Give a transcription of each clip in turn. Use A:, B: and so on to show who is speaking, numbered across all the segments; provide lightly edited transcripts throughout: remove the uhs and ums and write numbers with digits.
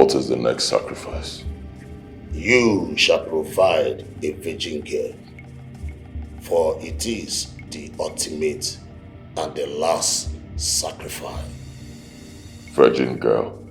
A: What is the next sacrifice?
B: You shall provide a virgin girl, for it is the ultimate and the last sacrifice.
A: Virgin girl.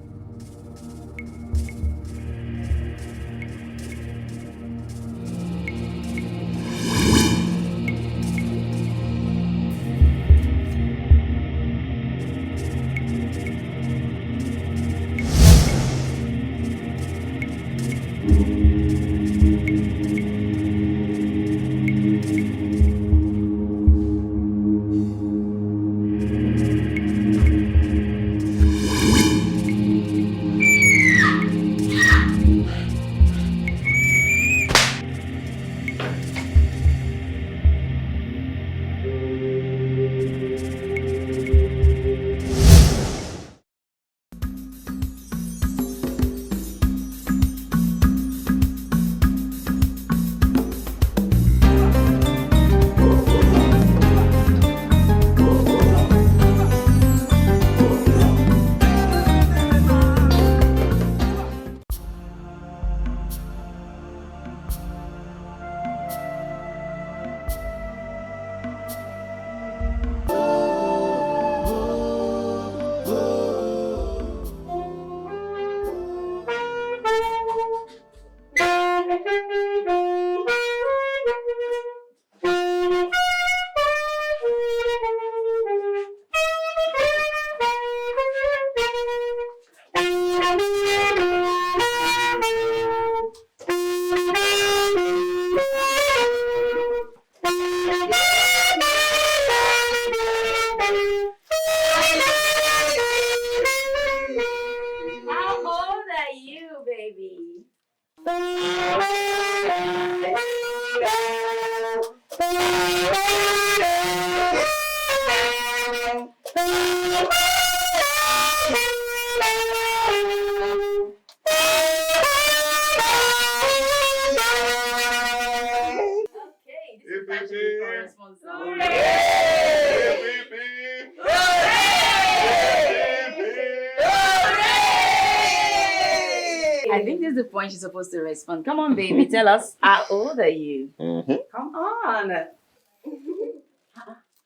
C: She's supposed to respond. Come on, baby, tell us, how old are you? Come on.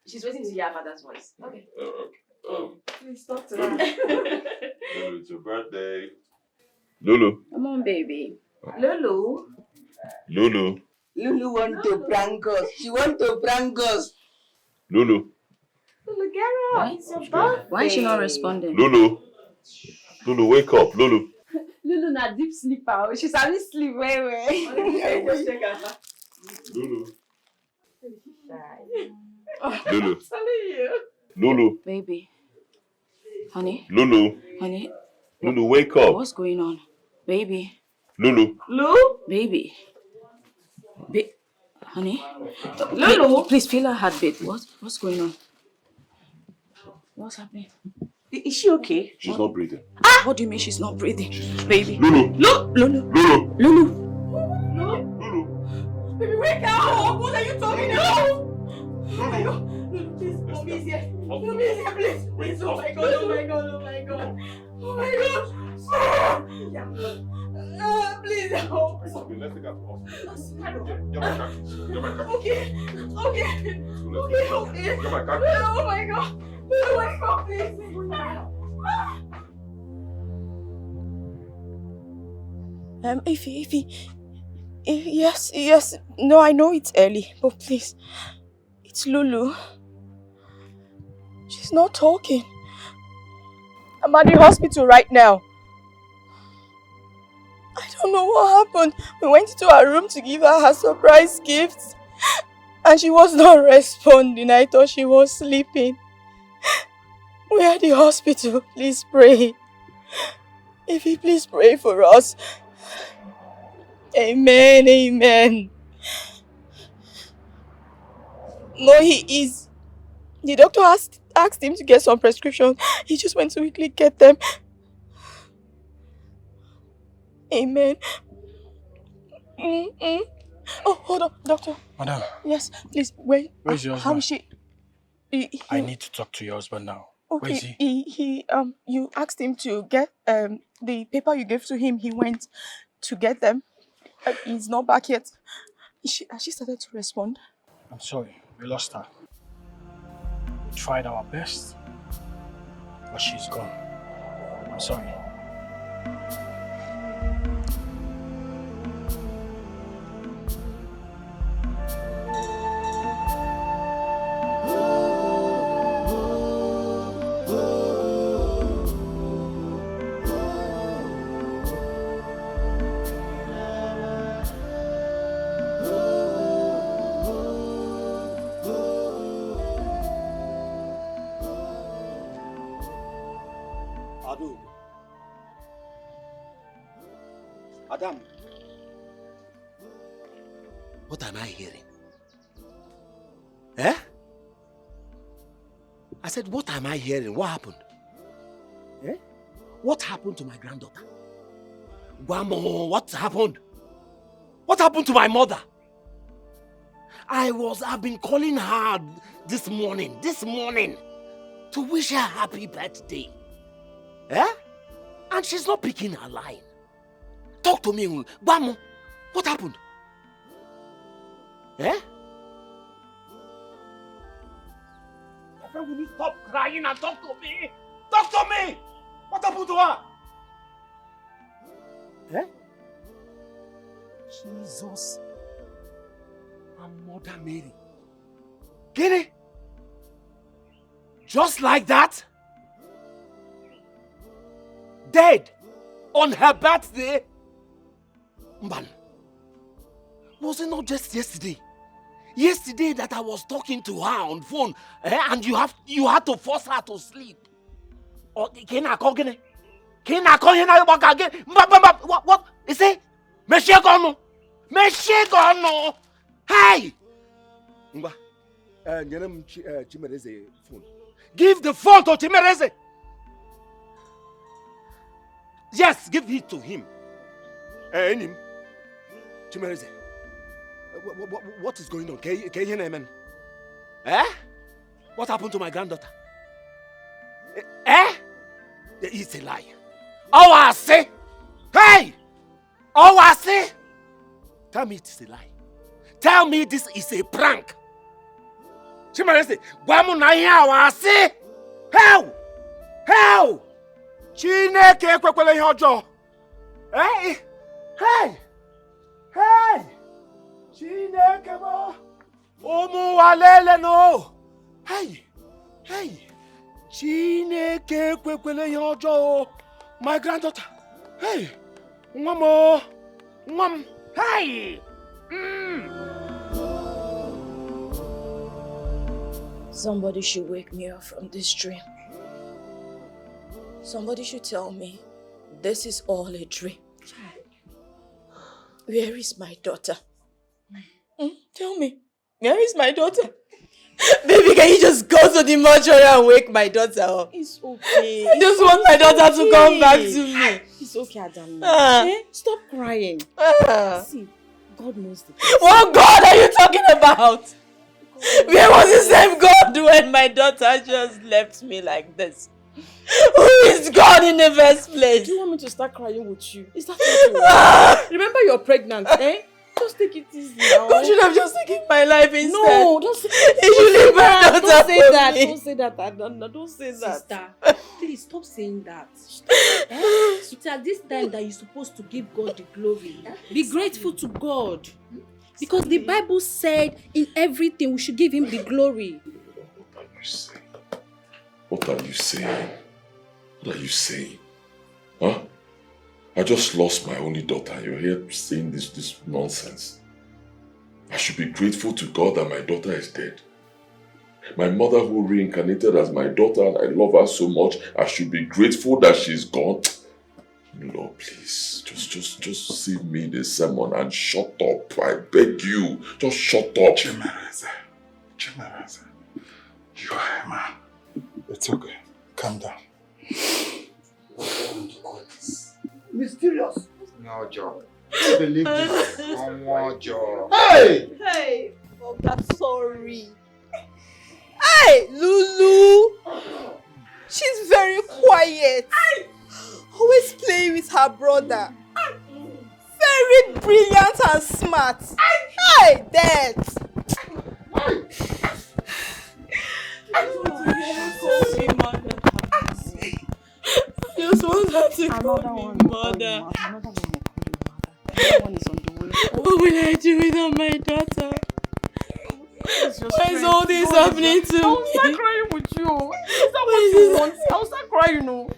C: She's waiting to hear her father's voice. Okay. Please talk to her.
A: Lulu, it's your birthday. Lulu.
C: Come on, baby. Lulu.
A: Lulu.
D: Lulu want to prank us. She want to prank us.
A: Lulu.
C: Lulu, get up. It's your birthday. Why is she not responding?
A: Lulu. Lulu, wake up. Lulu.
C: Lulu na deep sleeper. She's having sleep way.
A: Lulu.
C: Oh,
A: Lulu.
C: I'm telling you.
A: Lulu.
C: Baby. Honey.
A: Lulu.
C: Honey.
A: Lulu, wake up.
C: What's going on? Baby.
A: Lulu.
C: Lulu? Baby. Honey. Lulu. Please feel her heartbeat. What's going on? What's happening?
D: Is she okay?
A: She's not breathing.
C: What do you mean she's not breathing? Baby.
A: Lulu.
C: Lulu.
A: Lulu.
C: Lulu.
A: Lulu.
C: Baby, wake up! What are you talking about? Oh my God. Lulu, please. Mommy is here. Mommy is here, please. Please. Oh my God. Oh my God. Oh my God. Oh my God. Please help.
A: Let's take her to hospital.
C: Okay.
A: Get my car.
C: Oh my God. Lulu, wake up, please.
E: Ify, yes. No, I know it's early, but please, it's Lulu. She's not talking. I'm at the hospital right now. I don't know what happened. We went into her room to give her surprise gifts, and she was not responding. I thought she was sleeping. We're at the hospital. Please pray. Ify, please pray for us. Amen. No, he is. The doctor asked him to get some prescriptions. He just went to quickly get them. Amen. Oh, hold on, doctor.
F: Madam.
E: Yes, please, wait.
F: Where's your husband?
E: How is she?
F: I need to talk to your husband now.
E: Okay,
F: Where is he?
E: You asked him to get the paper you gave to him. He went to get them. He's not back yet. Has she started to respond?
F: I'm sorry, we lost her. We tried our best, but she's gone. I'm sorry.
B: Adam, what am I hearing? Eh? I said, what am I hearing? What happened? Eh? What happened to my granddaughter? Guamo, what happened? What happened to my mother? I've been calling her this morning, to wish her happy birthday. Eh? And she's not picking her line. Talk to me, Guamo. What happened? Eh? My friend, will you stop crying and talk to me? Talk to me! What happened to her? Eh? Jesus and Mother Mary. Get it? Just like that? Dead on her birthday? Man, was it not just yesterday? Yesterday that I was talking to her on phone, and you had to force her to sleep. Or what? Is it? Meshegono. Hey! Chimereze phone. Give the phone to Chimereze. Yes, give it to him. Chimereze. What is going on? Can you hear me, man? Eh? What happened to my granddaughter? Eh? It's a lie. Oh, I say! Hey! Oh, I say! Tell me it's a lie. Tell me this is a prank. Chimereze, Guamu na here, I say! How? How? Chineke kwekwele ihe ọjọọ. Hey! Hey! Hey! Chineke mo! Ụmụ walele no! Hey! Hey! Chineke kwekwele ihe ọjọọ. My granddaughter. Hey! Nwam. Hey!
E: Somebody should wake me up from this dream. Somebody should tell me this is all a dream. Where is my daughter? Tell me, where is my daughter? Baby, can you just go to the mortuary and wake my daughter up?
C: It's okay.
E: I just want my daughter to come back to me.
C: It's okay, Adam. Stop crying. See, God knows the best.
E: What God are you talking about? Where was the same God when my daughter just left me like this? Who is God in the first place?
C: Do you want me to start crying with you? Is that what you remember you're pregnant, eh? Just take it easy now.
E: God should have just taken my life instead.
C: No, don't say that.
E: He should leave my daughter.
C: Don't say that.
E: Me.
C: Don't say that, Adana. Don't say that.
G: Sister, please stop saying that. It's at this time that you're supposed to give God the glory. Be grateful to God. Because the Bible said in everything we should give him the glory.
A: What are you saying? What are you saying? What are you saying? Huh? I just lost my only daughter and you're here saying this nonsense. I should be grateful to God that my daughter is dead. My mother who reincarnated as my daughter and I love her so much, I should be grateful that she's gone. Lord, please, just save me the sermon and shut up. I beg you, just shut up.
F: Chimereze, you are a man. It's okay. Calm down.
H: Mysterious.
I: No job. I believe this. One more job.
H: Hey!
C: Hey! Oh, I'm sorry. Hey, Lulu!
E: She's very quiet. Always playing with her brother. Very brilliant and smart. Hey, Dad! I just want her to call me mother.
D: Another one is on the way.
E: What will I do without my daughter? Why is all this happening to me?
D: I'll start crying with you. Is that what you want? I'll start crying, no.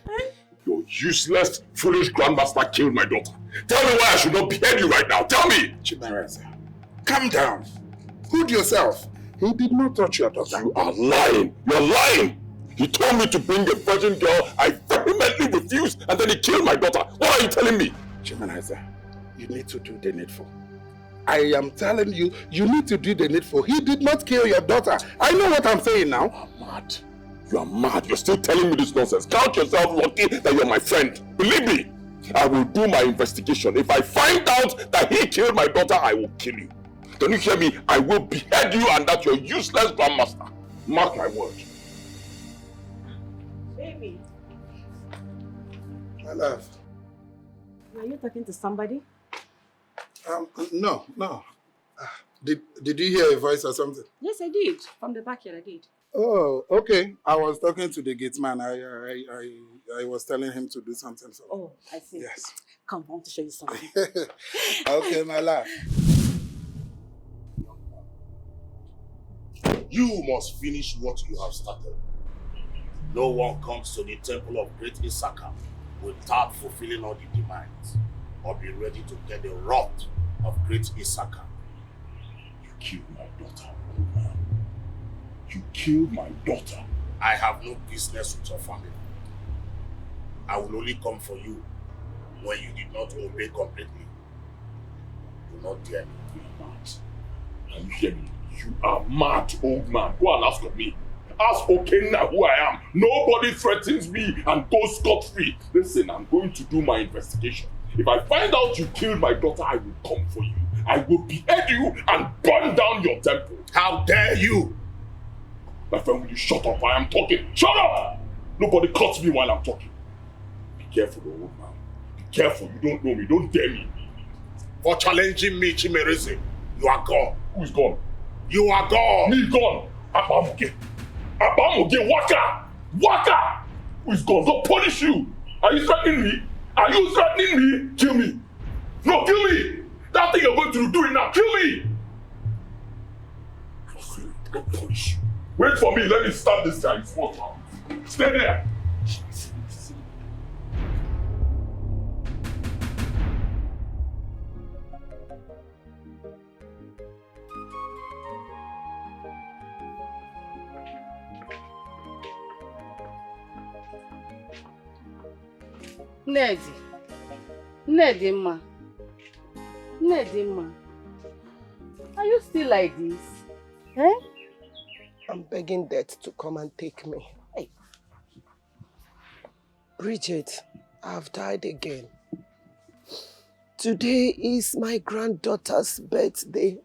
A: Your useless, foolish grandmaster killed my daughter. Tell me why I should not behead you right now. Tell me!
H: Chimareze, calm down. Hold yourself. He did not touch your daughter.
A: You are lying. You're lying. He told me to bring a virgin girl. I vehemently refused, and then he killed my daughter. What are you telling me?
H: Chimareze, you need to do the needful. I am telling you, you need to do the needful. He did not kill your daughter. I know what I'm saying now.
A: You are mad. You are mad. You're still telling me this nonsense. Count yourself lucky that you're my friend. Believe me, I will do my investigation. If I find out that he killed my daughter, I will kill you. Don't you hear me? I will behead you and that your useless grandmaster. Mark my word.
C: Baby,
H: My love.
C: are you talking to somebody?
H: No. Did you hear a voice or something?
C: Yes, I did. From the backyard, I did.
H: Oh, okay. I was talking to the gate man. I was telling him to do something. So.
C: Oh, I see.
H: Yes.
C: Come, I want to show you something.
H: Okay, my love.
J: You must finish what you have started. No one comes to the temple of great Issachar without fulfilling all the demands, or be ready to get the wrath of great Issachar.
A: You killed my daughter, old man. You killed my daughter.
J: I have no business with your family. I will only come for you when you did not obey completely. Do not dare me.
A: You are mad. Can you hear me? You are mad, old man. Go and ask of me. Ask Okenna who I am. Nobody threatens me and goes scot-free. Listen, I'm going to do my investigation. If I find out you killed my daughter, I will come for you. I will behead you and burn down your temple.
J: How dare you?
A: My friend, will you shut up? I am talking. Shut up! Nobody cuts me while I'm talking. Be careful, old man. Be careful. You don't know me. Don't dare me.
J: For challenging me, Chimereze, you are gone.
A: Who is gone?
J: You are gone.
A: Me gone. Abamuge. Abamuge. Waka. Waka. Who is gone? Don't punish you. Are you threatening me? Are you threatening me? Kill me. No, kill me. That thing you're going to do it now. Kill me. Don't punish you. Wait for me. Let me start this guy. Stay there.
D: Nedima, are you still like this? Eh?
K: I'm begging death to come and take me.
D: Hey.
K: Bridget, I've died again. Today is my granddaughter's birthday.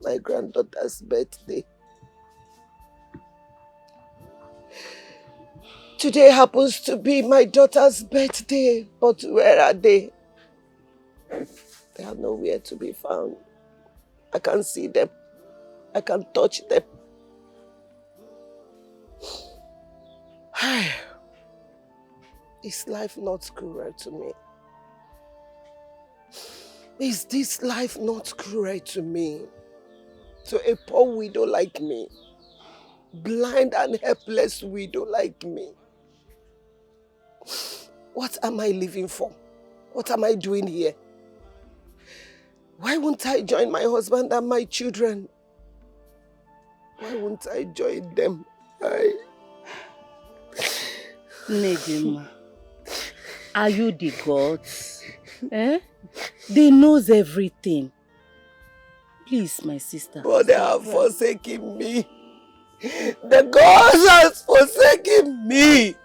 K: My granddaughter's birthday. Today happens to be my daughter's birthday, but where are they? They are nowhere to be found. I can't see them. I can't touch them. Is life not cruel to me? Is this life not cruel to me? To a poor widow like me? Blind and helpless widow like me? What am I living for? What am I doing here? Why won't I join my husband and my children? Why won't I join them?
D: Nedima, are you the gods? Eh? They knows everything. Please, my sister.
K: But they have forsaken me. The gods has forsaken me.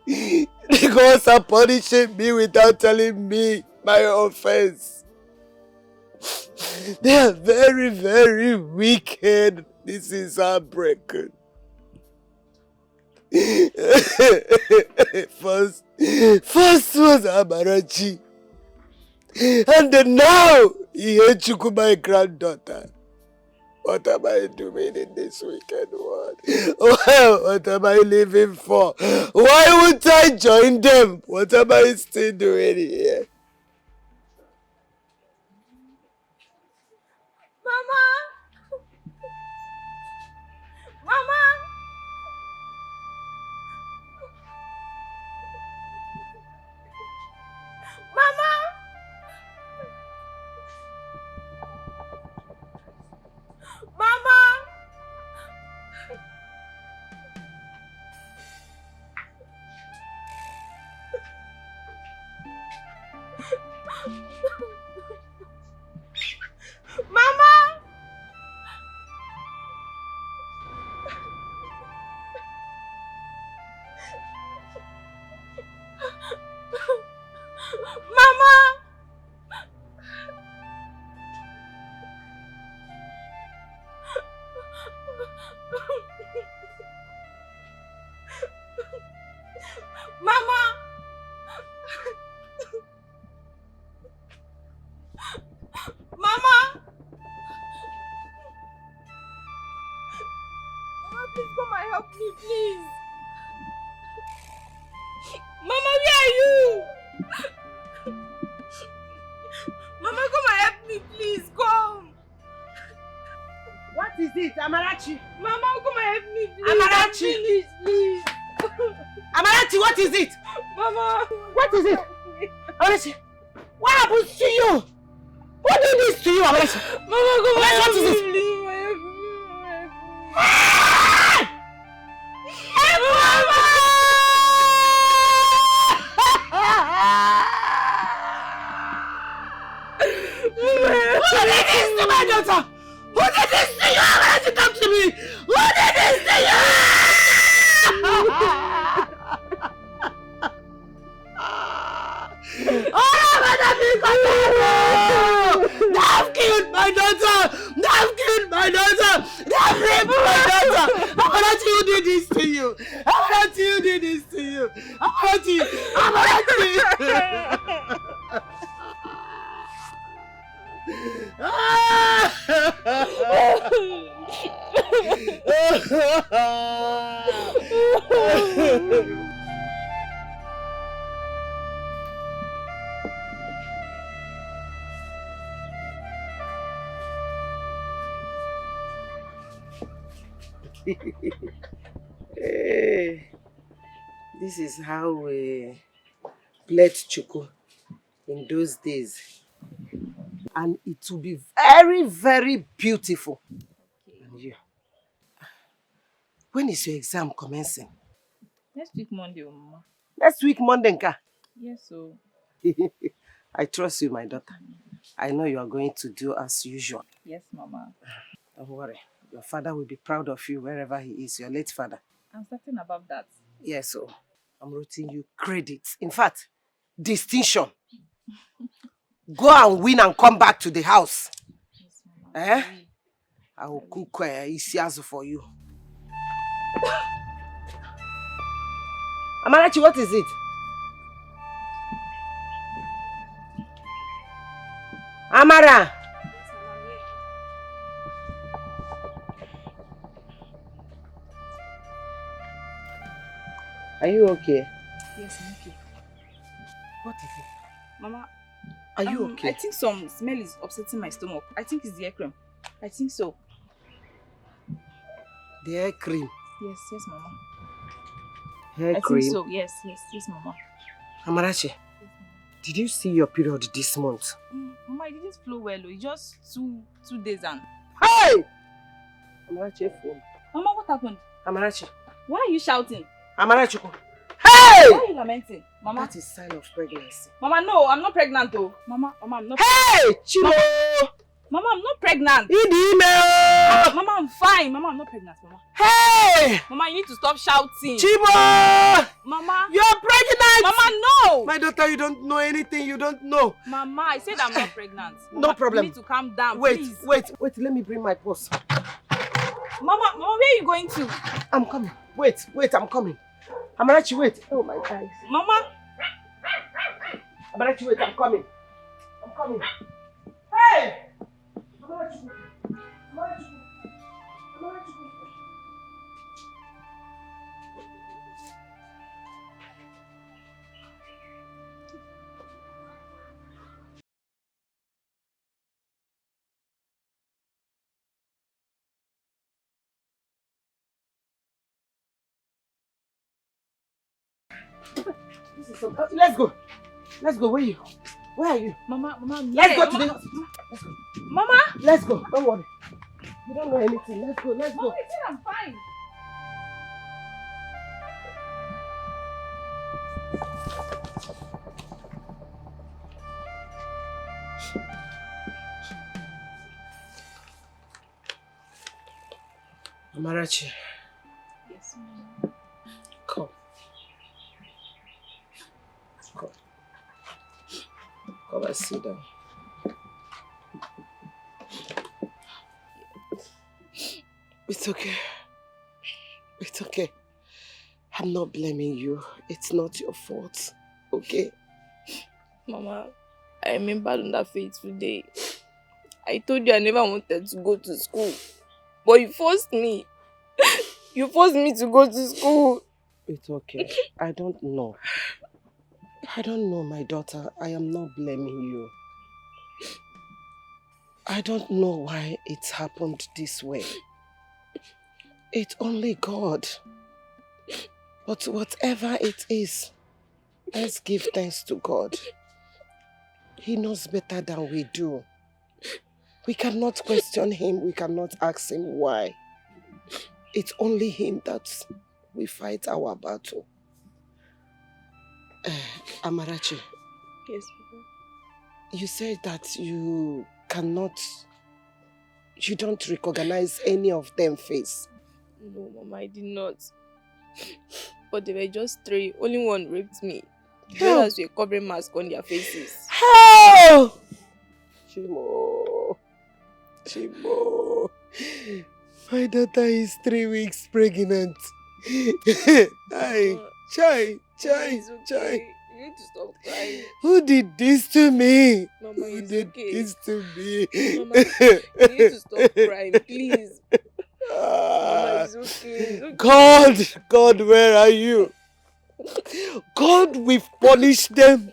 K: The gods are punishing me without telling me my offense. They are very, very wicked. This is heartbreaking. First was Amarachi. And then now, he hates my granddaughter. What am I doing in this wicked world? Well, what am I living for? Why would I join them? What am I still doing here?
C: Mama! Mama! Mama! Mama! Mama! Mama! Mama! Mama! Mama, please come and help me, please. Mama, where are you? Mama, come and help me, please. Come.
K: What is it, Amarachi?
C: Mama, come and help me, please.
K: Amarachi!
C: Please.
K: Amarachi, what is it?
C: Mama.
K: What is it? Amarachi, what happens to you? Who did this to you, Amarachi?
C: Mama, come and help
K: What is
C: me,
K: it?
C: please.
K: Who did this to my daughter? Who did this to you? Amarachi, come to me! Who did this to you? They've killed my daughter! They've killed my daughter! They've raped my daughter! Amarachi, who did this to you? Amarachi, who did this to you? Amarachi! Amarachi!
D: Hey, this is how we played Chuku in those days. And it will be very, very beautiful. And you, when is your exam commencing?
E: Next week Monday, Mama.
D: Next week Monday, Nka.
E: Yes, so.
D: I trust you, my daughter. I know you are going to do as usual.
E: Yes, Mama.
D: Don't worry. Your father will be proud of you wherever he is, your late father.
E: I'm certain about that.
D: Yes, so I'm writing you credits. In fact, distinction. Go and win and come back to the house.
E: Yes, Mama.
D: Eh? I will cook isiazu for you. Amarachi, what is it? Amara! Are you okay?
E: Yes, I'm okay.
D: What is it?
E: Mama,
D: are you okay?
E: I think some smell is upsetting my stomach. I think it's the hair cream. I think so.
D: The hair cream?
E: Yes, Mama.
D: Hair
E: I
D: cream?
E: think so, yes, Mama.
D: Amarachi,
E: Yes, Mama.
D: did you see your period this month?
E: Mama, it didn't flow well. It's just two days and...
D: Hey! Amarachi, phone.
E: Mama, what happened?
D: Amarachi.
E: Why are you shouting?
D: Amarachi. Hey!
E: Why are you lamenting? Mama?
D: That is sign of pregnancy.
E: Mama, no, I'm not pregnant though. Mama, I'm not.
D: Hey! Chimo!
E: Mama, I'm not pregnant.
D: In the email!
E: Mama, I'm fine. Mama, I'm not pregnant, Mama.
D: Hey!
E: Mama, you need to stop shouting.
D: Chimo!
E: Mama!
D: You're pregnant!
E: Mama, no!
D: My daughter, you don't know anything. You don't know.
E: Mama, I said I'm not pregnant. Mama,
D: No problem.
E: You need to calm down,
D: Wait,
E: please.
D: wait. Let me bring my purse.
E: Mama, where are you going to?
D: I'm coming. Wait, I'm coming. Amarachi, wait. Oh my eyes.
E: Mama.
D: Amarachi, wait, I'm coming. I'm coming. Hey! Amarachi, Amarachi, Amarachi. Let's go. Let's go. Where are you? Where are you?
E: Mama,
D: let's go to the hospital. Let's go.
E: Mama!
D: Let's go. Don't worry. You don't know anything. Let's go. Let's go.
E: Mama, I said I'm fine.
D: Amarachi.
E: Yes, ma'am.
D: Come. Come. Come and sit down. It's okay. It's okay. I'm not blaming you. It's not your fault. Okay?
E: Mama, I remember on that fateful day. I told you I never wanted to go to school. But you forced me. You forced me to go to school.
D: It's okay. I don't know. I don't know, my daughter. I am not blaming you. I don't know why it's happened this way. It's only God. But whatever it is, let's give thanks to God. He knows better than we do. We cannot question him. We cannot ask him why. It's only him that we fight our battle. Amarachi.
E: Yes, Papa.
D: You said that you don't recognize any of them face.
E: No, Mama, I did not. But they were just 3. Only one raped me. The others were covering masks on their faces.
D: How? Chimo. Chimo. My daughter is 3 weeks pregnant. Chai.
E: It's okay. You need to stop crying.
D: Who did this to me?
E: Mama,
D: Who
E: it's
D: did
E: okay.
D: this to me?
E: Mama, you need to stop crying, please. Mama, it's okay. It's okay.
D: God, where are you? God will punish them.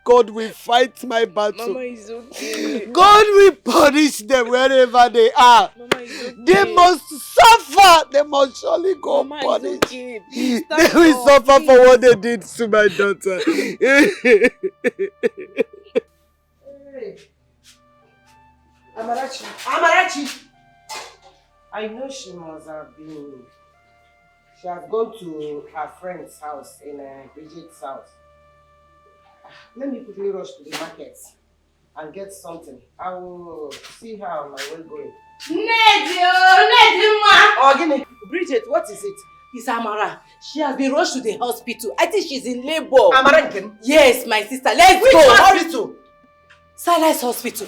D: God will fight my battle.
E: Mama, it's okay.
D: God will punish them wherever they are.
E: Mama, it's okay.
D: They must suffer. They must surely go
E: Mama,
D: punished.
E: it's okay. Please,
D: They will suffer for what they did to my daughter. Hey. Amarachi. I know she must have been. She has gone to her friend's house in Bridget's house. Let me quickly rush to the market and get something. I will see how on my way going. Oh, give me. Bridget, what is it?
L: It's Amara. She has been rushed to the hospital. I think she's in labor.
D: Amara Nkem?
L: Yes, my sister. Let's
D: Which
L: go.
D: Which hospital?
L: Silas Hospital.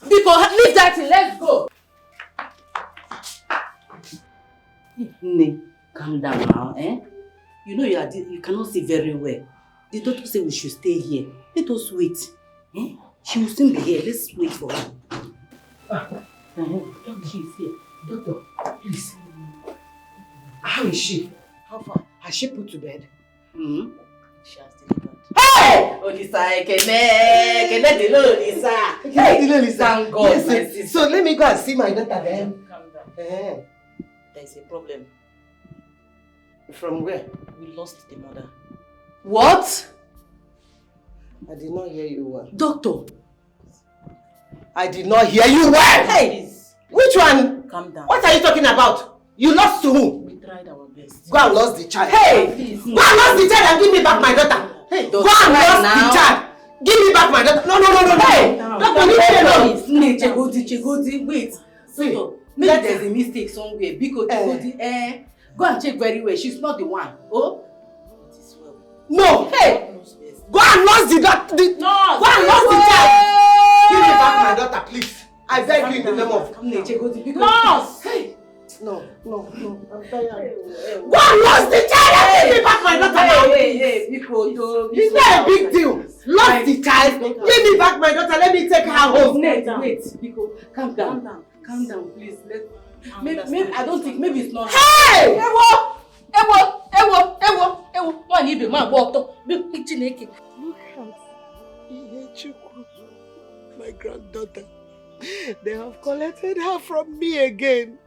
L: Because leave that thing. Let's go. Ne, calm down now, eh? You know you cannot see very well. The doctor said we should stay here. Let us wait. Eh? She will soon be here. Let's wait for her. Doctor, she's here. Doctor, please.
D: How is she? How far? Has she put to bed?
L: Mm-hmm. She has delivered. Hey! Olisa, Kene Olisa.
D: Hey,
L: thank God,
D: yes,
L: my sister.
D: so let me go and see my daughter then.
L: Calm down. There's a problem.
D: From where?
L: We lost the mother.
D: What? I did not hear you well.
L: Doctor.
D: I did not hear you well.
L: Hey! Please.
D: Which one?
L: Calm down.
D: What are you talking about? You lost to who?
L: We tried our best.
D: Go and lost the child.
L: Hey! Please.
D: Go and lost the child and give me back my daughter. Hey, go and lost the child. Give me back my daughter. No. Hey! Doctor, leave me alone.
L: Chegodi, wait. Doctor, maybe there's a mistake somewhere. Because Chegodi, go and check very well. She's not the one. Oh? It is well.
D: No! Hey! Go and lost the daughter. Go and lost the child. Give me back my daughter, please. I beg you in the name of...
L: Chegodi, because...
D: Hey! No. I'm tired.
C: Go and lost the child! Give me back my daughter now!
L: Hey, Biko,
D: It's not a big deal. Lost the child. Give me back my daughter. Let me take her home.
L: Wait, Biko, calm down, please. Maybe I don't think, maybe it's not.
D: Hey!
L: Ewo! Man, you be man, walk up. Look at
D: Ihechukwu, my granddaughter. They have collected her from me again.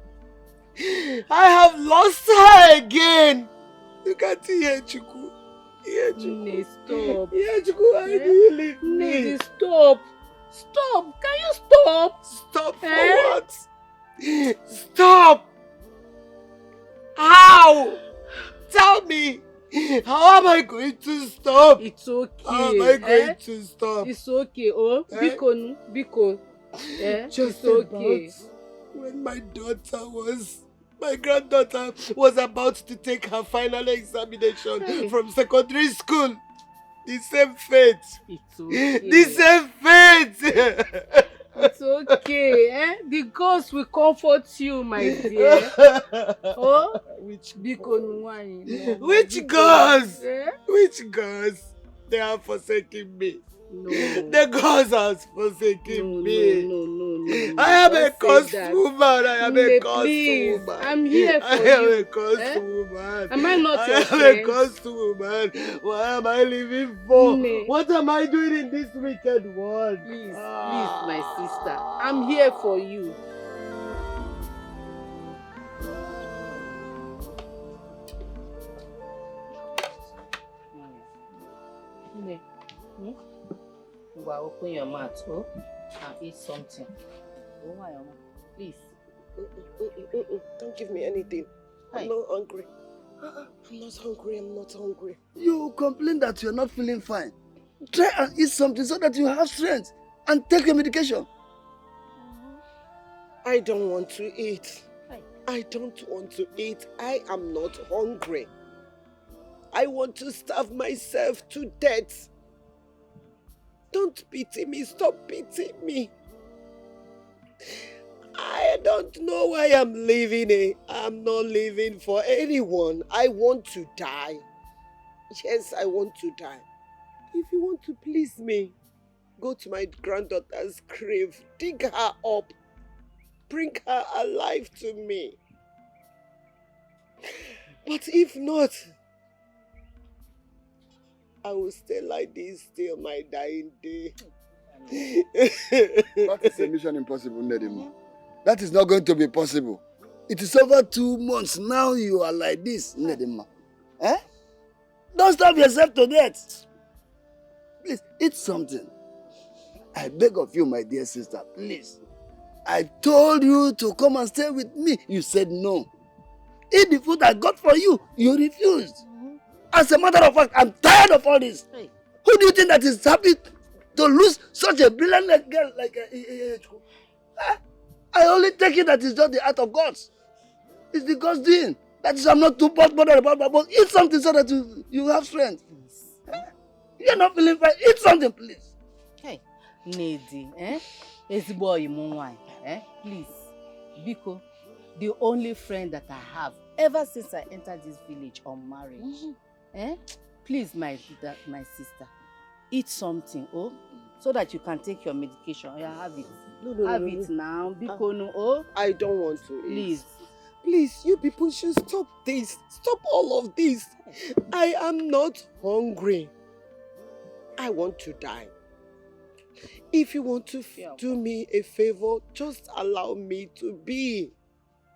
D: I have lost her again. Look at Ihechukwu.
G: Ne, stop.
D: Ihechukwu, why do you leave me?
G: Ne, stop. Stop. Can you stop?
D: Stop for what? Stop! How? Tell me! How am I going to stop?
G: It's okay.
D: How am I going to stop?
G: It's okay. Oh, Biko.
D: Just
G: it's okay.
D: When my granddaughter was about to take her final examination from secondary school. The same fate.
G: It's okay.
D: The same fate.
G: It's okay. The ghost will comfort you, my dear. Oh,
D: Which
G: Biko,
D: Which ghost? Which ghost? They have forsaken me.
G: No.
D: The ghost has forsaken me.
G: No.
D: I am a cursed woman. I am a cursed woman.
G: I'm here for you.
D: I am a cursed woman.
G: Am I not your
D: I
G: friend?
D: am a cursed woman. What am I living for?
G: Ne.
D: What am I doing in this wicked world?
G: Please, my sister. I'm here for you. Ne.
L: Open your mouth, and eat something. Please.
K: Don't give me anything. I'm not hungry. I'm not hungry.
M: You complain that you're not feeling fine. Try and eat something so that you have strength and take your medication.
K: I don't want to eat. I don't want to eat. I am not hungry. I want to starve myself to death. Don't pity me. Stop pitying me. I don't know why I'm living. I'm not living for anyone. I want to die. Yes, I want to die. If you want to please me, go to my granddaughter's grave, dig her up, bring her alive to me. But if not, I will stay like this till my dying day.
M: That is a mission impossible, Nedima. That is not going to be possible. It is over 2 months now you are like this, Nedima. Don't starve yourself to death. Please, eat something. I beg of you, my dear sister, please. I told you to come and stay with me. You said no. Eat the food I got for you. You refused. As a matter of fact, I'm tired of all this. Hey. Who do you think that is happy to lose such a brilliant girl like I only take it that it's just the act of God. It's the God's doing. That is, I'm not too bothered about, but eat something so that you have strength. You're not feeling fine. Eat something, please.
L: Hey, Nedi, Ezigbo Imunwai, please. Biko, the only friend that I have ever since I entered this village unmarried. Please, my sister, eat something, so that you can take your medication. Have it.
K: No,
L: have it now. Biko, no,
K: I don't want to.
L: Please.
K: Please, you people should stop this. Stop all of this. I am not hungry. I want to die. If you want to do me a favor, just allow me to be.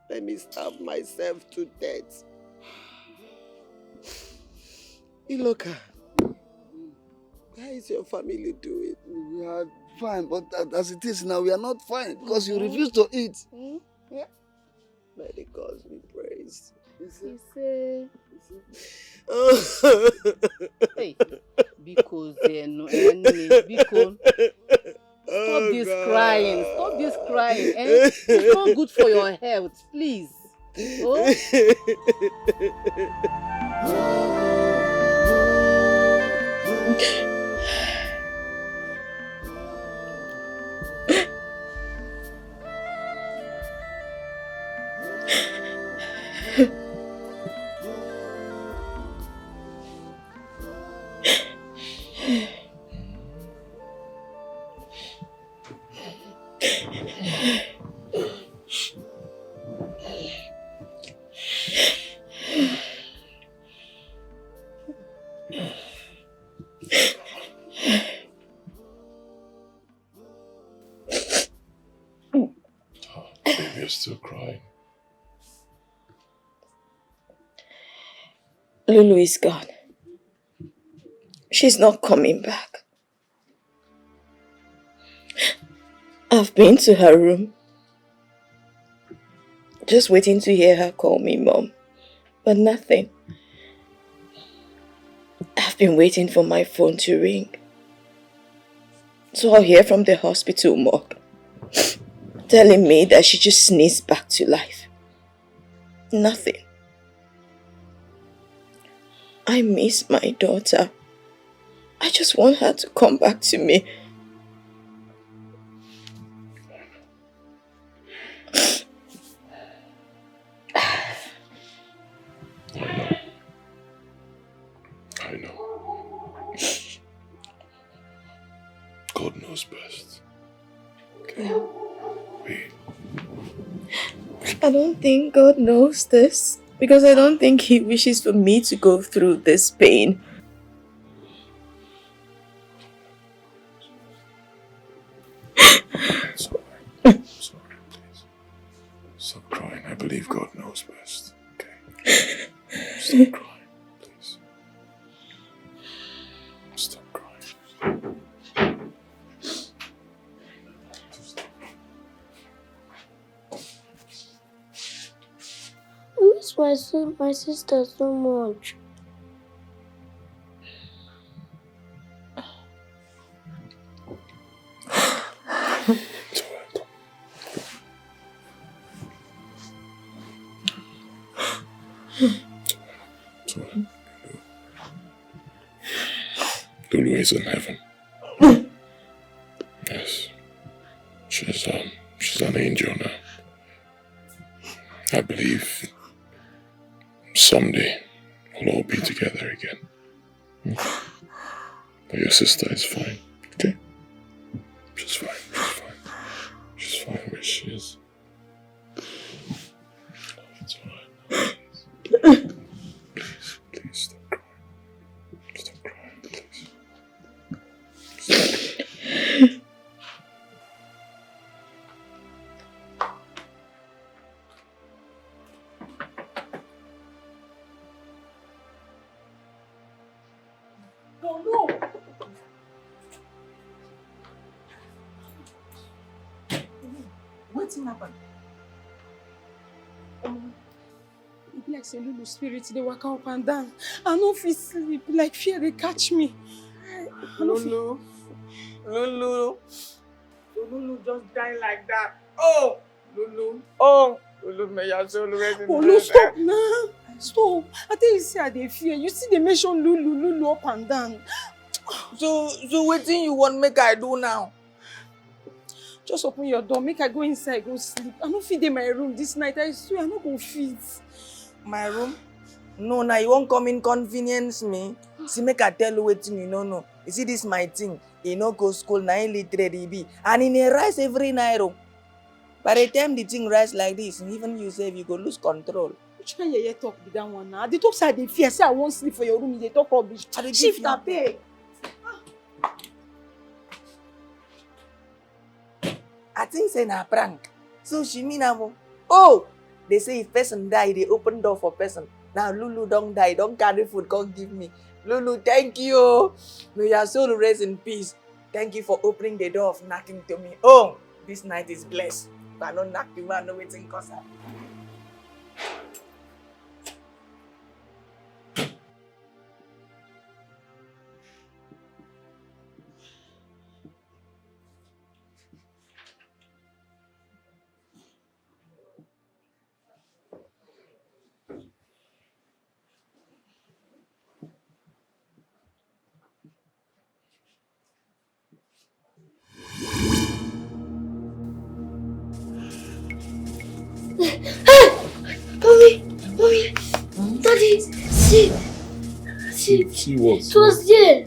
K: Let me starve myself to death. Iloka, how is your family doing?
M: We are fine, but as it is now, we are not fine because you refuse to eat.
K: Yeah. May the gods be praised.
L: Hey, because because stop this crying. Stop this crying. It's not good for your health, please.
A: Baby, you're still crying.
E: Lulu is gone. She's not coming back. I've been to her room, just waiting to hear her call me Mom, but nothing. I've been waiting for my phone to ring, so I'll hear from the hospital morgue, telling me that she just sneezed back to life. Nothing. I miss my daughter. I just want her to come back to me.
A: I know. God knows best. Okay. Wait.
E: I don't think God knows this, because I don't think He wishes for me to go through this pain.
A: It's alright. It's alright, please. Stop crying. I believe God knows best. Okay? Stop crying, please. Stop crying.
N: I miss my sister so much.
A: Lulu is in heaven. Yes. She's an angel now. I believe someday we'll all be together again. But your sister is fine, okay? She's fine, she's fine. She's fine where she is. It's alright. Please, please stop crying. Stop crying, please. Stop.
C: Oh no!
E: What's happened?
C: It be like say Lulu spirit, they walk up and down. I no fit sleep, like fear they catch me.
E: Lulu. Lulu just die like that. Oh! Lulu. Oh! Lulu, may your soul rest in
C: Oh no, stop now. Stop. I tell you, say I dey fear. You see they mention Lulu up and down.
E: So wetin you want make I do now?
C: Just open your door, make I go inside, go sleep. I no fit in my room this night. I swear I no go fit.
E: My room? No, now you won't come inconvenience me. See, make I tell you wetin you no. You see this my thing. He no go school, na illiterate he be. And he dey rise every night. By the time the thing rise like this, even you say you go lose control.
C: Which kind of talk be that one now? They talk say I dey fear, say I won't sleep for your room, they talk rubbish. Shift and pay.
E: I think say na prank. So she mean am. Oh, they say if person die, they open door for person. Now Lulu don't die, don't carry food, come give me. Lulu, thank you. May your soul rest in peace. Thank you for opening the door of knocking to me. Oh, this night is blessed. If I don't knock you, I know waiting cause her.
N: Mommy, Daddy, see.
A: See what?
N: It was there.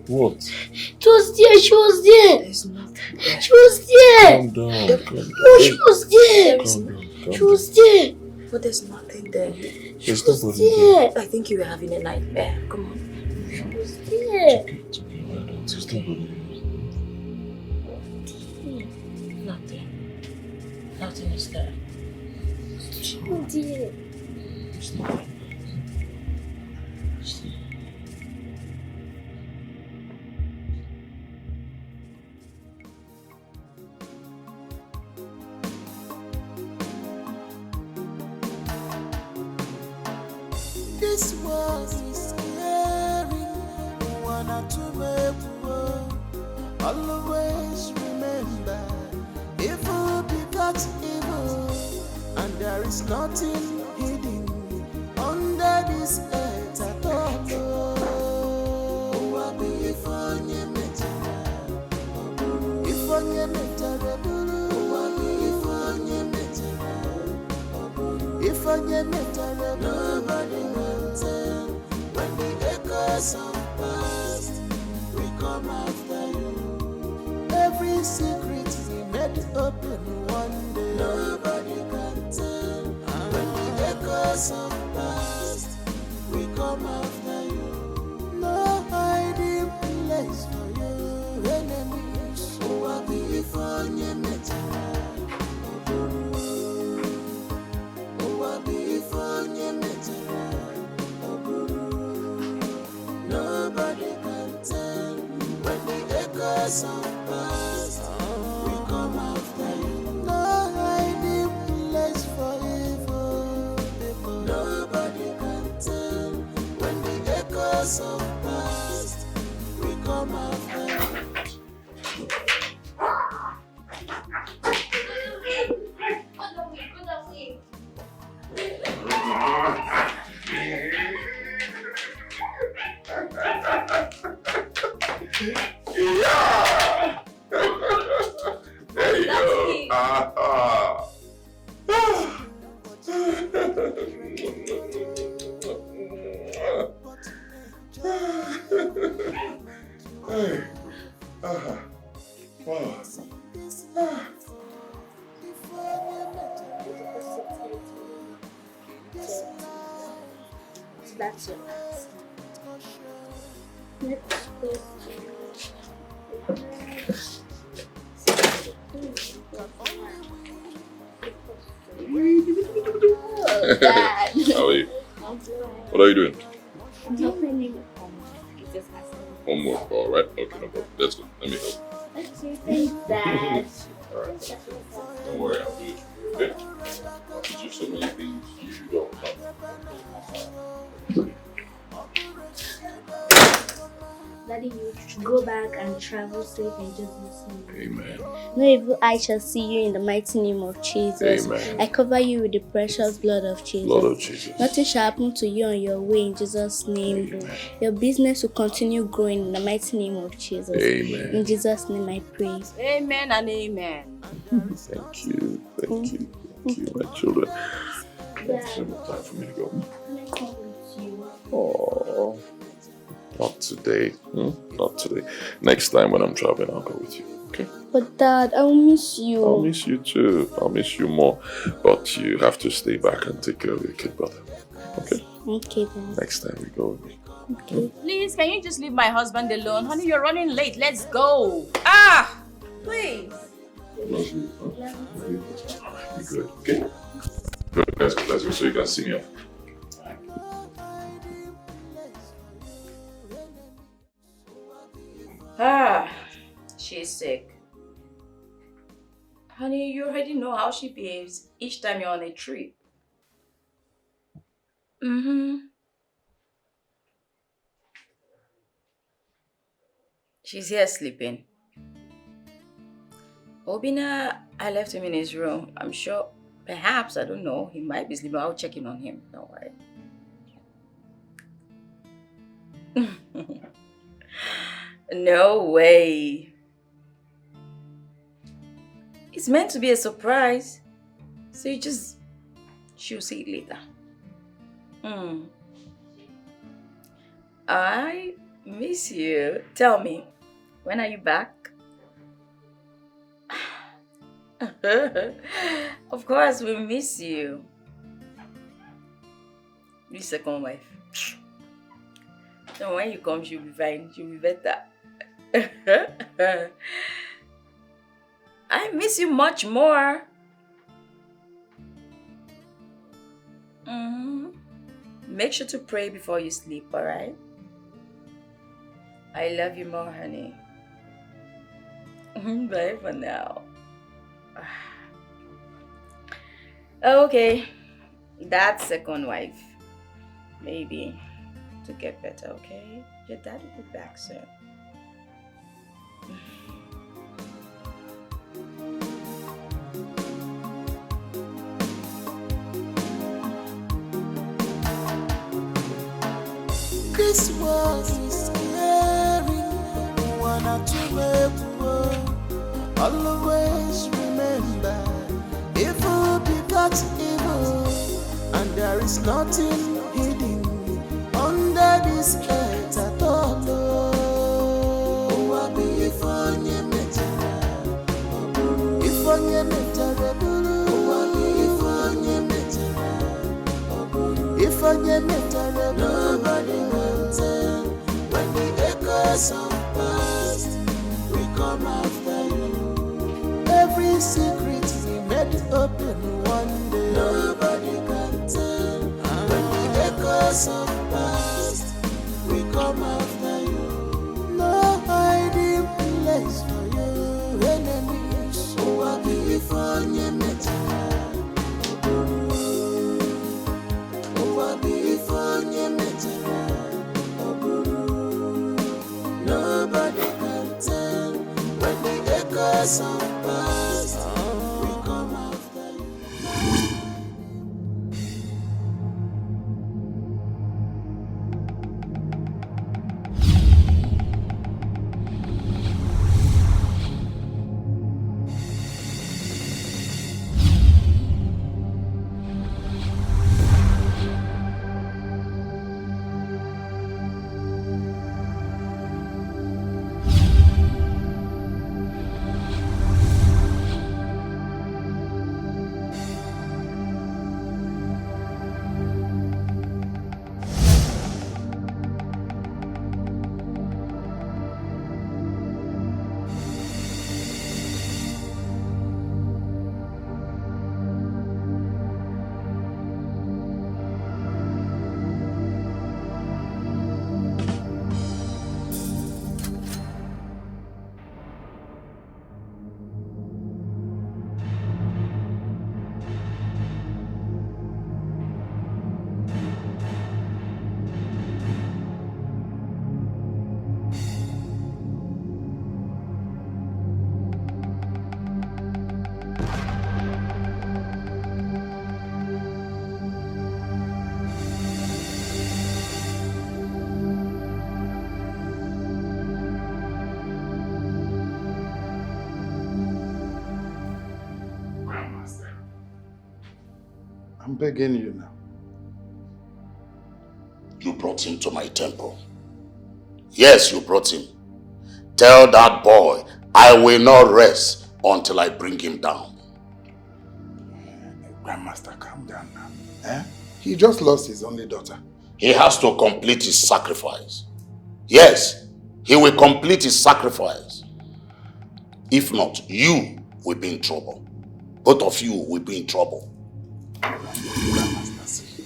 A: What?
N: It was there. She was there.
E: There's nothing.
N: there. She was there.
A: Calm down. Calm down.
N: No, she was there.
A: Calm down.
N: She was there.
E: But there's nothing there.
N: She was there.
E: I think you were having a nightmare. Come on.
N: She was there.
A: It's okay. It's not
E: Nothing. Nothing is there.
N: She was there.
O: This world is scary. One or two people. Always remember, evil becomes evil, and there is nothing hidden under this earth at all. If onye metara, nobody can tell. When the echoes of past, we come after you. Every secret we made open one day, nobody can tell. When the echoes of past, we come after you. No hiding place for you, enemies. If onye metara. Nobody can tell when the echoes of past we come after you. No hiding place for evil people. Nobody can tell when the echoes of past we come after you.
A: Yeah! There you go. Hey. Wow.
N: That's your last. Let's go. Oh, Dad.
A: How are you? What are you doing?
N: I'm helping you with homework. He just has to.
A: Homework. All right. Okay, no problem. Let's go. Let me help.
N: Okay, thanks, Dad.
A: All right. Don't worry, I'll do it. Okay? I'll teach you so many things you don't know.
N: Daddy, you should go back and travel safe and just listen.
A: Amen.
N: No evil eye shall see you in the mighty name of Jesus.
A: Amen.
N: I cover you with the precious blood of Jesus.
A: Blood of Jesus.
N: Nothing shall happen to you on your way in Jesus' name.
A: Amen.
N: Your business will continue growing in the mighty name of Jesus.
A: Amen.
N: In Jesus' name I pray.
E: Amen and amen.
A: Thank you. Thank you. Thank you, my children. It's time for me to go.
N: Can I come with you?
A: Oh, not today. Not today. Next time when I'm traveling, I'll go with you. Okay?
N: But Dad, I will miss you.
A: I'll miss you too. I'll miss you more. But you have to stay back and take care of your kid brother. Okay?
N: Okay, Dad.
A: Next time we go with me.
N: Okay.
E: Please, can you just leave my husband alone? Honey, you're running late. Let's go. Please.
A: Love you. Love you. Be good. Okay? Good. Let's go. So you can see me off.
E: She's sick. Honey, you already know how she behaves each time you're on a trip. She's here sleeping. Obina, I left him in his room. I'm sure, perhaps, I don't know, he might be sleeping. I'll check in on him. Don't worry. No way. It's meant to be a surprise. So she'll see it later. I miss you. Tell me, when are you back?
P: Of course, we miss you. Your second wife. And when you come, she'll be fine. She'll be better. I miss you much more. Make sure to pray before you sleep, alright? I love you more, honey. Bye for now. Okay, that second wife. Maybe to get better, okay? Your dad will be back soon.
O: This world is scary. Wanna to make war. Always remember, evil becomes evil, and there is nothing hidden under this earth at all. Oh, I be if on your metara, if on your metara, oh, I be if on your metara, if on your metara, nobody will tell when the echoes of past we come after you. Every secret we made open one day. Nobody can tell when the echoes of past we come after you. No hiding place for you, enemies. Oh, I be for you, metara. Oh, I be for you, metara. Nobody can tell when the echoes of past we come after you.
H: I'm begging you now.
J: You brought him to my temple. Yes, you brought him. Tell that boy, I will not rest until I bring him down.
H: Grandmaster, calm down now. Eh? He just lost his only daughter.
J: He has to complete his sacrifice. Yes, he will complete his sacrifice. If not, you will be in trouble. Both of you will be in trouble.
H: Grandmaster, see.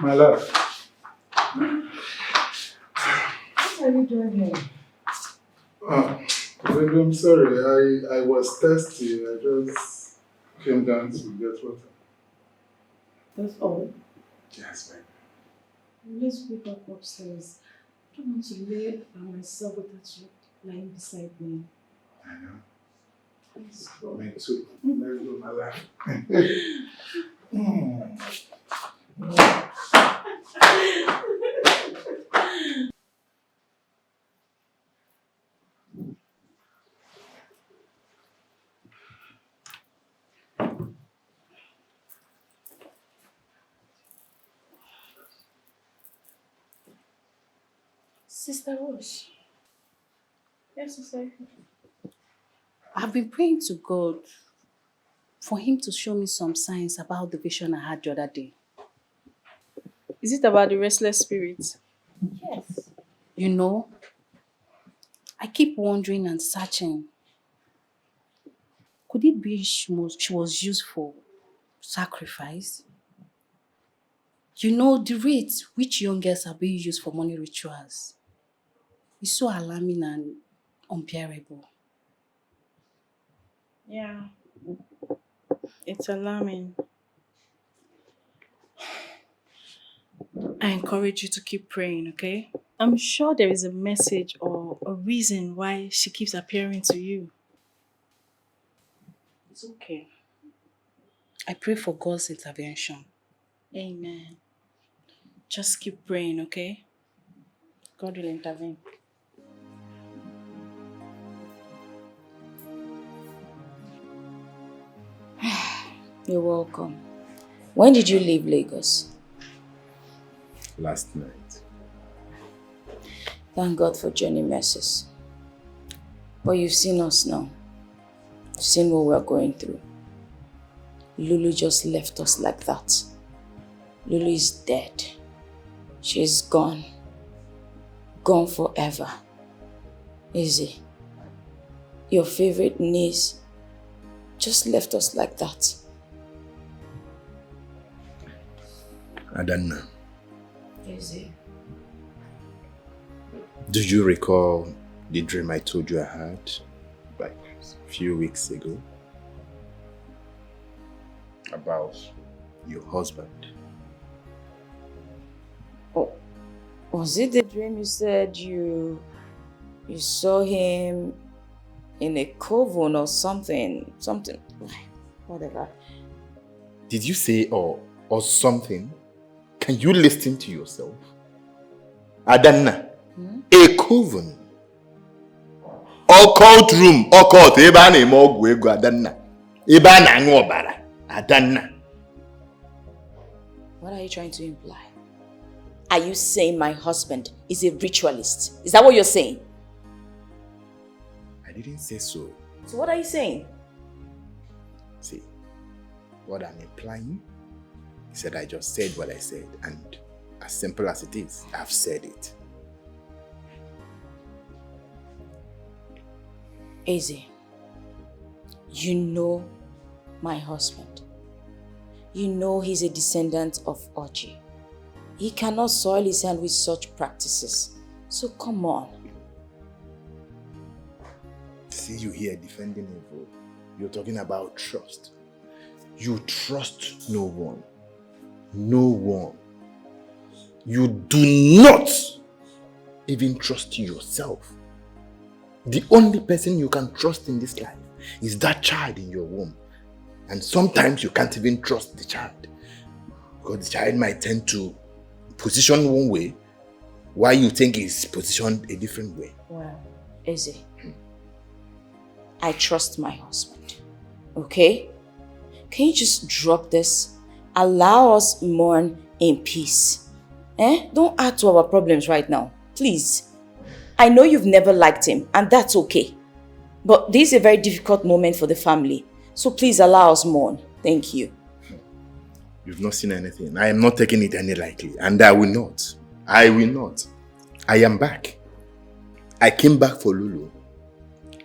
H: My love.
D: What are you doing here?
H: Baby, I'm sorry. I was thirsty. I just came down to get water.
D: That's all.
H: Yes, baby.
D: Let's pick up upstairs.
E: don't want to lay by myself without you lying beside me.
I: I know.
E: Please go.
I: Me too. Let's go, my life.
G: Sister Rose,
E: Yes, sister.
G: I've been praying to God for him to show me some signs about the vision I had the other day.
E: Is it about the restless spirit?
G: Yes. You know, I keep wondering and searching. Could it be she was used for sacrifice? You know, the rate which young girls are being used for money rituals is so alarming and unbearable.
E: Yeah. It's alarming. I encourage you to keep praying, okay? I'm sure there is a message or a reason why she keeps appearing to you.
G: It's okay. I pray for God's intervention.
E: Amen. Just keep praying, okay? God will intervene.
P: You're welcome. When did you leave Lagos?
Q: Last night.
P: Thank God for journey mercies. But you've seen us now. You've seen what we're going through. Lulu just left us like that. Lulu is dead. She's gone. Gone forever. Easy. Your favorite niece just left us like that.
Q: Adanna,
P: Easy.
Q: do you recall the dream I told you I had like a few weeks ago? About your husband.
P: Oh, was it the dream you said you saw him in a coven or something? Something, whatever.
Q: Did you say or something? Can you listen to yourself? Adanna, a coven. Occult room, occult. Eba na-eme ọgwụ ego Adanna. Eba a na-aṅụ ọbara Adanna.
P: What are you trying to imply? Are you saying my husband is a ritualist? Is that what you're saying?
Q: I didn't say so.
P: So what are you saying?
Q: See, what I'm implying is that I just said what I said, and as simple as it is, I've said it.
P: Easy. You know my husband. You know he's a descendant of Oji. He cannot soil his hand with such practices. So come on.
Q: See you here defending evil. You're talking about trust. You trust no one. No one. You do not even trust yourself. The only person you can trust in this life is that child in your womb. And sometimes you can't even trust the child. Because the child might tend to position one way while you think he's positioned a different way.
P: Well, Easy. I trust my husband. Okay? Can you just drop this? Allow us mourn in peace. Don't add to our problems right now. Please. I know you've never liked him, and that's okay. But this is a very difficult moment for the family. So please allow us mourn. Thank you.
Q: You've not seen anything. I am not taking it any lightly, and I will not. I will not. I am back. I came back for Lulu,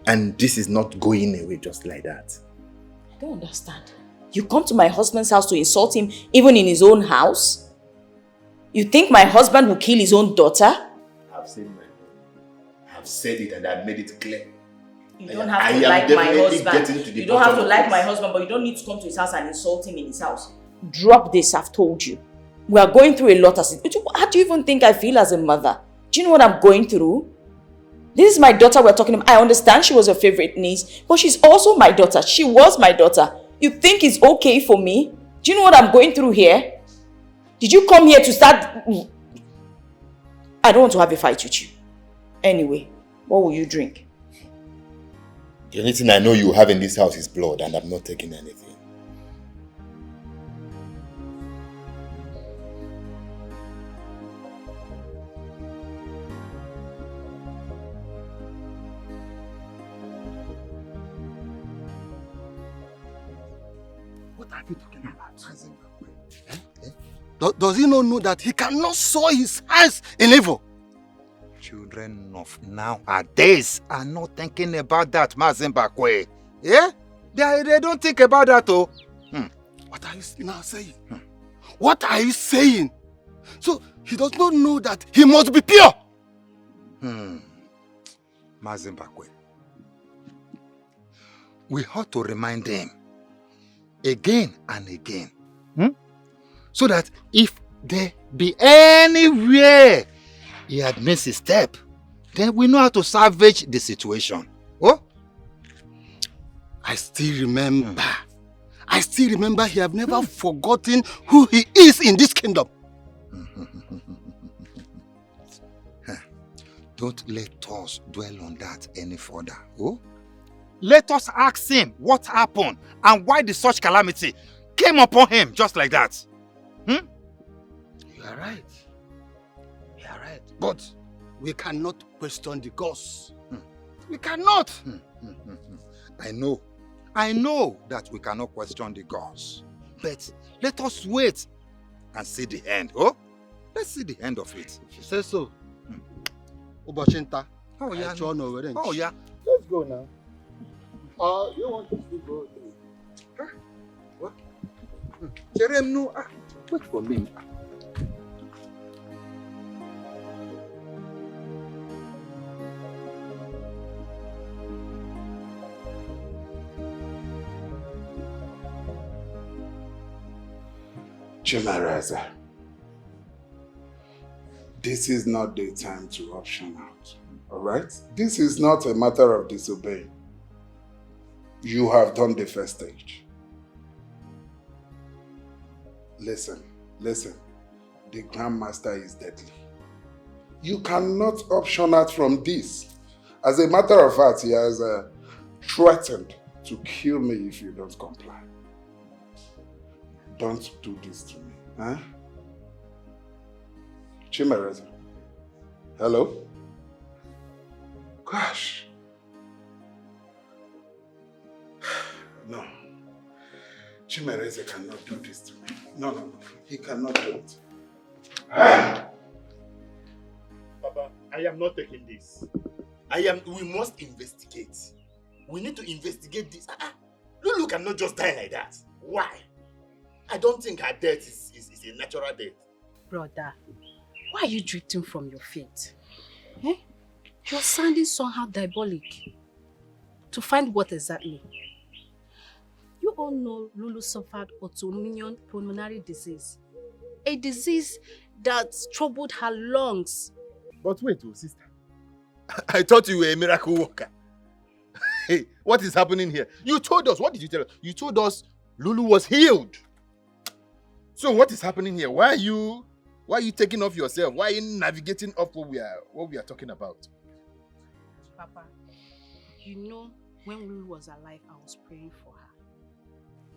Q: and this is not going away just like that.
P: I don't understand. You come to my husband's house to insult him even in his own house? You think my husband will kill his own daughter?
Q: I've said my I've said it and I've made it clear.
P: You don't have to like my husband. You don't have to like my husband, but you don't need to come to his house and insult him in his house. Drop this, I've told you. We are going through a lot as it. How do you even think I feel as a mother? Do you know what I'm going through? This is my daughter we're talking about. I understand she was your favorite niece, but she's also my daughter. She was my daughter. You think it's okay for me? Do you know what I'm going through here? Did you come here to start... I don't want to have a fight with you. Anyway, what will you drink?
Q: The only thing I know you have in this house is blood, and I'm not taking anything.
B: What are you talking about? Does he not know that he cannot sow his hands in evil?
R: Children of nowadays are not thinking about that, Mazimbakwe. Yeah? They don't think about that, oh.
B: What are you now saying? What are you saying? So he does not know that he must be pure.
R: Mazimbakwe. We ought to remind them again and again. So that if there be anywhere he had missed a step, then we know how to salvage the situation. Oh?
B: I still remember. I still remember he have never forgotten who he is in this kingdom.
R: Don't let us dwell on that any further. Oh? Let us ask him what happened and why the such calamity came upon him just like that.
B: You are right. You are right. But we cannot question the cause. We cannot.
R: I know that we cannot question the gods. But let us wait and see the end. Oh? Let's see the end of it.
B: She says so. Ubachinta.
R: Oh yeah.
B: Oh
R: yeah.
M: Let's go now. You want to go?
R: Huh? What? Jerem, no. Wait for me.
H: Chimeraza, this is not the time to option out, all right? This is not a matter of disobeying. You have done the first stage. Listen. The grandmaster is deadly. You cannot option out from this. As a matter of fact, he has threatened to kill me if you don't comply. Don't do this to me, huh? Chimereze. Hello? Gosh. No. Chimereze cannot do this to me. No. He cannot do it.
Q: Papa, I am not taking this. We must investigate. We need to investigate this. Lulu cannot just die like that. Why? I don't think her death is a natural death.
G: Brother, why are you drifting from your faith? Eh? You're sounding somehow diabolic. To find what exactly? You all know Lulu suffered autoimmune pulmonary disease. A disease that troubled her lungs.
Q: But wait, sister. I thought you were a miracle worker. Hey, what is happening here? You told us. What did you tell us? You told us Lulu was healed. So what is happening here? Why are you taking off yourself? Why are you navigating up what we are talking about?
G: Papa, you know when Lulu was alive, I was praying for her.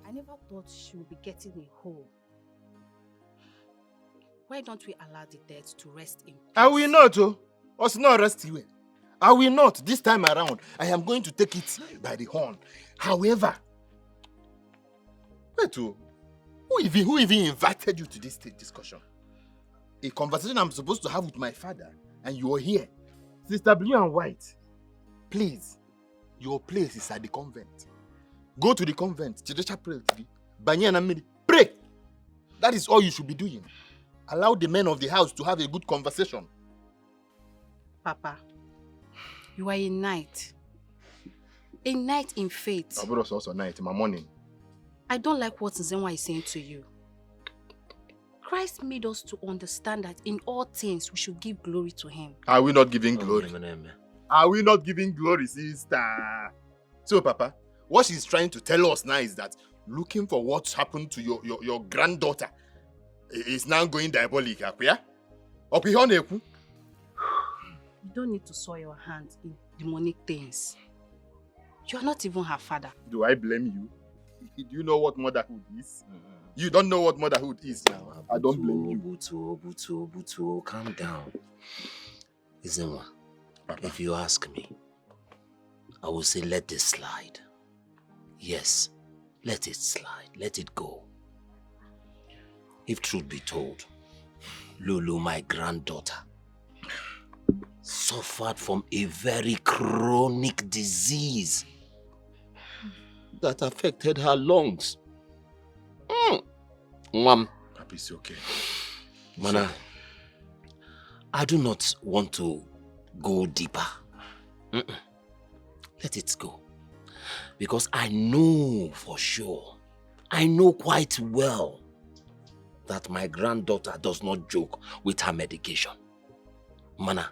G: I never thought she would be getting a hole. Why don't we allow the dead to rest in peace?
Q: I will not, us not rest here. I will not. This time around, I am going to take it by the horn. However, wait, who even invited you to this discussion? A conversation I'm supposed to have with my father, and you are here. Sister Blue and White, please, your place is at the convent. Go to the convent, pray. That is all you should be doing. Allow the men of the house to have a good conversation.
G: Papa, you are a knight. A knight in faith.
Q: I also knight in my morning.
G: I don't like what Nzenwa is saying to you. Christ made us to understand that in all things we should give glory to him.
Q: Are we not giving glory? Are we not giving glory, sister? So, Papa, what she's trying to tell us now is that looking for what's happened to your granddaughter is now going diabolic, yeah?
G: You don't need to soil your hands in demonic things. You are not even her father.
Q: Do I blame you? Do you know what motherhood is? You don't know what motherhood is. I don't blame you.
S: Butu, calm down. Izenwa, if you ask me, I will say let this slide. Yes, let it slide. Let it go. If truth be told, Lulu, my granddaughter, suffered from a very chronic disease that affected her lungs.
Q: Papi, it's okay.
S: Mana, I do not want to go deeper. Let it go. Because I know for sure, I know quite well that my granddaughter does not joke with her medication. Mana,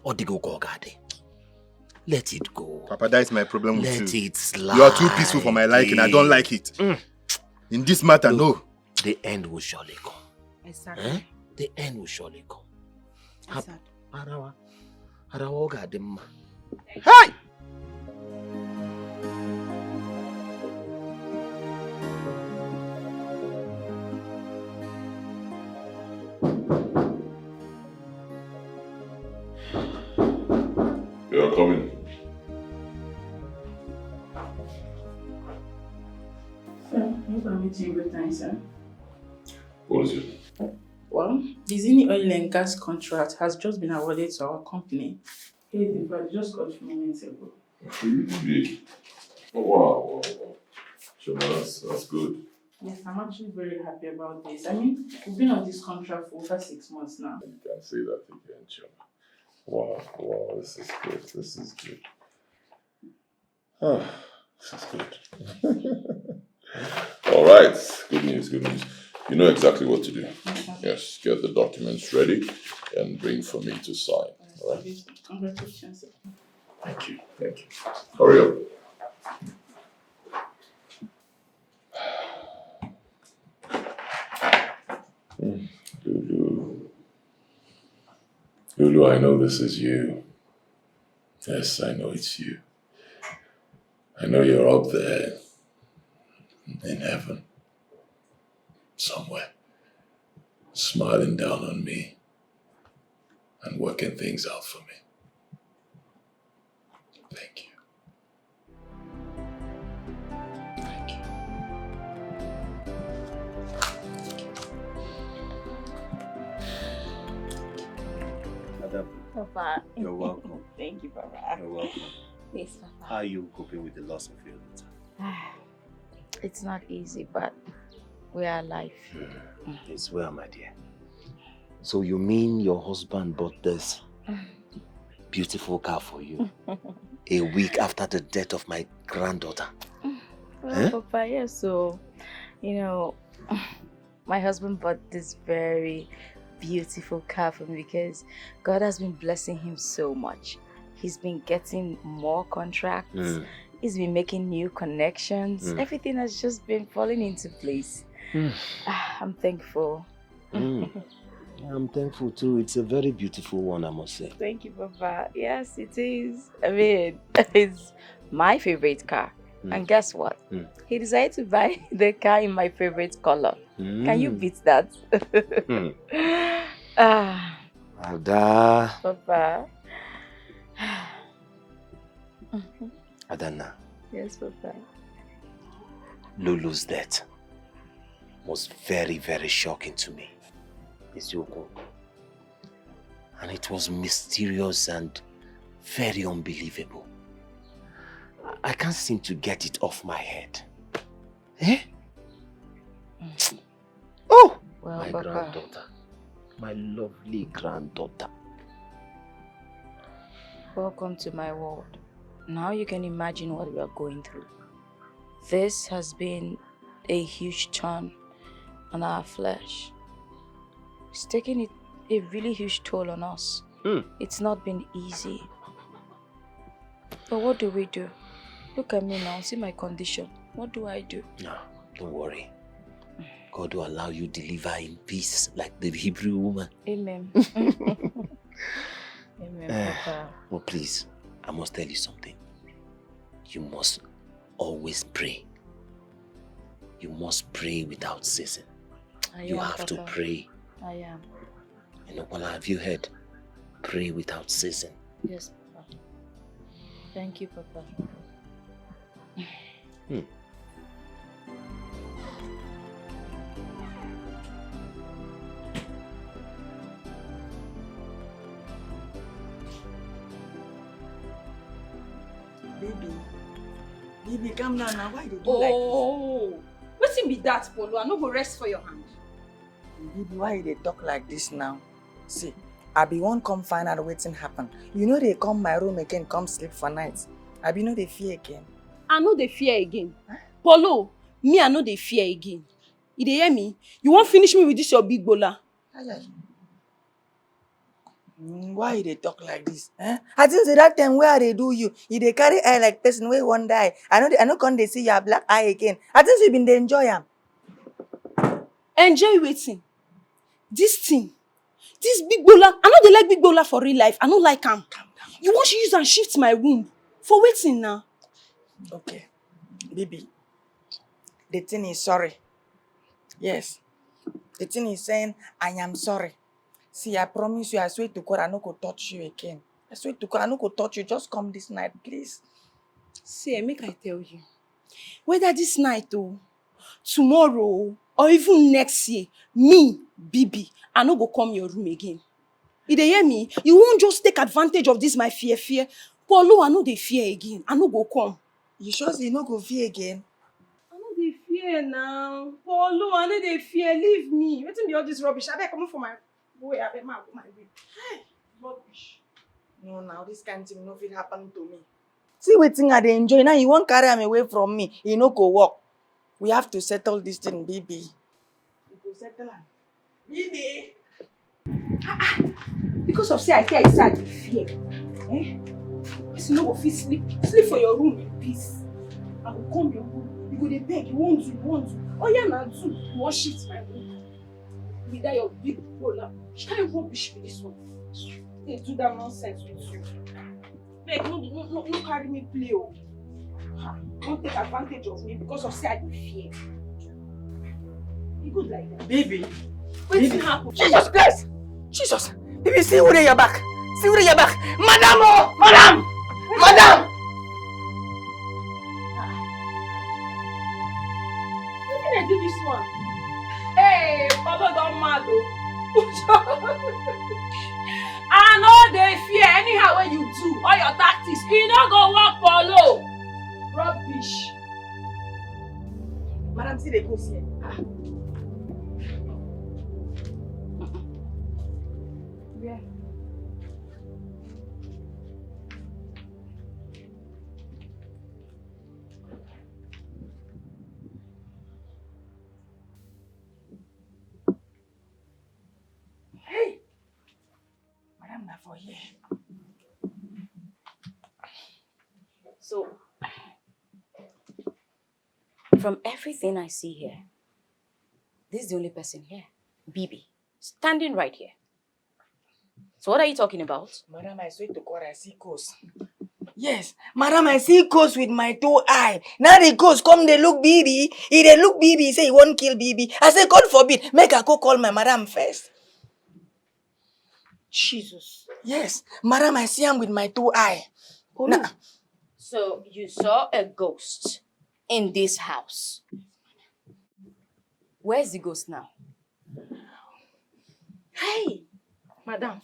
S: Odigo Gogade. Let it go.
Q: Papa, that is my problem with you.
S: Let it slide.
Q: You are too peaceful for my liking. I don't like it. In this matter,
S: look,
Q: no.
S: The end will surely come.
G: Exactly.
S: Eh? The end will surely come.
G: Exactly.
S: Hey!
A: You are coming.
E: Sir, you can meet you good time, sir.
A: What is it?
E: Well, the Zini oil and gas contract has just been awarded to our company. Here's the fact, just got a few minutes ago.
A: Really? Oh, wow. Sure, that's good.
E: Yes, I'm actually very happy about this. I mean, we've been on this contract for over 6 months now.
A: You can say that again, Choma. Wow, this is good. This is good. Oh, this is good. All right, good news. You know exactly what to do. Yes, get the documents ready and bring for me to sign. All right?
E: Congratulations, sir.
A: Thank you. Hurry up. Lulu, I know this is you. Yes, I know it's you. I know you're up there in heaven, somewhere, smiling down on me and working things out for me. Thank you.
S: Thank you.
T: Papa.
I: You're welcome.
T: Thank you, Papa.
I: You're welcome.
T: Yes, Papa.
I: How are you coping with the loss of your daughter?
T: It's not easy, but we are alive.
S: It's well, my dear. So you mean your husband bought this beautiful car for you a week after the death of my granddaughter?
T: Well, Papa, yes, so, my husband bought this very beautiful car for me because God has been blessing him so much. He's been getting more contracts. He's been making new connections. Everything has just been falling into place. I'm thankful.
S: I'm thankful too. It's a very beautiful one, I must say.
T: Thank you, Papa. Yes, it is. I mean, it's my favorite car. And guess what? He decided to buy the car in my favorite color. Can you beat that?
S: Ada.
T: Papa.
S: Adana.
T: Yes, Papa.
S: Lulu's death was very, very shocking to me. Isioko. And it was mysterious and very unbelievable. I can't seem to get it off my head. Oh!
T: Well,
S: my
T: Papa.
S: granddaughter. My lovely granddaughter.
T: Welcome to my world. Now you can imagine what we are going through. This has been a huge turn on our flesh.
P: It's taking a really huge toll on us. It's not been easy. But what do we do? Look at me now, see my condition. What do I do?
S: No, don't worry. God will allow you to deliver in peace like the Hebrew woman.
P: Amen. Amen, Papa.
S: Well, please, I must tell you something. You must always pray. You must pray without ceasing. You have to pray.
P: I am.
S: You know, well, have you heard? Pray without ceasing.
P: Yes, Papa. Thank you, Papa.
E: Baby, calm down now. Why they do
C: Oh,
E: like
C: wetin be that, Polo? I no go rest for your hand.
E: this? Baby, why they talk like this now? See, I be one come find out wetin happen. You know they come my room again, come sleep for night. I be know they fear again.
C: I no dey fear again. Polo, me I no dey fear again. You dey hear me? You wan finish me with this your big bola?
E: Why they talk like this? I think say that time where they do you they carry eye like person where one die. I know come they see your black eye again. I think you been dey enjoy am.
C: Enjoy waiting. This thing. This big bola. I no dey like big bola for real life. I no like am. You want to use and shift my womb. For waiting now.
E: Okay. Baby. The thing is sorry. Yes. The thing is saying I am sorry. See, I promise you, I swear to God, I no go touch you again. I swear to God, I no go touch you. Just come this night, please.
C: See, make I tell you. Whether this night tomorrow or even next year, me, Bibi, I no go come your room again. You dey hear me? You won't just take advantage of this my fear. Polo, I no dey fear again. I no go come.
E: You sure say you no go fear again?
C: I no dey fear now. Polo, I no dey fear. Leave me. Wetin be all this rubbish? Abeg comot for my way. Abeg ma go my way. Hey, rubbish.
E: No, now this kind of thing no fit happen to me. See wetin I dey enjoy. Now you won't carry am away from me. You no go work. We have to settle this thing, baby. We go settle am. Baby.
C: Because of say I tell you say I dey fear. Person no go fit sleep. Sleep for your room in peace. I go come your room. You go dey beg. You want to. Oh yeah, now too. You wan shift my room. With that your big bola. Shall rubbish with this one? They do that nonsense with you. Beg, no carry me play. Don't take advantage of me because of say I dey fear. You good like that?
E: Baby.
C: Wetin happen?
E: Jesus Christ! Jesus! Baby, see who dey your back. See who dey your back. Madam! Oh! Madam! Madam!
C: Wetin dey do this one? Hey, Papa don mad o. I no dey fear anyhow when you do all your tactics. E no go work, Polo. Rubbish.
E: Madam, see the ghost here.
C: Where?
E: Hey! Madam, na for here.
P: So, from everything I see here, this is the only person here. Bibi, standing right here. So what are you talking about?
E: Madam, I swear to God, I see ghosts. Yes, Madam, I see ghosts with my 2 eyes. Now the ghost come, they look Bibi. If they look Bibi, he say he won't kill Bibi. I say, God forbid, make I go call my Madam first.
C: Jesus.
E: Yes, Madam, I see him with my 2 eyes.
P: Nah. So you saw a ghost in this house. Where's the ghost now?
C: Hey, Madam.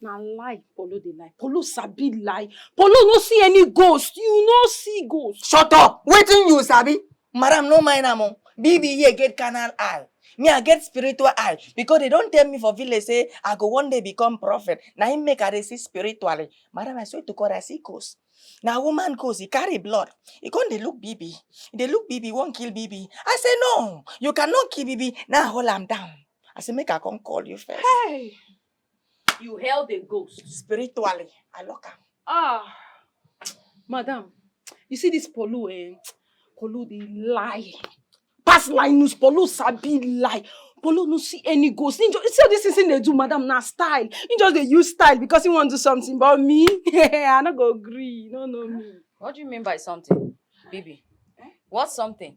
C: Na lie, Polo dey lie. Polo sabi lie. Polo no see any ghost. You no see ghost.
E: Shut up! Waiting you, Sabi. Madam, no mind am. Bibi here get carnal eye. Me, I get spiritual eye. Because they don't tell me for village, say, I go one day become prophet. Now he make I see spiritually. Madam, I swear to God, I see ghost. Now woman goes, he carry blood. He can't they look Bibi. They look Bibi, won't kill Bibi. I say, no, you cannot kill Bibi. Now hold him down. I said, make I come call you first.
G: Hey! You held a ghost.
E: Spiritually, I lock her.
G: Ah! Madam, you see this Polu, Polu, they lie. Pass line news, Polu sabi lie. Polu no see any ghost. He just, see how this thing they do, madam, na style. He just they use style because he want to do something. But me, I not go agree. No, me.
P: What do you mean by something, Bibi? What's something?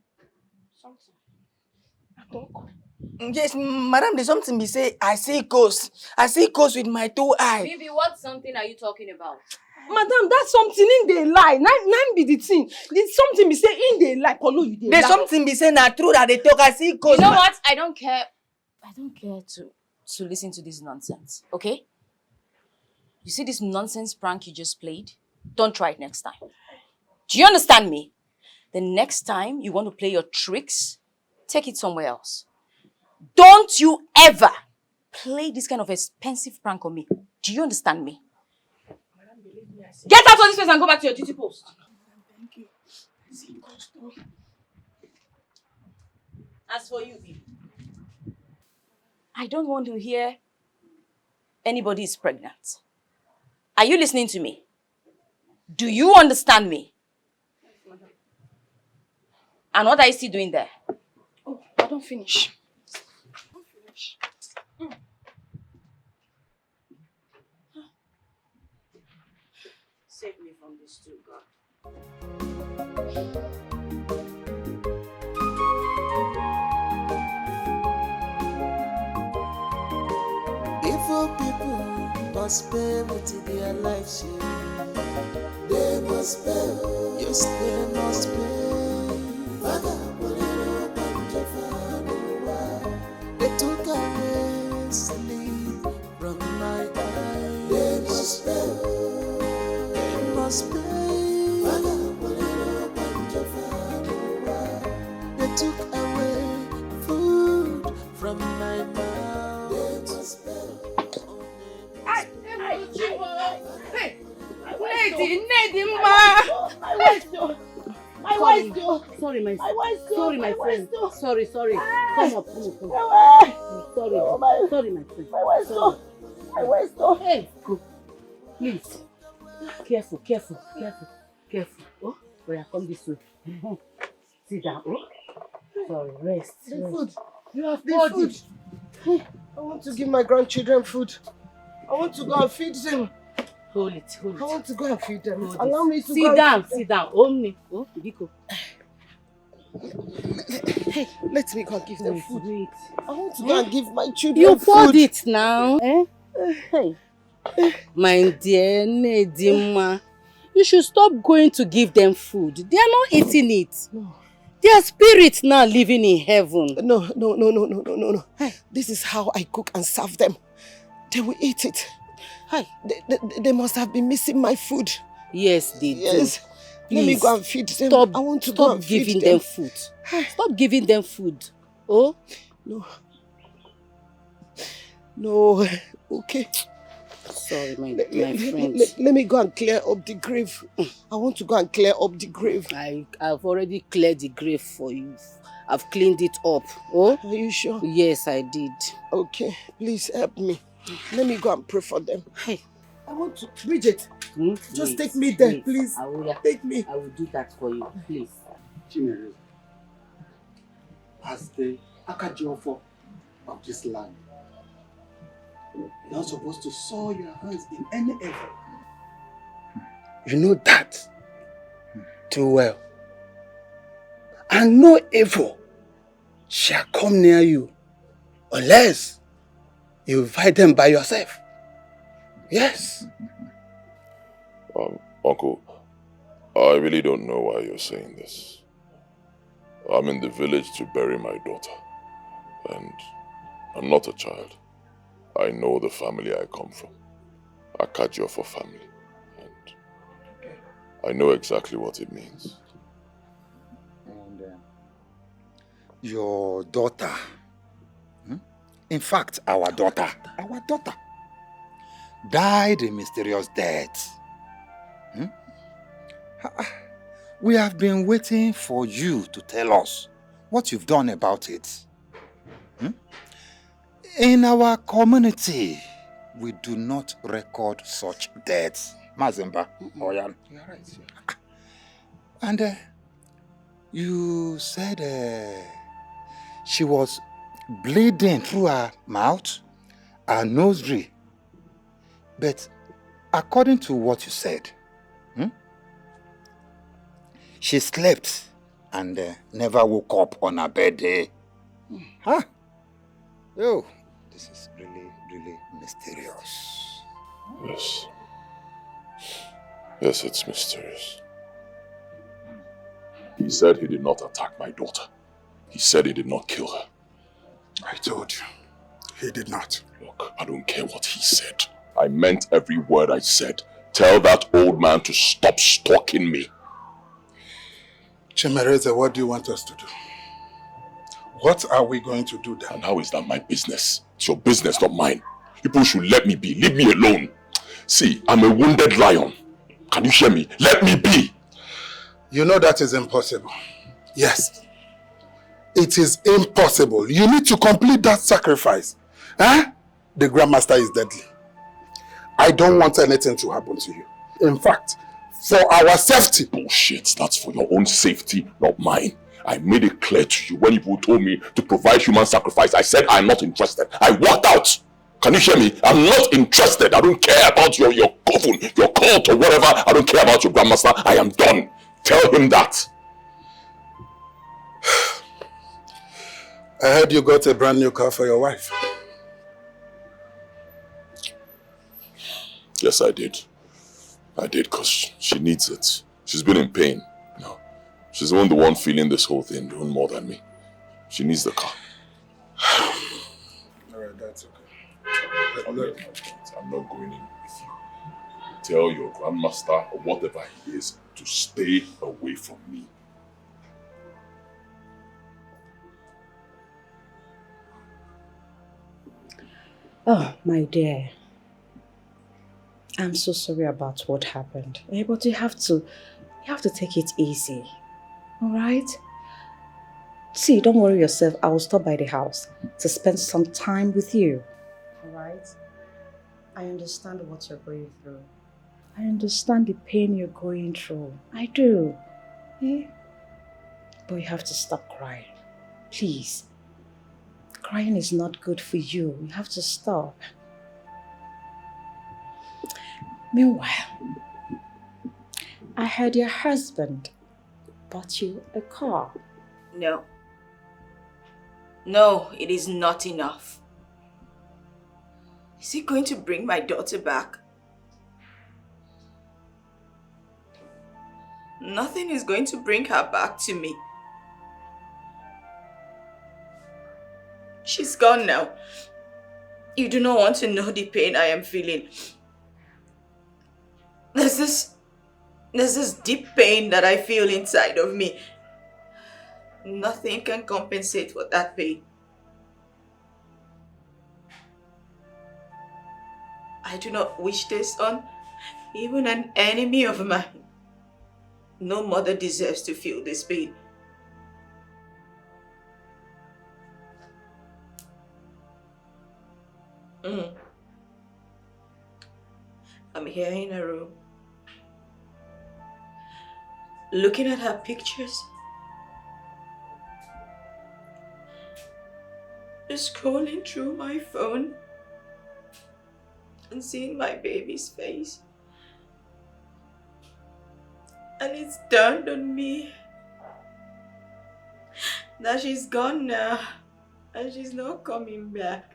G: Something.
E: Yes, madam, there's something me say, I see ghosts. I see ghosts with my 2 eyes.
P: Bibi, what something are you talking about?
G: Madam, that's something in the lie. Nine be the thing. There's something be say in the lie. Polu, you dey
E: There's
G: lie.
E: something be saying that true that they talk. I see ghosts.
P: You know what? I don't care to listen to this nonsense, okay? You see this nonsense prank you just played? Don't try it next time. Do you understand me? The next time you want to play your tricks, take it somewhere else. Don't you ever play this kind of expensive prank on me. Do you understand me?
G: Get out of this place and go back to your duty post.
E: Thank you. I see ghosts.
P: As for you, Bibi, I don't want to hear anybody is pregnant. Are you listening to me? Do you understand me? And what are you still doing there?
G: Oh, I don't finish.
P: Save me from this too, God.
O: Evil people must pay with their lives. They must pay. Yes, they must pay. They took away sleep from my eyes. They must pay. They must pay. They took away food from my mouth. They must pay.
L: Sorry, my friend. Sorry. Come up. Sorry, my friend. Hey, go. Please. Careful. Oh, where come this way. Sit down. Oh. Sorry, rest.
D: The food. You have the food. I want to give my grandchildren food. I want to go and feed them.
L: Hold it.
D: I want to go and feed them.
L: Hold
D: Allow
L: it.
D: me to go and feed them.
L: Sit down. Only. Oh, Biko.
D: Hey, let me go and give them food.
L: Wait.
D: I want to go and give my children
L: You
D: food.
L: poured it now. Hey. My dear Nedima, you should stop going to give them food. They are not eating it.
D: No.
L: Their spirits now living in heaven.
D: No. This is how I cook and serve them. They will eat it.
L: Hi.
D: They must have been missing my food.
L: Yes, they do.
D: Let me go and feed them. I want to go and feed
L: giving them food. Stop giving them food. Oh?
D: No. Okay.
L: Sorry, my friend.
D: Let me go and clear up the grave. I want to go and clear up the grave.
L: I've already cleared the grave for you. I've cleaned it up. Oh?
D: Are you sure?
L: Yes, I did.
D: Okay. Please help me. Let me go and pray for them.
L: Hey.
D: I want to... Bridget, just take me there, please. Take me.
L: I will do that for you, please.
I: Chinedu, as the Akajiofo of this land, you're not supposed to soil your hands in any evil.
R: You know that too well. And no evil shall come near you unless you fight them by yourself. Yes.
A: Uncle, I really don't know why you're saying this. I'm in the village to bury my daughter. And I'm not a child. I know the family I come from. Akajiofo family. And I know exactly what it means.
R: And your daughter, in fact, our daughter, died a mysterious death. We have been waiting for you to tell us what you've done about it. In our community, we do not record such deaths. Mazemba, Oyan.
H: You're right.
R: And you said she was bleeding through her mouth, her nosary. But according to what you said, she slept and never woke up on her bed. Huh? Oh, this is really, really mysterious.
A: Yes. Yes, it's mysterious. He said he did not attack my daughter. He said he did not kill her.
H: I told you, he did not.
A: Look, I don't care what he said. I meant every word I said. Tell that old man to stop stalking me.
H: Chimereze, what do you want us to do? What are we going to do then?
A: And how is that my business? It's your business, not mine. People should let me be. Leave me alone. See, I'm a wounded lion. Can you hear me? Let me be.
H: You know that is impossible. Yes. It is impossible. You need to complete that sacrifice. Huh? The grandmaster is deadly. I don't want anything to happen to you. In fact, for our safety.
A: Bullshit. That's for your own safety, not mine. I made it clear to you when people told me to provide human sacrifice. I said I'm not interested. I walked out. Can you hear me? I'm not interested. I don't care about your coven, your cult or whatever. I don't care about your grandmaster. I am done. Tell him that.
H: I heard you got a brand new car for your wife.
A: Yes, I did. I did because she needs it. She's been in pain. You know, she's the one feeling this whole thing, doing more than me. She needs the car.
H: Alright, that's okay.
A: I'm not going in with you. Tell your grandmaster or whatever he is to stay away from me.
D: Oh, my dear. I'm so sorry about what happened. But you have to take it easy. Alright? See, don't worry yourself. I will stop by the house to spend some time with you. Alright? I understand what you're going through. I understand the pain you're going through. I do. But you have to stop crying. Please. Crying is not good for you. You have to stop. Meanwhile, I heard your husband bought you a car.
E: No. No, it is not enough. Is he going to bring my daughter back? Nothing is going to bring her back to me. She's gone now. You do not want to know the pain I am feeling. There's this deep pain that I feel inside of me. Nothing can compensate for that pain. I do not wish this on even an enemy of mine. No mother deserves to feel this pain. I'm here in her room, looking at her pictures, just scrolling through my phone and seeing my baby's face. And it's dawned on me that she's gone now and she's not coming back.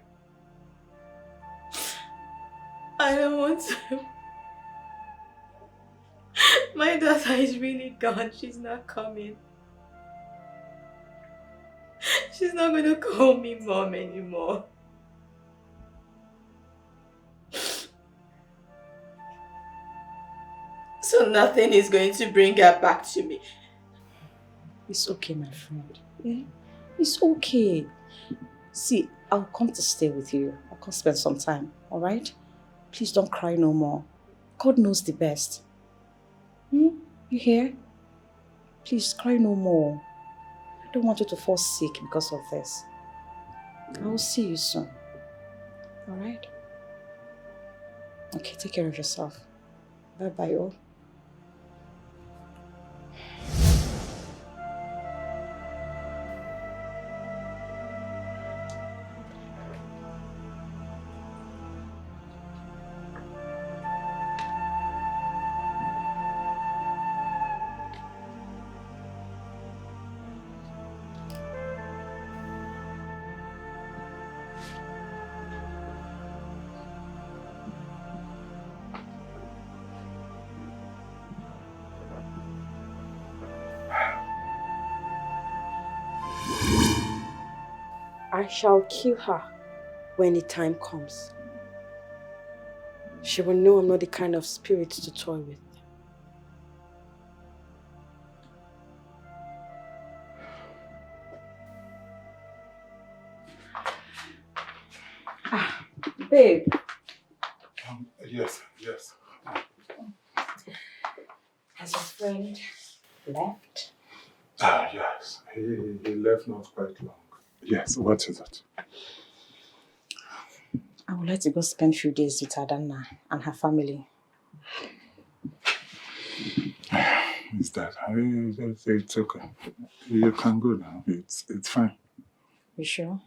E: I don't want to. My daughter is really gone. She's not coming. She's not going to call me mom anymore. So nothing is going to bring her back to me.
D: It's okay, my friend. Yeah? It's okay. See, I'll come to stay with you. I'll come spend some time, alright? Please don't cry no more. God knows the best. You hear? Please cry no more. I don't want you to fall sick because of this. I will see you soon.
E: Alright? Okay, take care of yourself. Bye-bye, all. I shall kill her when the time comes. She will know I'm not the kind of spirit to toy with. Babe.
H: Yes.
E: Has your friend left?
H: Yes. He left not quite long. Yes, what is it?
E: I would like to go spend a few days with Adanna and her family.
H: Is that? It's okay. You can go now. It's fine.
E: You sure?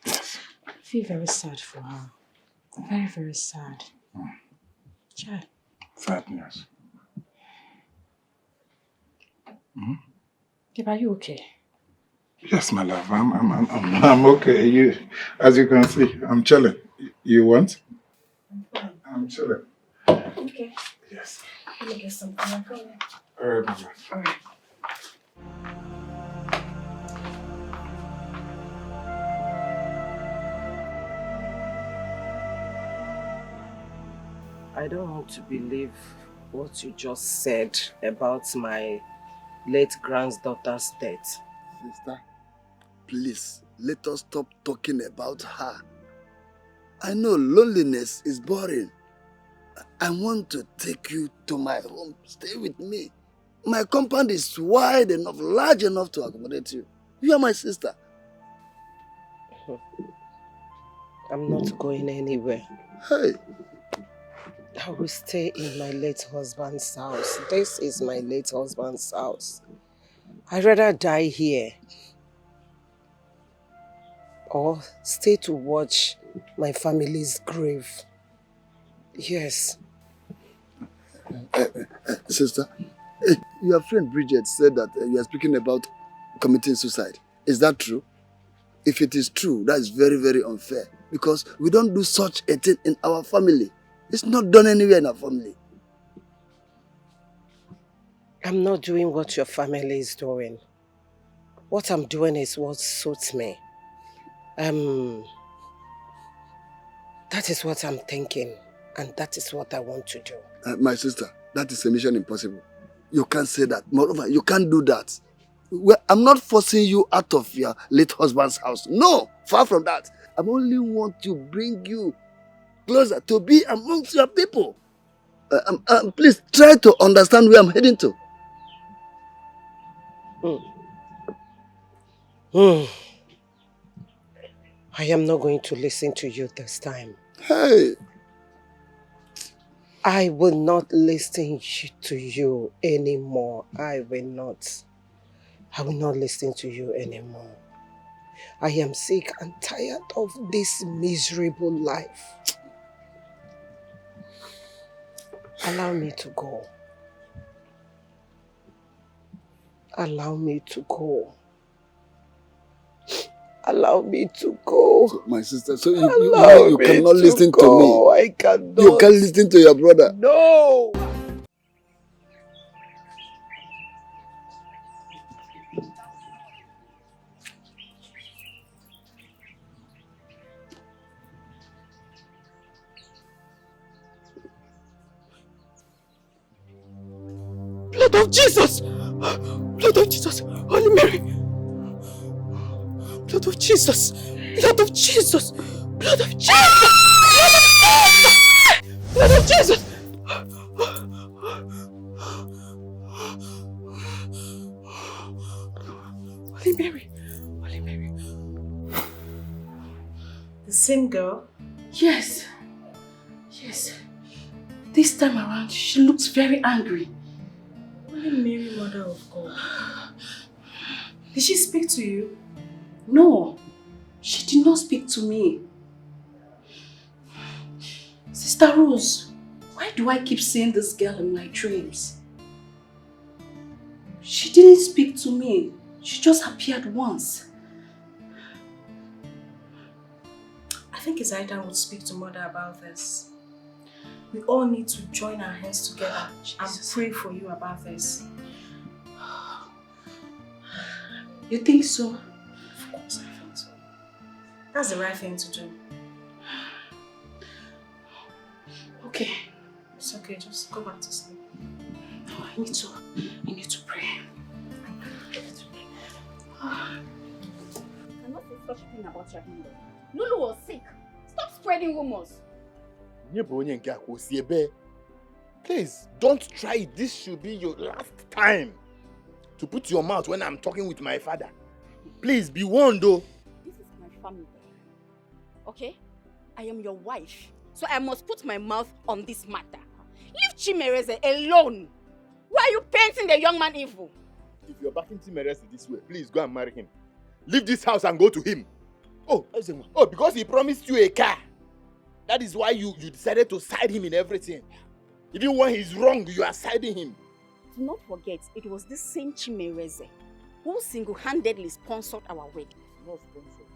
E: Yes. I feel very sad for her. Very, very sad. Chad.
H: Sad news.
E: Are you okay?
H: Yes, my love. I'm okay. As you can see, I'm chilling. You want? I'm chilling.
E: Okay.
H: Yes.
E: Let me get something. I'm coming.
H: All right, my love.
E: All right.
D: I don't want to believe what you just said about my late granddaughter's death.
M: Sister, please, let us stop talking about her. I know loneliness is boring. I want to take you to my home. Stay with me. My compound is wide enough, large enough to accommodate you. You are my sister.
D: I'm not going anywhere.
M: Hey.
D: I will stay in my late husband's house. This is my late husband's house. I'd rather die here or stay to watch my family's grave. Yes.
M: Sister, your friend Bridget said that you are speaking about committing suicide. Is that true? If it is true, that is very, very unfair because we don't do such a thing in our family. It's not done anywhere in our family.
D: I'm not doing what your family is doing. What I'm doing is what suits me. That is what I'm thinking, and that is what I want to do.
M: My sister, that is a mission impossible. You can't say that. Moreover, you can't do that. Well, I'm not forcing you out of your late husband's house. No, far from that. I only want to bring you closer to be amongst your people. Please try to understand where I'm heading to.
D: I am not going to listen to you this time.
M: Hey!
D: I will not listen to you anymore. I will not listen to you anymore. I am sick and tired of this miserable life. Allow me to go. Allow me to go. Allow me to go.
M: So, my sister, so you cannot listen to me.
D: I cannot.
M: You can't listen to your brother.
D: No!
B: Blood of Jesus! Blood of Jesus! Holy Mary! Blood of Jesus! Blood of Jesus! Blood of Jesus! Blood of Jesus! Holy Mary! Holy Mary!
E: The same girl? Yes. Yes. This time around, she looks very angry.
G: Holy Mary, Mother of God.
E: Did she speak to you? No. She did not speak to me. Sister Rose, why do I keep seeing this girl in my dreams? She didn't speak to me. She just appeared once.
G: I think Isaida would speak to Mother about this. We all need to join our hands together and pray for you about this.
E: You think so?
G: Of course I think so. That's the right thing to do.
E: Okay.
G: It's okay, just go back to sleep.
E: No, I need to pray.
U: I cannot say such thing about your kingdom. Lulu was sick. Stop spreading rumors.
Q: Please, don't try it. This should be your last time to put your mouth when I'm talking with my father. Please, be warned though.
U: This is my family. Okay? I am your wife. So I must put my mouth on this matter. Leave Chimereze alone. Why are you painting the young man evil?
Q: If you're backing Timerese this way, please go and marry him. Leave this house and go to him. Oh, because he promised you a car. That is why you decided to side him in everything. Even when he's wrong, you are siding him.
U: Do not forget, it was this same Chimereze who single-handedly sponsored our wedding.
Q: Not sponsored.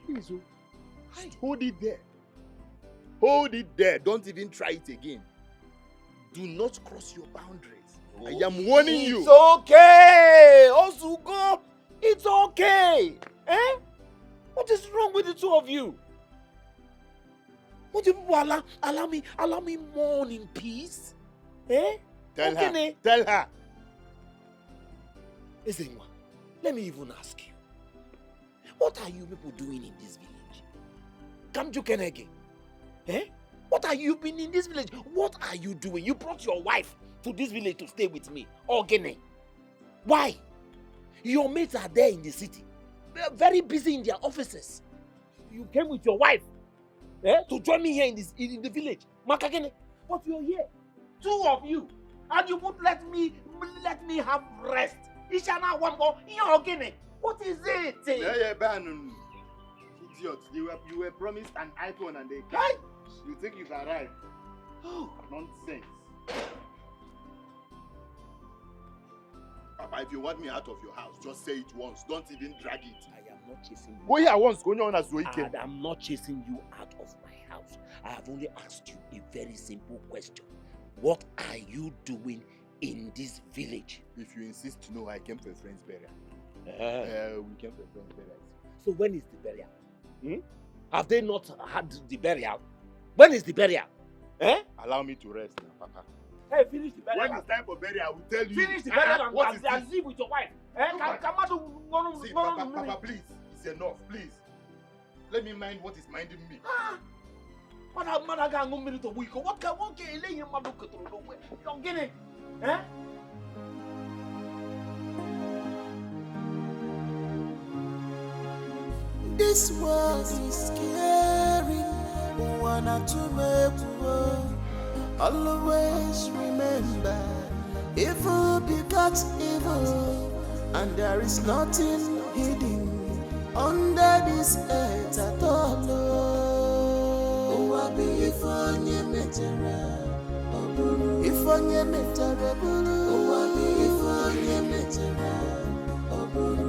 Q: Please, hold it there. Hold it there. Don't even try it again. Do not cross your boundaries. I am warning you.
B: It's okay, Osugo. It's okay. Eh? What is wrong with the two of you? Would you people allow me mourn in peace? Eh?
Q: Tell her.
B: Ezenwa, let me even ask you. What are you people doing in this village? Kamjukenege. Eh? What are you been in this village? What are you doing? You brought your wife to this village to stay with me. Ogene. Why? Your mates are there in the city. They're very busy in their offices. You came with your wife to join me here in the village. Makagene. But you're here. Two of you. And you won't let me have rest. Ishana one more. Ogene. What is it?
Q: Idiot. You were promised an iPhone and a car. You think you've arrived. Oh, nonsense. Papa, if you want me out of your house, just say it once. Don't even drag it.
B: I am not chasing you.
Q: Go here once. Go on as we
B: can. I am not chasing you out of my house. I have only asked you a very simple question. What are you doing in this village?
Q: If you insist to know, I came for a friend's burial. We came for a friend's burial.
B: So when is the burial? Have they not had the burial? When is the burial? Eh?
Q: Allow me to rest now, Papa.
B: Hey, finish the burial.
Q: When it's time for burial, I will tell you.
B: Finish the burial and live with your wife. Eh?
Q: See, Papa, please. It's enough, please. Let me mind what is minding me.
B: What can you don't get it? Eh?
O: This world is scary. Wanna to make war. Always remember, evil begot evil, and there is nothing hidden under this earth at all. Oh, I be if on your meter, if on your meter, oh, I be if on your meter,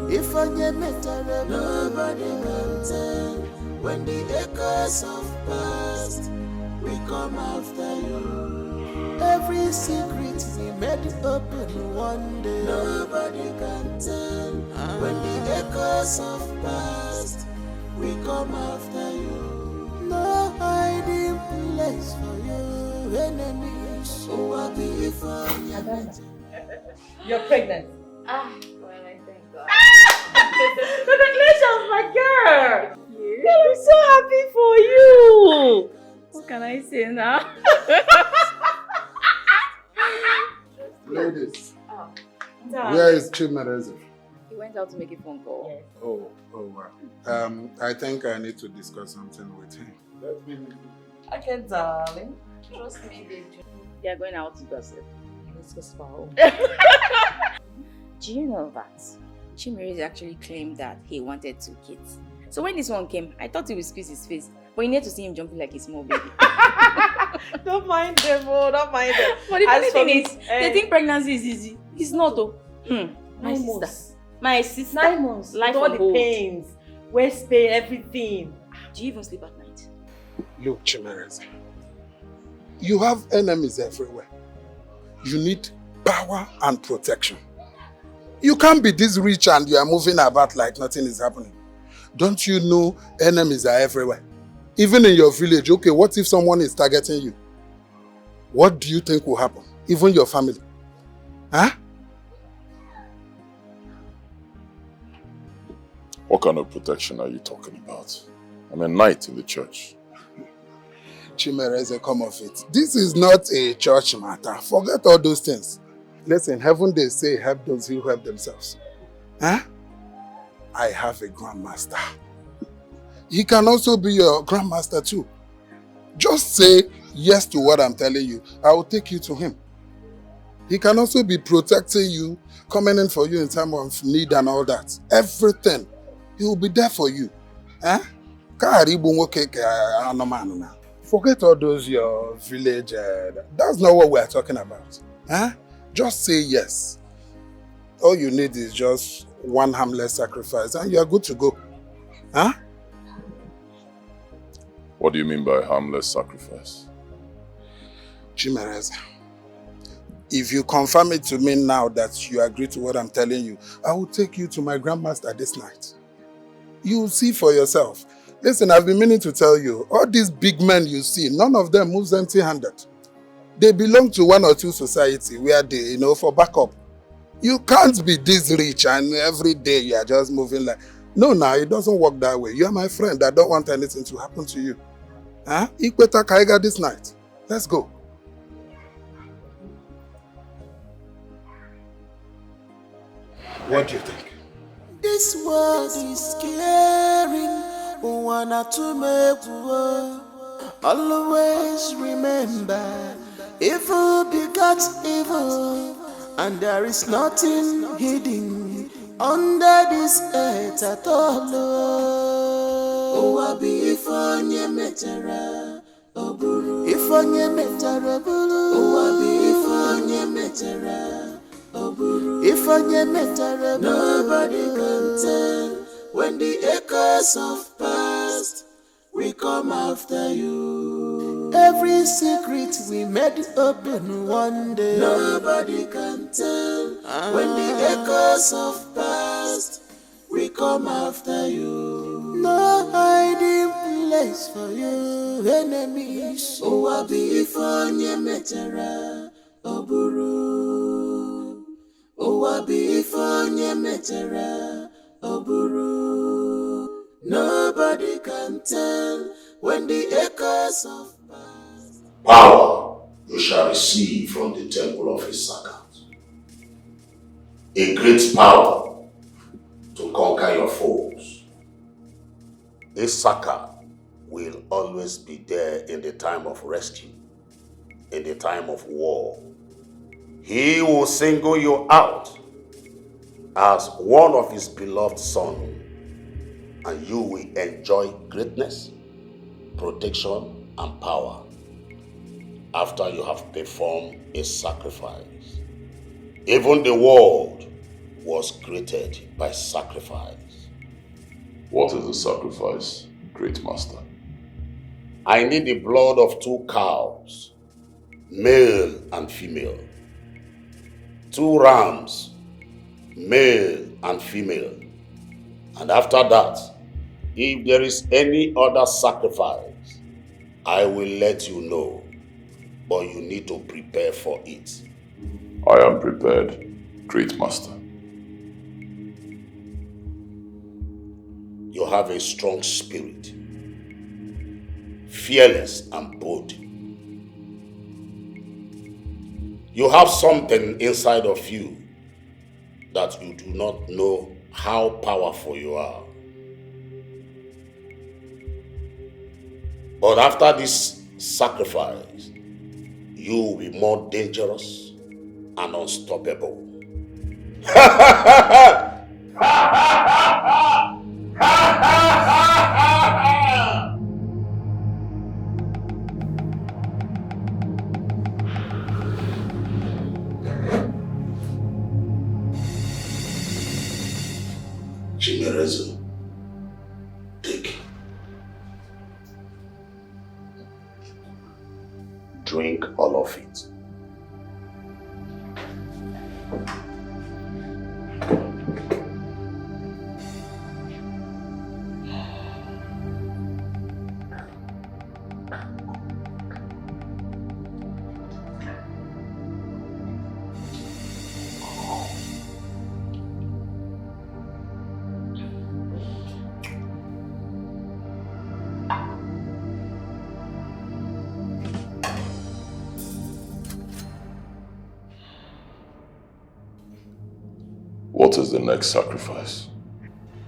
O: if on your meter, nobody can tell when the echoes of past we come after you. Every secret we made open one day. Nobody can tell when the echoes of past we come after you. No hiding place for you, enemies. Oh, I be for you.
E: You're pregnant.
U: Well, I thank God.
E: Congratulations, my girl. Girl, I'm so happy for you.
U: What can I say now?
H: Ladies, where is Chimereze?
U: He went out to make a phone call. Yes.
H: Oh wow. I think I need to discuss something with him. Let me
P: Okay, darling. Trust me, baby. They are going out to gossip. Let's gossip our own. Do you know that Chimere actually claimed that he wanted 2 kids? So when this one came, I thought he would squeeze his face, but you need to see him jumping like a small baby.
D: Don't mind them, oh, don't mind them.
P: But the funny thing is, they think pregnancy is easy. It's not, though. My
D: 9
P: sister.
D: months.
P: My sister.
D: 9 months.
P: Life
D: with all
P: on
D: the
P: hold.
D: pains, waist pain, everything.
P: Do you even sleep at night?
H: Look, Chimereze, you have enemies everywhere. You need power and protection. You can't be this rich and you are moving about like nothing is happening. Don't you know enemies are everywhere? Even in your village, okay, what if someone is targeting you? What do you think will happen? Even your family. Huh?
A: What kind of protection are you talking about? I'm a knight in the church.
H: Chimereze, come off it. This is not a church matter. Forget all those things. Listen, heaven they say help those who help themselves. Huh? I have a grandmaster. He can also be your grandmaster too. Just say yes to what I'm telling you. I will take you to him. He can also be protecting you, coming in for you in time of need and all that. Everything. He will be there for you. Huh? Forget all those your village. That's not what we are talking about. Huh? Just say yes. All you need is just one harmless sacrifice and you are good to go. Huh?
A: What do you mean by harmless sacrifice?
H: Chimereze, if you confirm it to me now that you agree to what I'm telling you, I will take you to my grandmaster this night. You will see for yourself. Listen, I've been meaning to tell you, all these big men you see, none of them moves empty-handed. They belong to 1 or 2 society where they, for backup. You can't be this rich and every day you are just moving like... No, it doesn't work that way. You are my friend. I don't want anything to happen to you. Huh? Ikweta Kaiga this night. Let's go. What do you think?
O: This world is scaring. Wanna to make war. Always remember, evil begat evil, and there is nothing hidden under this earth at all. Oh, be if on your metara, oburu. If on your metara, buru. Oh, be if on your metara, oburu. If on your metara, nobody can tell when the echoes of past we come after you. Every secret we made open one day. Nobody can tell when the echoes of past we come after you. No hiding place for you, enemies. Oh, I be for nye metera, oburu. Oh, I be for nye metera, oburu. Nobody can tell when the echoes of
J: power you shall receive from the temple of Isaka. A great power to conquer your foes. Isaka will always be there in the time of rescue, in the time of war. He will single you out as one of his beloved sons, and you will enjoy greatness, protection, and power after you have performed a sacrifice. Even the world was created by sacrifice.
A: What is the sacrifice, great master?
J: I need the blood of 2 cows, male and female. 2 rams, male and female. And after that, if there is any other sacrifice, I will let you know. But you need to prepare for it.
A: I am prepared, great master.
J: You have a strong spirit, fearless and bold. You have something inside of you that you do not know how powerful you are. But after this sacrifice, you will be more dangerous and unstoppable. Chimereze, take. Drink all of it.
A: What is the next sacrifice?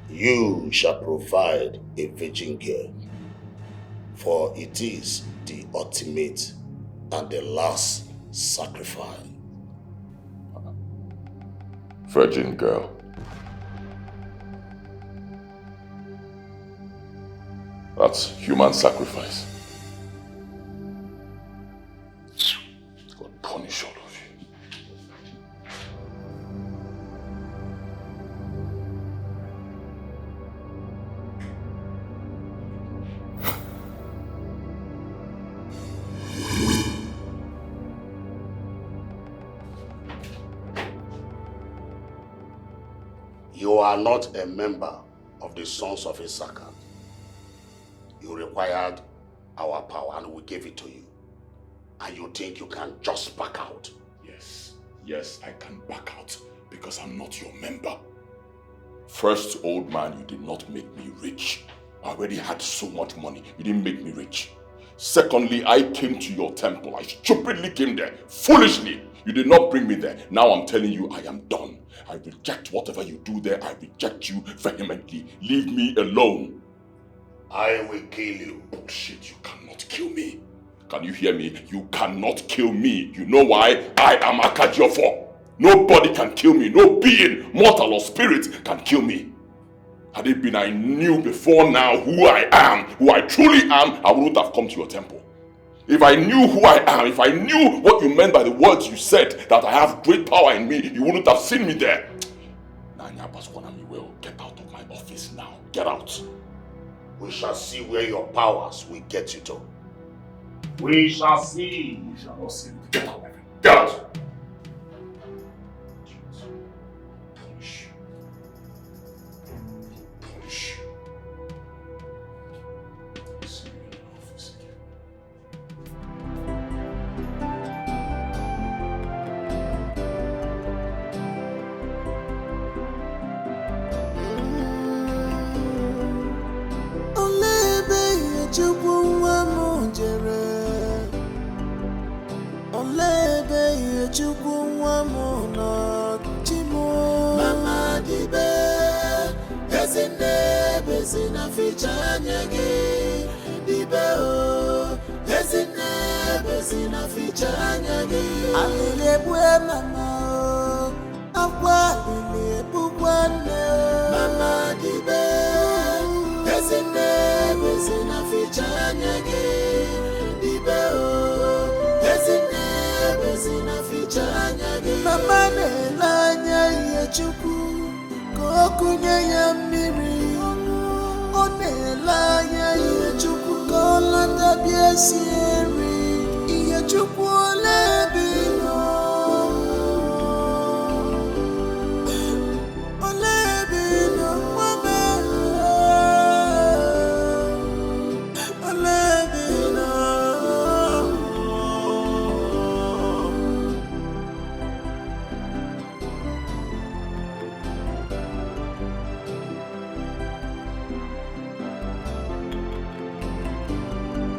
J: You shall provide a virgin girl, for it is the ultimate and the last sacrifice.
A: Virgin girl. That's human sacrifice. God punish all of you.
J: You are not a member of the Sons of Issachar. You required our power and we gave it to you. And you think you can just back out?
A: Yes, I can back out because I'm not your member. First, old man, you did not make me rich. I already had so much money. You didn't make me rich. Secondly, I came to your temple. I stupidly came there. Foolishly. You did not bring me there. Now I'm telling you, I am done. I reject whatever you do there. I reject you vehemently. Leave me alone.
J: I will kill you.
A: Bullshit, you cannot kill me. Can you hear me? You cannot kill me. You know why? I am Akajiofo. Nobody can kill me. No being, mortal or spirit, can kill me. Had it been I knew before now who I am, who I truly am, I wouldn't have come to your temple. If I knew who I am, if I knew what you meant by the words you said, that I have great power in me, you wouldn't have seen me there. Nanya Baswanami will get out of my office now. Get out.
J: We shall see where your powers will get you to. We shall see.
A: We shall not see. Get out, my friend. Get out.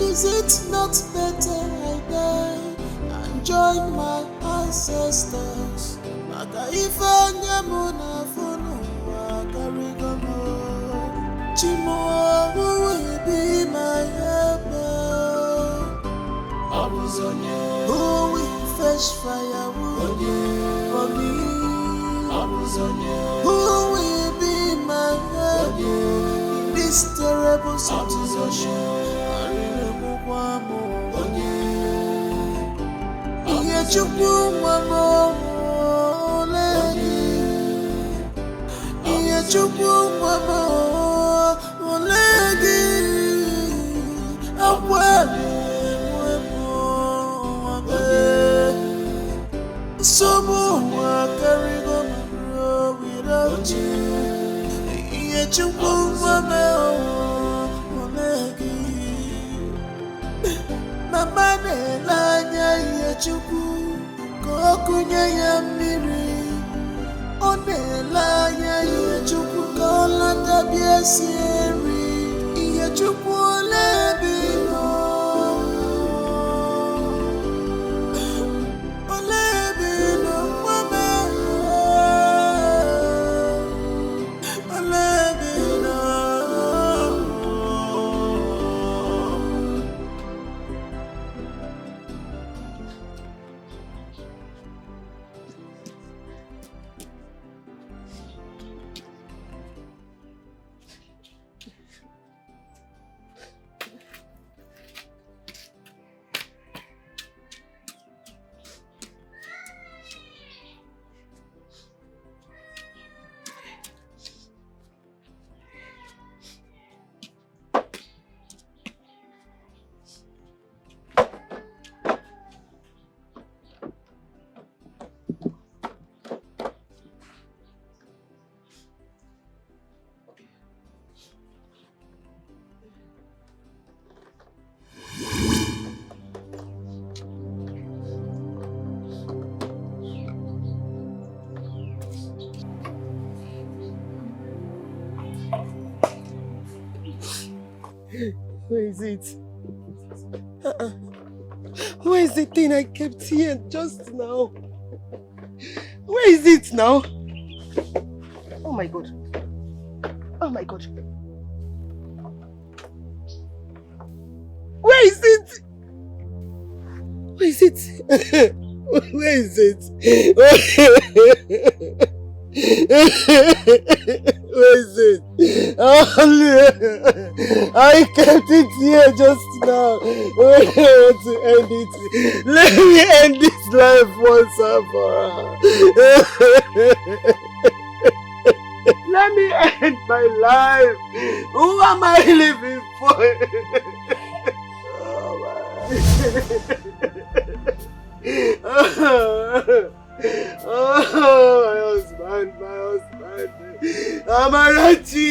O: Is it not better I die and join my ancestors? Maka ifanya muna funu wakarigomo. Chimo, who will be my helper? Who will fetch firewood for me? Who will be my help in this terrible situation? Iye chukwu mamo olegi, Iye chukwu mamo olegi, akwele mwemo abe, sobo wakarigo mro without you. Iye chukwu mamo olegi. Mama na-elanya ihe Chukwu ka o kunye ya mmiri. Ọ na-elanya ihe Chukwu ka ọ lata bịa sie nri. Ihe Chukwu ole ebe ị nọ? Ole ebe ị nọ, nwa m? Ole ebe ị nọ?
D: Where is it? Where is the thing I kept here just now? Where is it now? Oh my God. Oh my God. Where is it? Where is it? Where is it? Where is it? I kept it here just now. I want to end it. Let me end this life once and for all. Let me end my life. Who am I living for? Oh, my husband. Amarachi.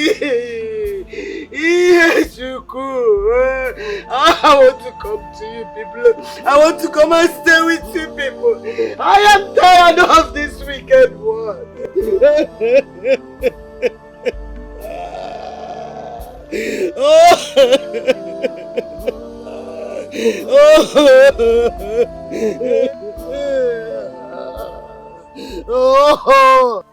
D: I want to come to you people. I want to come and stay with you people. I am tired of this wicked one.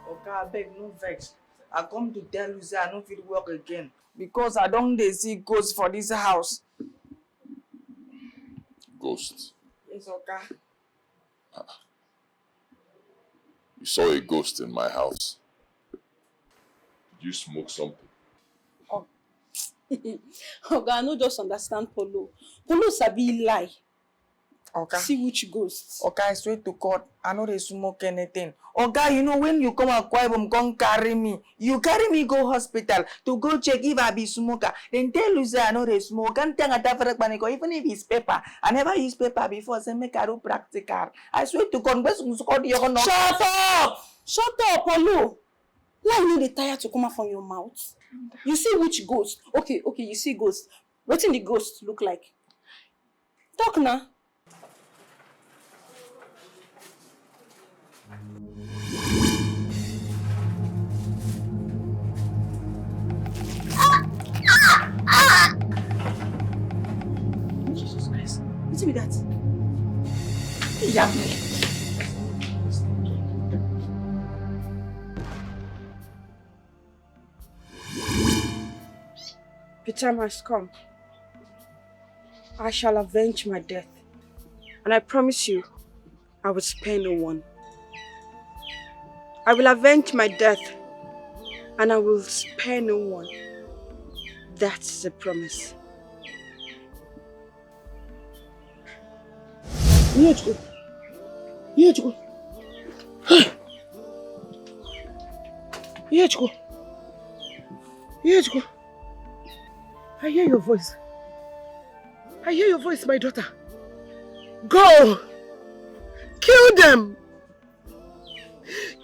E: Okay, I beg, no vex. I come to tell you say I don't feel work again because I don't see ghosts for this house.
A: Ghost?
E: Yes, okay.
A: You saw a ghost in my house. Did you smoke something?
G: Oga, I no just understand Polo. Polo sabi lie.
E: Okay.
G: See which ghosts.
E: Okay, I swear to God, I know they smoke anything. Okay, you know when you come and come carry me. You carry me go hospital to go check if I be smoker. Then tell you say I know they smoke. And tell even if it's paper. I never used paper before, say make I do practical. I swear to God,
G: Shut up! Shut up, Polo! Now you know the tire to come out from your mouth. You see which ghost? Okay, you see ghost. What in the ghost look like? Talk now. Jesus Christ. What's with that? Yeah.
C: The time has come. I shall avenge my death.
E: And I promise you, I will spare no one. I will avenge my death, and I will spare no one. That's the promise.
Q: Yechko.
D: I hear your voice. I hear your voice, my daughter. Go! Kill them!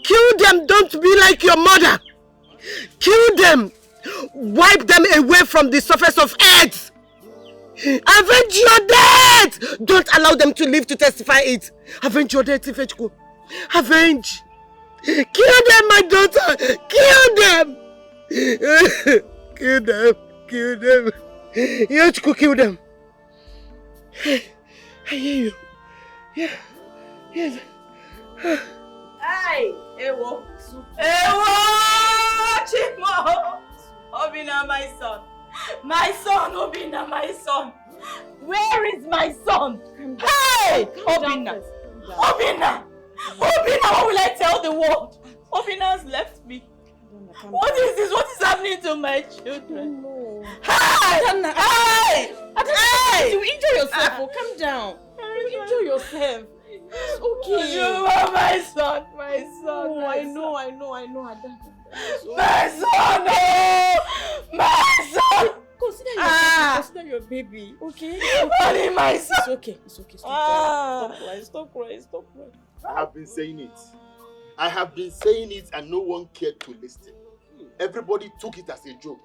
D: Kill them! Don't be like your mother! Kill them! Wipe them away from the surface of earth! Avenge your death! Don't allow them to live to testify it. Avenge your death, Ifechukwu. Avenge! Kill them, my daughter! Kill them! Kill them! Kill them! Ifechukwu, kill them! I hear you. Yeah. Yes.
E: Hey! Ewo! Chimo! Obina, my son! My son, Obina, my son! Where is my son? Hey! Obina! Obina! Obina, what will I tell the world? Obina has left me. What is this? What is happening to my children? No. Hey! Hey! Hey!
D: You injure yourself. Calm down. You injure yourself. It's okay.
E: You are my son, my son.
D: Oh,
E: my
D: I know.
E: My son, oh! My son!
D: Consider your baby, okay?
E: Only my son.
D: It's okay. Stop crying.
Q: I have been saying it and no one cared to listen. Everybody took it as a joke.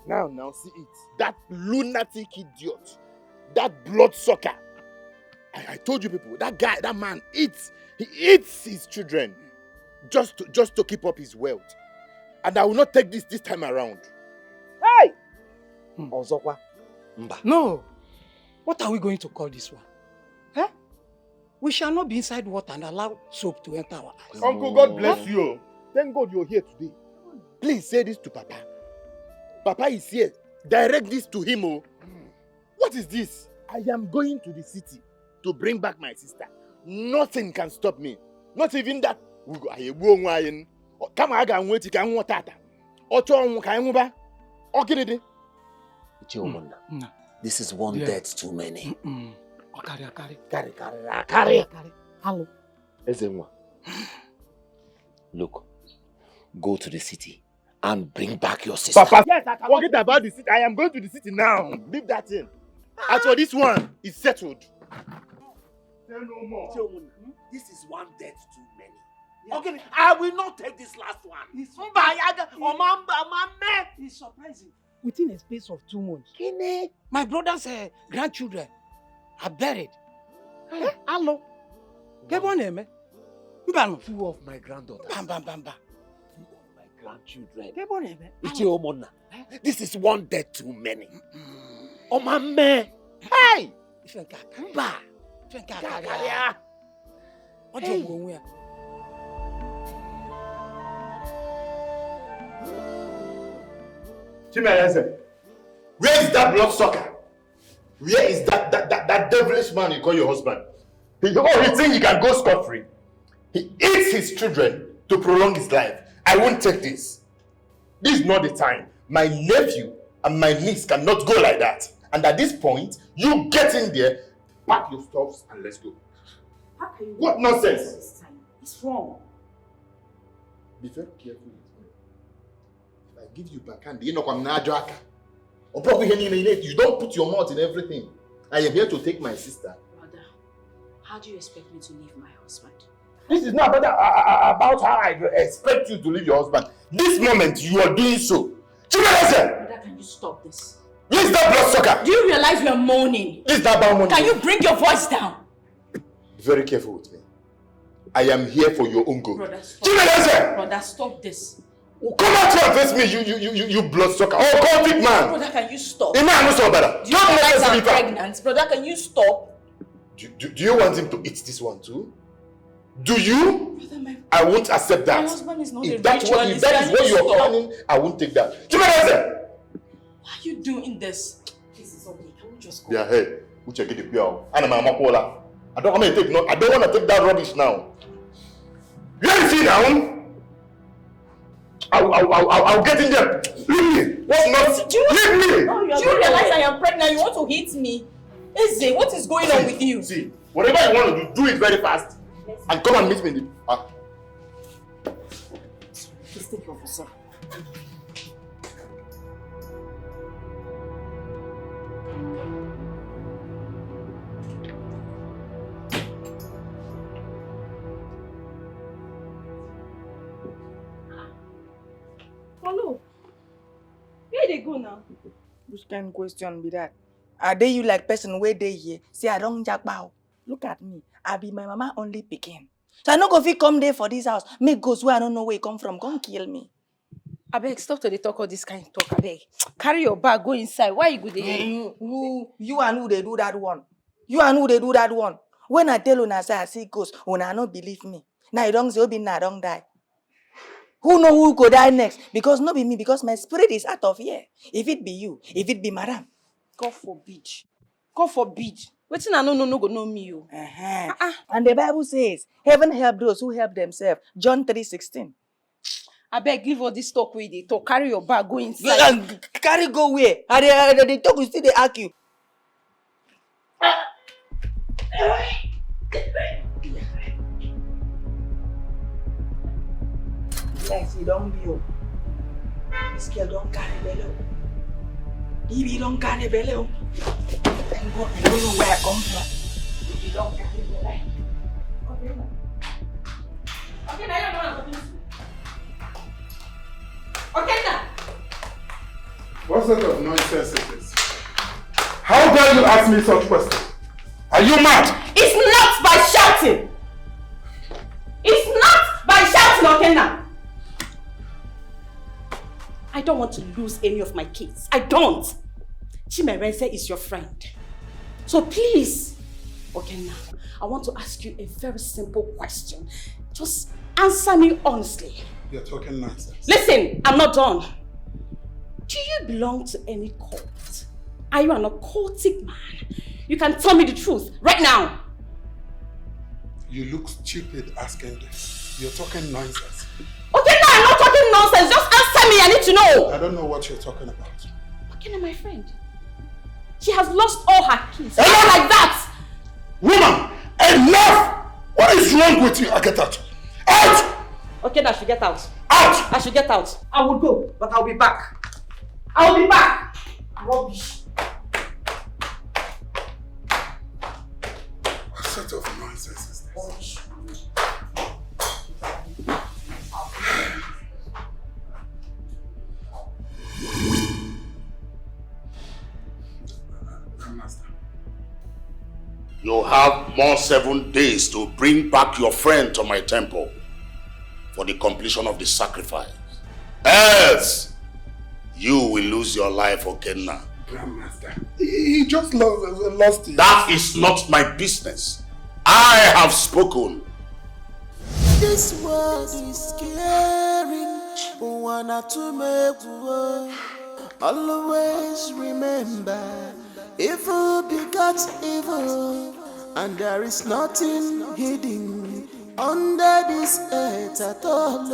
Q: Now see it. That lunatic idiot. That bloodsucker. I told you people, that man he eats his children just to keep up his wealth. And I will not take this time around.
I: Hey! Ozokwa. No. What are we going to call this one? Huh? We shall not be inside water and allow soap to enter our eyes.
Q: Uncle, God bless you. Thank God you're here today. Please say this to Papa. Papa is here. Direct this to him. Oh. What is this? I am going to the city to bring back my sister. Nothing can stop me. Not even that. Come on, wait.
S: This is one death too many.
I: Carry.
S: Look, go to the city and bring back your sister.
Q: Papa, yes, forget about the city. I am going to the city now. Leave that in. As for this one, it's settled.
J: Say no more. This is one death too many. Okay, I will not take this last one.
I: It's surprising. Within a space of 2 months, my brother's grandchildren are buried. Hello. Get one name.
S: Two of my granddaughters.
I: Bamba.
S: Children. This is one death too many.
I: Hey!
Q: Chimereze, where is that bloodsucker? Where is that devilish man you call your husband? He thinks he can go scot-free. He eats his children to prolong his life. I won't take this. This is not the time. My nephew and my niece cannot go like that. And at this point, you get in there, pack your stuffs, and let's go. What nonsense?
L: What's wrong?
Q: Be very careful with me. If I give you backhand, you know I'm not joker. Or probably you don't put your mouth in everything. I am here to take my sister.
L: Brother, how do you expect me to leave my husband?
Q: This is not about how I expect you to leave your husband. This moment, you are doing so.
L: Brother, can you stop this?
Q: Where is that bloodsucker?
L: Do you realize we are mourning?
Q: Is that about money?
L: Can you bring your voice down?
Q: Be very careful with me. I am here for your own good.
L: Brother, stop. Brother, stop this.
Q: Come out here and face me, you bloodsucker. Oh, occultic man.
L: Brother, can you stop?
Q: Do you realize
L: I'm pregnant? Brother, can you stop?
Q: Do you want him to eat this one too? Do you?
L: Brother,
Q: I won't accept that.
L: My husband is not
Q: if
L: a
Q: that is what you are planning, I won't take that.
L: Why are you doing this? This is okay. Can we just go?
Q: Yeah, hey. Uche get the pill. And I'm a I don't want to take that rubbish now. Let me sit down. I'll get in there. Leave me. What's not? Leave me.
E: Do you realize I am pregnant? You want to hit me? Eze, what is going on with you?
Q: See, whatever you want to do it very fast. And come and meet me in the...
E: Please take your officer.
C: Follow. Where they go now?
I: Which kind of question be that? Are they you like person where they here? See, I don't jack bow. Look at me. I be my mama only picking. So I no go fit come there for this house. Make goes where I don't know where you come from. Come kill me.
G: Abeg, stop to dey talk all this kind of talk, abeg. Carry your bag, go inside. Why you go there?
I: You and who they do that one? You and who they do that one? When I tell una say I see ghost, una no believe me. Now you don't say Obi na don't die. Who know who go die next? Because not be me, because my spirit is out of here. If it be you, if it be madam.
G: God forbid. God forbid. Wetin I no go know me o.
I: And the Bible says, heaven help those who help themselves. John 3:16.
G: Abeg, leave all this talk wey dey talk. Carry your bag, go inside.
I: Carry go where? And they talk, you still they argue. Like you don't be you. This girl don't carry belly. If don't carry belly, thank God I don't know where I come from. If you don't carry belly.
C: Okay, now you know what I'm doing. Okay, now.
H: What sort of nonsense is this? How dare you ask me such questions? Are you mad?
C: It's not by shouting. It's not by shouting, okay now. I don't want to lose any of my kids. I don't. Chimereze is your friend. So please, okay now, I want to ask you a very simple question. Just answer me honestly.
H: You're talking nonsense.
C: Listen, I'm not done. Do you belong to any cult? Are you an occultic man? You can tell me the truth right now.
H: You look stupid asking this. You're talking nonsense.
C: Okay, now I'm not talking nonsense. Just answer me. I need to know.
H: I don't know what you're talking about.
C: Okay, now my friend. She has lost all her kids. Not like that.
H: Woman, enough! What is wrong with you? I get out. Out!
C: Okay, now I should get out.
H: Out!
C: I should get out. I will go, but I'll be back. I'll be back. Rubbish.
H: What sort of nonsense is this?
J: Grandmaster. You have more 7 days to bring back your friend to my temple for the completion of the sacrifice. Else, you will lose your life, Okenna.
H: Grandmaster, he just lost it.
J: That is not my business. I have spoken.
O: This world is scary. One or two make war. Always remember, evil begets evil, and there is nothing hidden under this earth at all.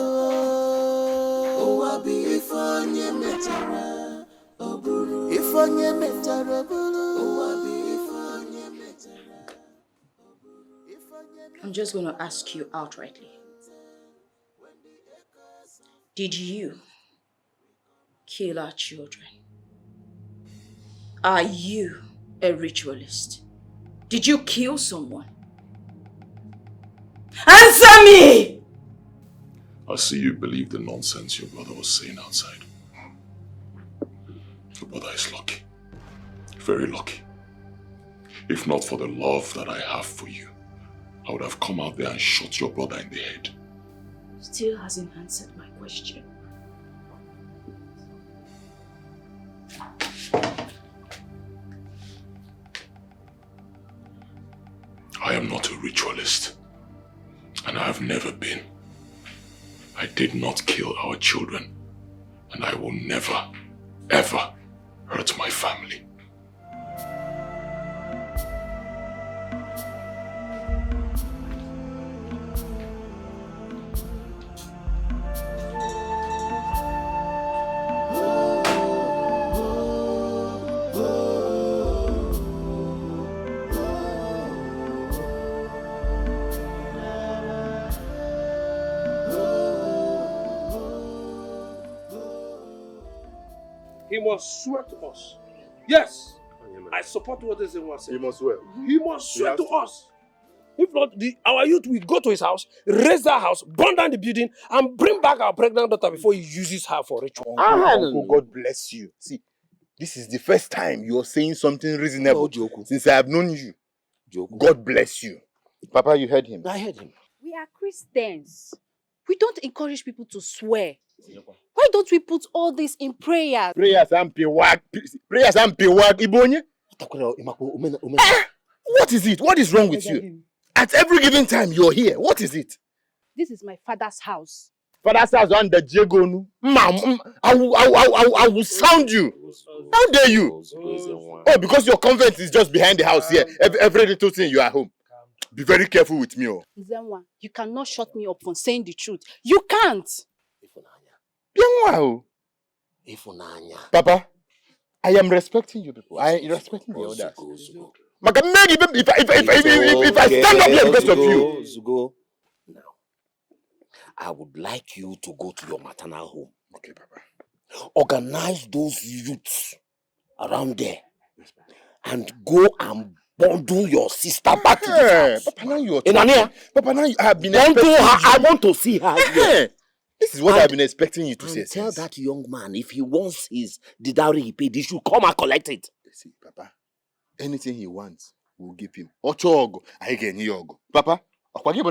O: Oh, I be if on ye metara, oh buru. If on ye metara, buru. Oh, I be if on ye metara.
G: I'm just going to ask you outrightly. Did you kill our children? Are you a ritualist? Did you kill someone? Answer me!
A: I see you believe the nonsense your brother was saying outside. Your brother is lucky. Very lucky. If not for the love that I have for you, I would have come out there and shot your brother in the head.
G: Still hasn't answered my question.
A: I am not a ritualist, and I have never been. I did not kill our children, and I will never, ever hurt my family.
F: he must swear to us. Yes, I support what this one said.
Q: He must swear.
F: He must swear to us. If not, our youth will go to his house, raise that house, burn down the building, and bring back our pregnant daughter before he uses her for ritual.
Q: Uncle, God bless you. See, this is the first time you're saying something reasonable since I have known you. God bless you. Papa, you heard him.
F: I heard him.
G: We are Christians. We don't encourage people to swear. Why don't we put all this in prayer?
Q: Prayers and piwak. Prayers and piwak. Ibonye? What is it? What is wrong with you? At every given time you're here. What is it?
G: This is my father's house.
Q: Father's house on the Jegonu. Ma'am, I will sound you. How dare you? Oh, because your convent is just behind the house here. Every little thing you are home. Be very careful with me. Oh.
G: Zenwa, you cannot shut me up from saying the truth. You can't.
Q: Papa, I am respecting you people. I am respecting the others. If I stand up here because of you.
B: Zugo, now, I would like you to go to your maternal home.
Q: Okay, Papa.
B: Organize those youths around there and go and bundle your sister back to the house.
Q: Papa, now you are
B: talking.
Q: Papa, now I have been
B: bundle her. I want to see her.
Q: Yeah. This is what I've been expecting you to say.
B: Tell that young man if he wants the dowry he paid, he should come and collect it.
Q: See, Papa, anything he wants, we'll give him. Ochogo, I can hear. Papa, you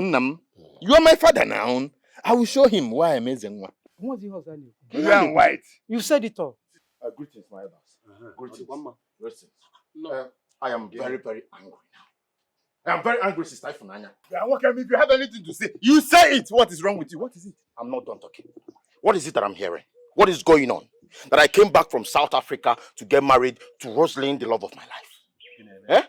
Q: are my father now. I will show him why I'm amazing.
F: What's your husband?
Q: You are white.
F: You said it all.
Q: Greetings, my elders. Greetings. Greetings.
F: No.
Q: I am very, very angry now. I am very angry, Sister Ifunanya. If you have anything to say, you say it. What is wrong with you? What is it?
J: I'm not done talking. What is it that I'm hearing? What is going on? That I came back from South Africa to get married to Rosalind, the love of my life. Eh?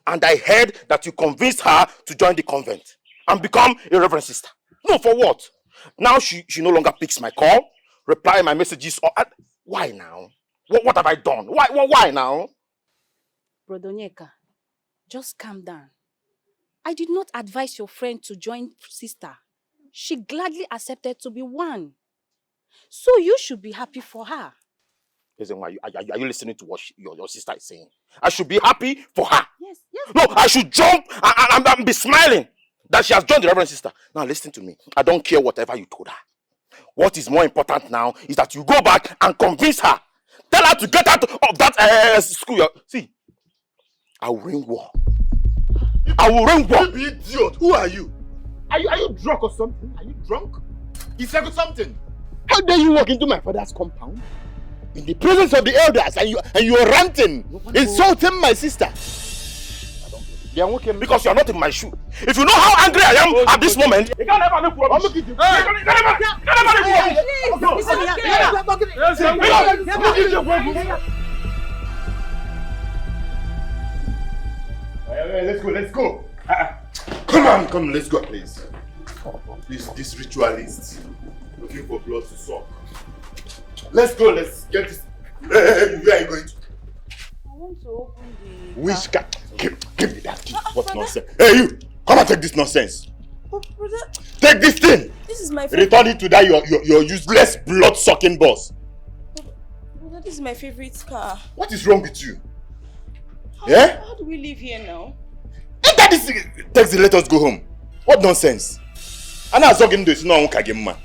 J: And I heard that you convinced her to join the convent and become a reverend sister. No, for what? Now she no longer picks my call, reply my messages. Why now? What have I done? Why now?
G: Brother Onyeka, just calm down. I did not advise your friend to join sister. She gladly accepted to be one. So you should be happy for her.
J: Are you listening to what your sister is saying? I should be happy for her.
G: Yes.
J: No, I should jump and be smiling that she has joined the reverend sister. Now listen to me. I don't care whatever you told her. What is more important now is that you go back and convince her. Tell her to get out of that school. See, I will ring war. I will ring war.
Q: You idiot. Who are you? Are you drunk or something? Are you drunk? He said something. How dare you walk into my father's compound in the presence of the elders and you are ranting, insulting my sister?
J: Because you are not in my shoe. If you know how angry I am at this moment, you can't ever look for me.
Q: Let's go. Come, let's go, please. This ritualist looking for blood to suck. Let's go, let's get this. Where are you going to?
E: I want to open the...
Q: Which cat? Give me that key. What nonsense? Hey, you! Come and take this nonsense.
E: Brother,
Q: take this thing!
E: This is my favorite...
Q: Return it to that your useless blood-sucking boss.
E: Brother, this is my favorite car.
Q: What is wrong with you?
E: How do we live here now?
Q: Enter this taxi, let us go home. What nonsense? I'm not talking to you. No one can get mad.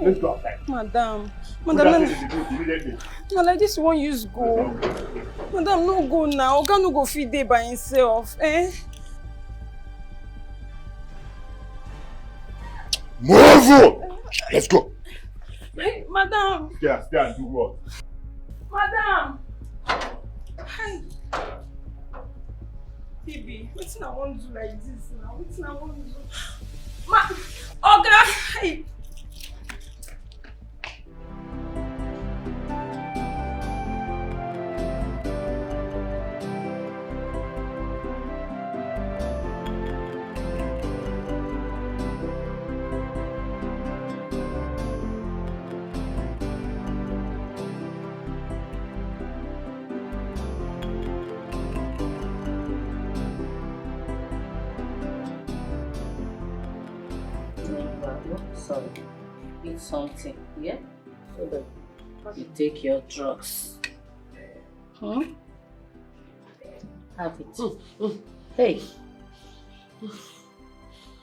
Q: Let's go outside.
E: Madam, like this one use go. Madam, no go now. Oga no go feed there by himself.
Q: Move! Let's go.
E: Hey, madam.
Q: Stay and do what?
E: Madam. Hi. Baby, what's I want to do like this now? What's I want to do? Oga. Hey.
P: Sorry. Eat something, yeah?
F: So then,
L: You take your drugs. Have it. Hey.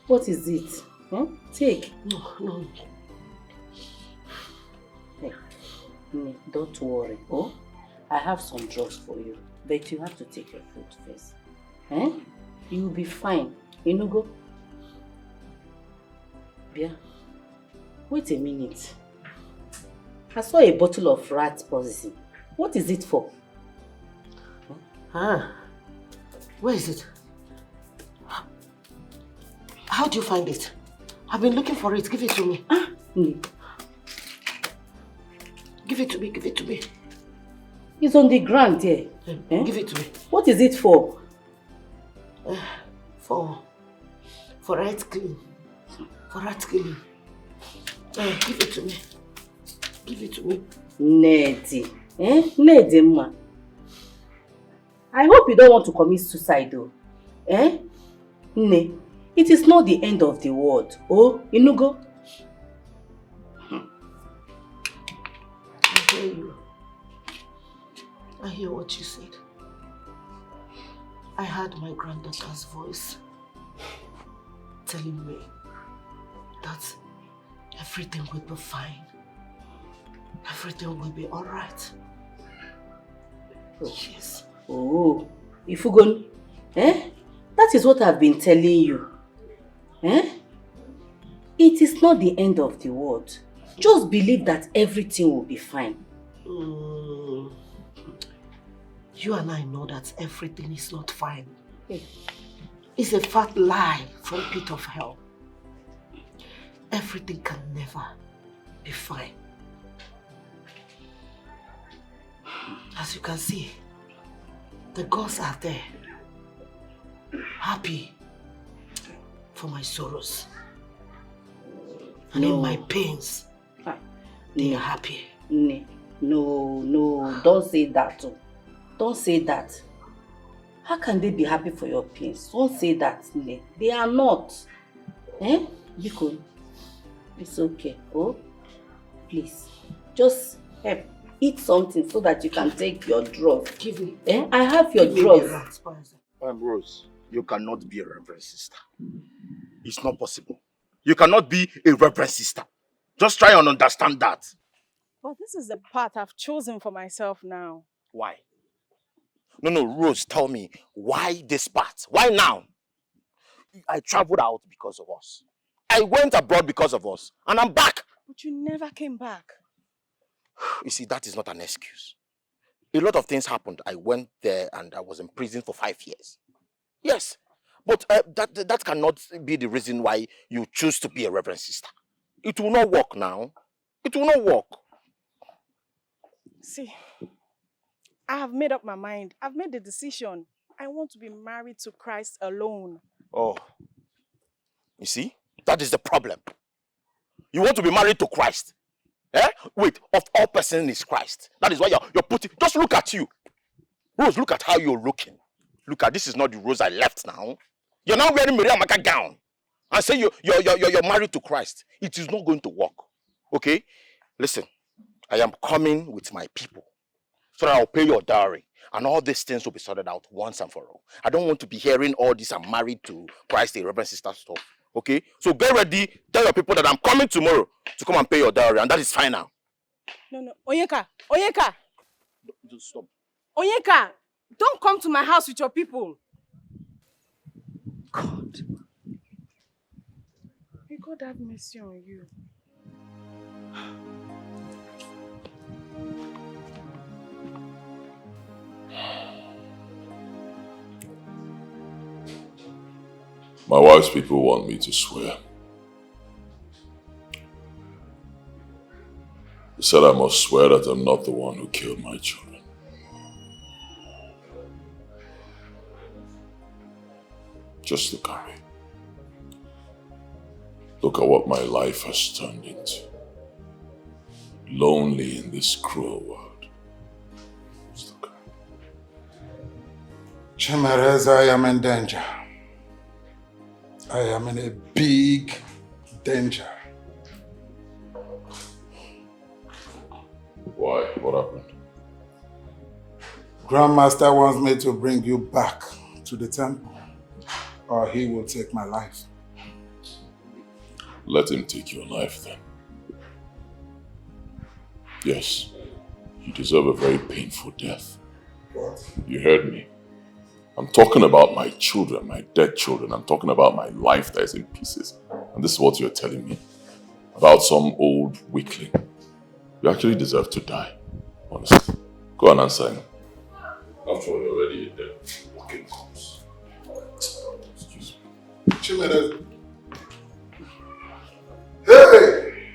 L: What is it? Take.
B: No.
L: Hey. Don't worry. Oh, I have some drugs for you. But you have to take your food first. You will be fine. You know, go. Bia, wait a minute. I saw a bottle of rat poison. What is it for?
B: Where is it? How do you find it? I've been looking for it. Give it to me. Give it to me. Give it to me.
L: It's on the ground there.
B: Give it to me.
L: What is it for?
B: For rat clean. For rat cleaning. Give it to me. Give it to me.
L: Nedi. Nedi ma. I hope you don't want to commit suicide though. Ne. It is not the end of the world. Oh, Inugo.
B: I hear you. I hear what you said. I heard my granddaughter's voice telling me that everything will be fine. Everything will be alright. Yes.
L: Oh, Ifugon, that is what I've been telling you. It is not the end of the world. Just believe that everything will be fine.
B: You and I know that everything is not fine. It's a fat lie from pit of hell. Everything can never be fine. As you can see, the gods are there, happy for my sorrows. And in my pains, they are happy.
L: No, don't say that. Don't say that. How can they be happy for your pains? Don't say that. They are not. Biko, it's okay. Oh, please, just help. Eat something so that you can take your drugs.
B: Give me.
L: I have your drugs.
R: Rose, you cannot be a reverend sister. It's not possible. You cannot be a reverend sister. Just try and understand that.
E: But this is the path I've chosen for myself now.
R: Why? No, Rose, tell me, why this path? Why now? I traveled out because of us. I went abroad because of us. And I'm back.
E: But you never came back.
R: You see, that is not an excuse. A lot of things happened. I went there and I was in prison for 5 years. Yes, but that cannot be the reason why you choose to be a reverend sister. It will not work now. It will not work.
E: See, I have made up my mind. I've made the decision. I want to be married to Christ alone.
R: Oh, you see, that is the problem. You want to be married to Christ. Wait, of all persons is Christ. That is why you're putting. Just look at you, Rose. Look at how you're looking. Look at this is not the Rose I left now. You're now wearing Maria Maka gown and say you're married to Christ. It is not going to work. Okay, listen. I am coming with my people so that I'll pay your dowry and all these things will be sorted out once and for all. I don't want to be hearing all this. I'm married to Christ, the Reverend Sister stuff. Okay, so get ready. Tell your people that I'm coming tomorrow to come and pay your dowry, and that is fine now.
E: No, Onyeka.
R: Just stop.
E: Onyeka, don't come to my house with your people.
B: God.
E: May God have mercy on you.
A: My wife's people want me to swear. They said I must swear that I'm not the one who killed my children. Just look at me. Look at what my life has turned into. Lonely in this cruel world. Just look at me.
H: Chimereza, I am in danger. I am in a big danger.
A: Why? What happened?
H: Grandmaster wants me to bring you back to the temple, or he will take my life.
A: Let him take your life then. Yes, you deserve a very painful death.
H: What?
A: You heard me. I'm talking about my children, my dead children. I'm talking about my life that is in pieces. And this is what you're telling me about some old weakling. You actually deserve to die, honestly. Go and answer him. After all, you're already a dead fucking corpse. Excuse me.
H: Chimere. Hey!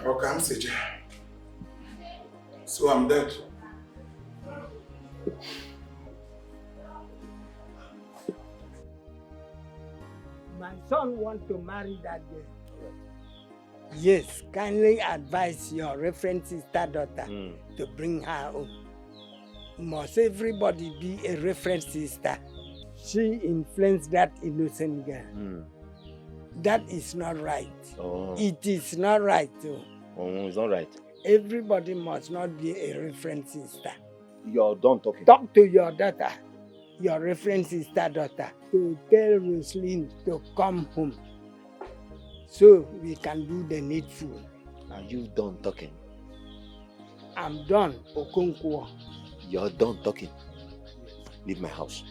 H: Okay, I'm Sija. So I'm dead.
K: My son wants to marry that girl. Yes, kindly advise your reference sister daughter to bring her home. Must everybody be a reference sister? She influenced that innocent girl. That is not right.
F: Oh.
K: It is not right too.
F: Oh, it's not right.
K: Everybody must not be a reference sister.
F: You're done talking.
K: Talk to your daughter, your reference sister daughter, to tell Roslyn to come home so we can do the needful.
F: Are you done talking?
K: I'm done, Okonkwo.
F: You're done talking. Leave my house.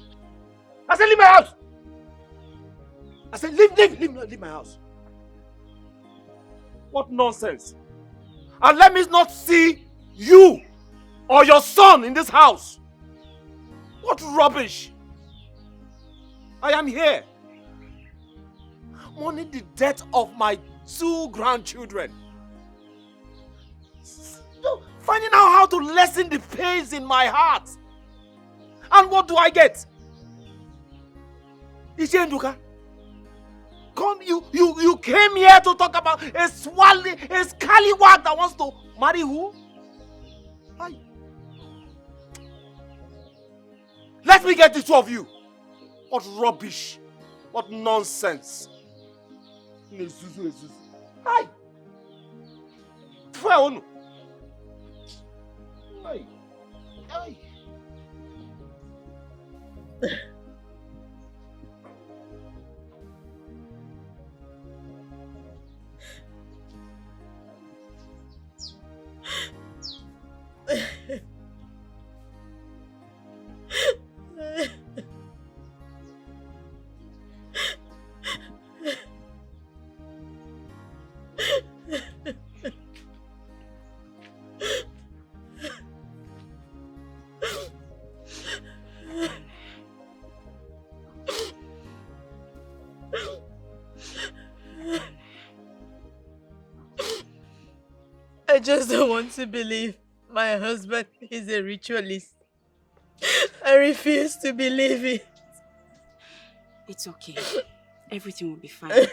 F: I said leave my house! I said leave my house. What nonsense! And let me not see you or your son in this house. What rubbish! I am here. Mourning the death of my 2 grandchildren. Finding out how to lessen the pains in my heart. And what do I get? Ishenduka, come, you came here to talk about a scallywag that wants to marry who? Hi. Let me get the 2 of you. What rubbish. What nonsense. Hi. Hi. Hi.
E: I just don't want to believe my husband is a ritualist. I refuse to believe it.
U: It's okay. Everything will be fine.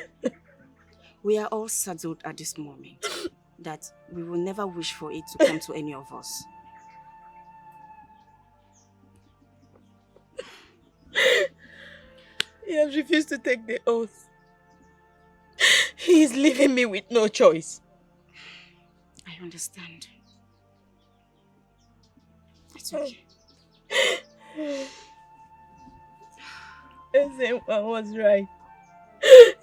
U: We are all settled at this moment that we will never wish for it to come to any of us.
E: He has refused to take the oath. He is leaving me with no choice.
U: I understand. It's okay.
E: Ezenwa was right.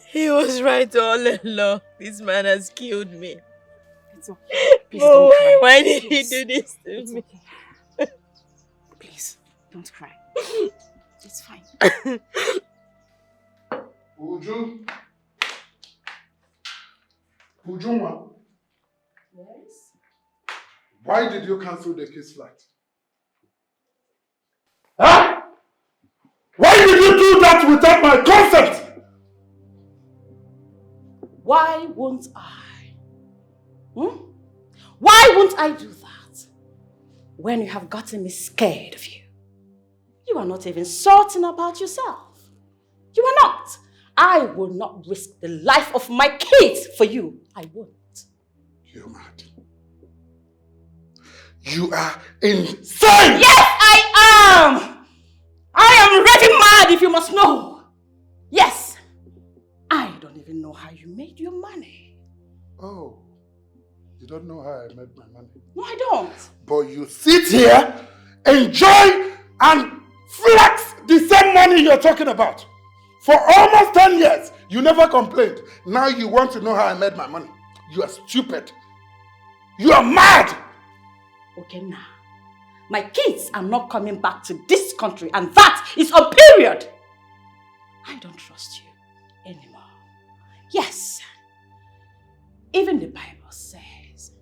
E: He was right all along. This man has killed me.
U: It's okay. Please
E: Oh,
U: don't cry.
E: why did he
U: Please.
E: do this to
U: It's
E: me?
U: okay. Please, don't cry. It's fine.
H: Uju? Ujuma?
U: Yes?
H: Why did you cancel the kiss flight?
F: Huh? Why did you do that without my consent?
U: Why won't I? Why won't I do that? When you have gotten me scared of you. You are not even certain about yourself. You are not. I will not risk the life of my kids for you. I won't.
H: You're mad. You are insane!
U: Yes, I am! I am ready mad if you must know. Yes. I don't even know how you made your money.
H: Oh, you don't know how I made my money?
U: No, I don't.
H: But you sit here, enjoy and flex the same money you're talking about. For almost 10 years, you never complained. Now you want to know how I made my money. You are stupid. You are mad.
U: Okay, now. My kids are not coming back to this country, and that is a period. I don't trust you anymore. Yes. Even the Bible says,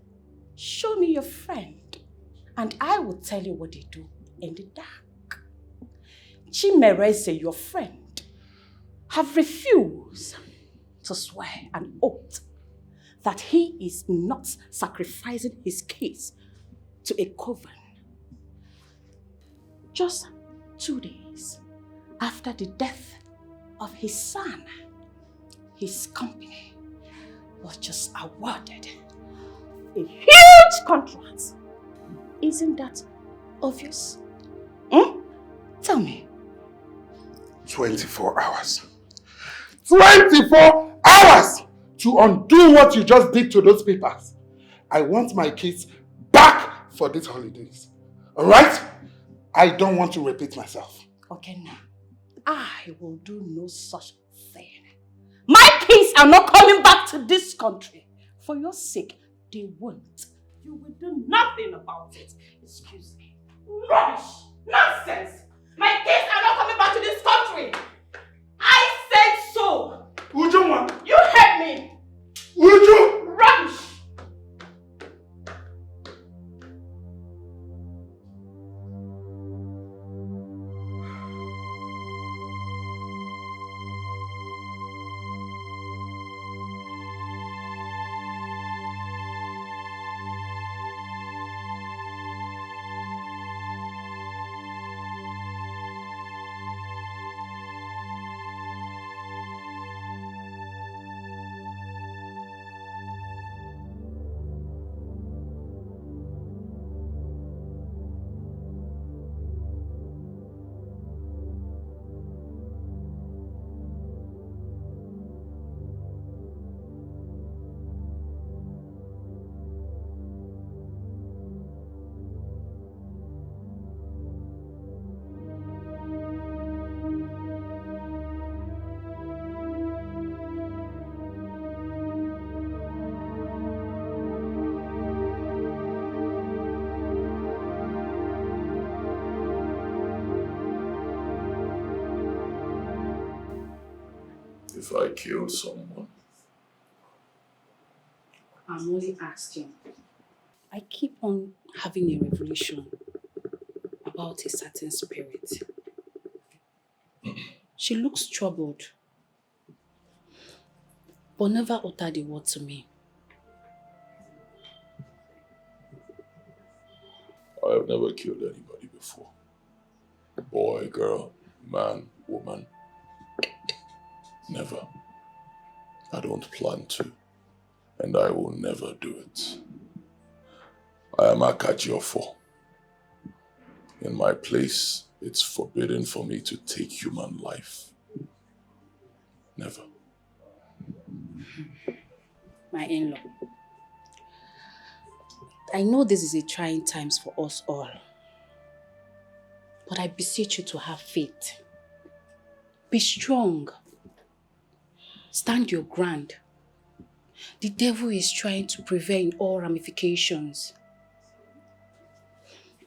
U: show me your friend, and I will tell you what they do in the dark. Chimereze, your friend, have refused to swear an oath that he is not sacrificing his kids to a coven. Just 2 days after the death of his son, his company was just awarded a huge contract. Isn't that obvious? Tell me.
H: 24 hours. 24 hours to undo what you just did to those papers. I want my kids back for these holidays. Alright? I don't want to repeat myself.
U: Okay, now. I will do no such thing. My kids are not coming back to this country. For your sake, they won't. You will do nothing about it. Excuse me. Rubbish! Nonsense! My kids are not coming back to this country! I said so!
H: Ujuma!
U: You heard me!
H: Uju!
U: Rubbish!
A: If I kill someone?
U: I'm only asking. I keep on having a revelation about a certain spirit. She looks troubled, but never uttered a word to me.
A: I have never killed anybody before. Boy, girl, man, woman. Never. I don't plan to. And I will never do it. I am Akajiofo. In my place, it's forbidden for me to take human life. Never.
U: My in-law, I know this is a trying times for us all. But I beseech you to have faith. Be strong. Stand your ground. The devil is trying to prevail in all ramifications.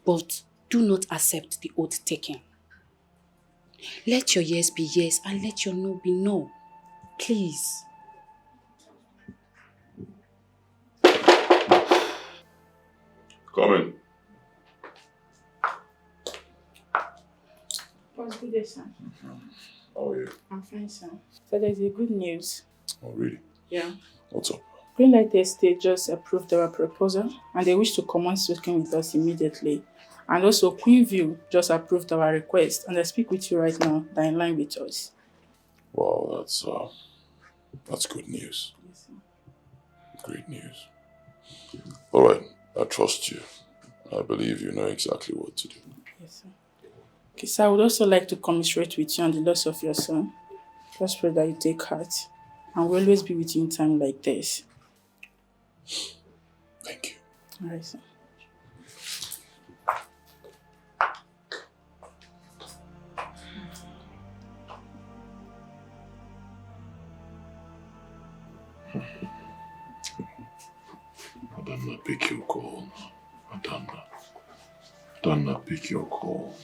U: But do not accept the oath taken. Let your yes be yes and let your no be no. Please.
A: Come in.
E: What's good day, sir?
A: How are you?
E: I'm fine, sir. So there's a good news.
A: Oh, really?
E: Yeah.
A: What's up?
E: Greenlight Estate just approved our proposal and they wish to commence working with us immediately. And also Queenview just approved our request and I speak with you right now. They're in line with us.
A: Wow, that's good news.
E: Yes, sir.
A: Great news. All right, I trust you. I believe you know exactly what to do.
E: Yes, sir. Okay, so I would also like to commiserate with you on the loss of your son. Just pray that you take heart and we'll always be with you in time like this.
A: Thank you.
I: All right, sir.
A: Adana, pick your call. Adana, pick your call.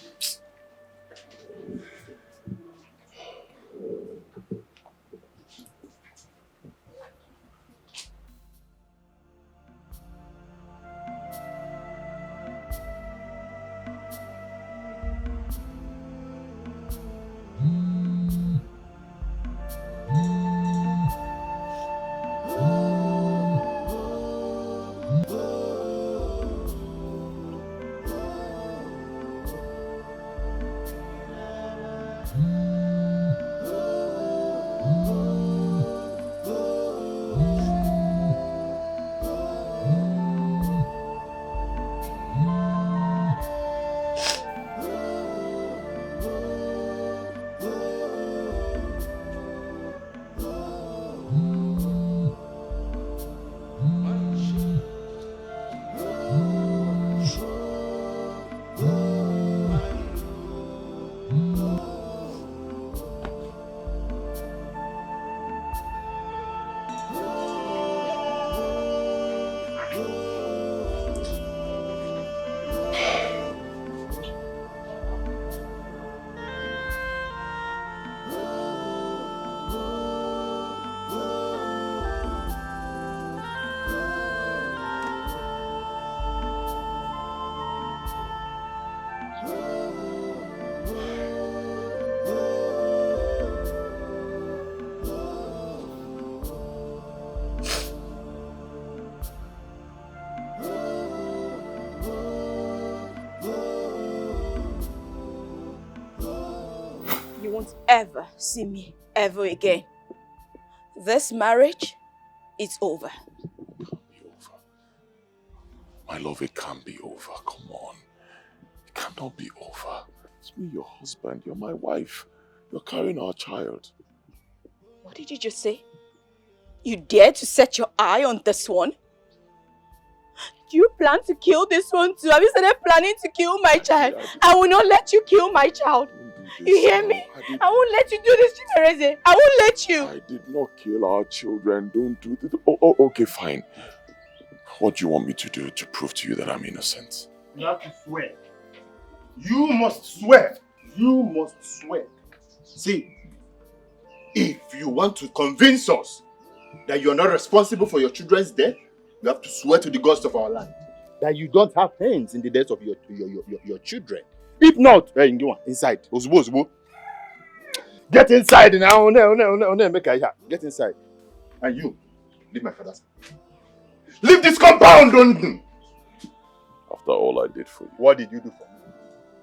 E: You won't ever see me ever again. This marriage, it's over.
A: My love, it can't be over. Come on. It cannot be over. It's me, your husband. You're my wife. You're carrying our child.
E: What did you just say? You dare to set your eye on this one? Do you plan to kill this one too? Have you started planning to kill my child? I will not let you kill my child. You hear me? I won't let you do this, Chimereze. I won't let you.
A: I did not kill our children. Don't do this. Oh, okay, fine. What do you want me to do to prove to you that I'm innocent?
Q: You have to swear. You must swear. You must swear. See, if you want to convince us that you are not responsible for your children's death, you have to swear to the gods of our land that you don't have hands in the death of your children. If not, hey, inside. Ozbo. Get inside now. Get inside. And you, leave my father's house. Leave this compound.
A: After all I did for you.
Q: What did you do for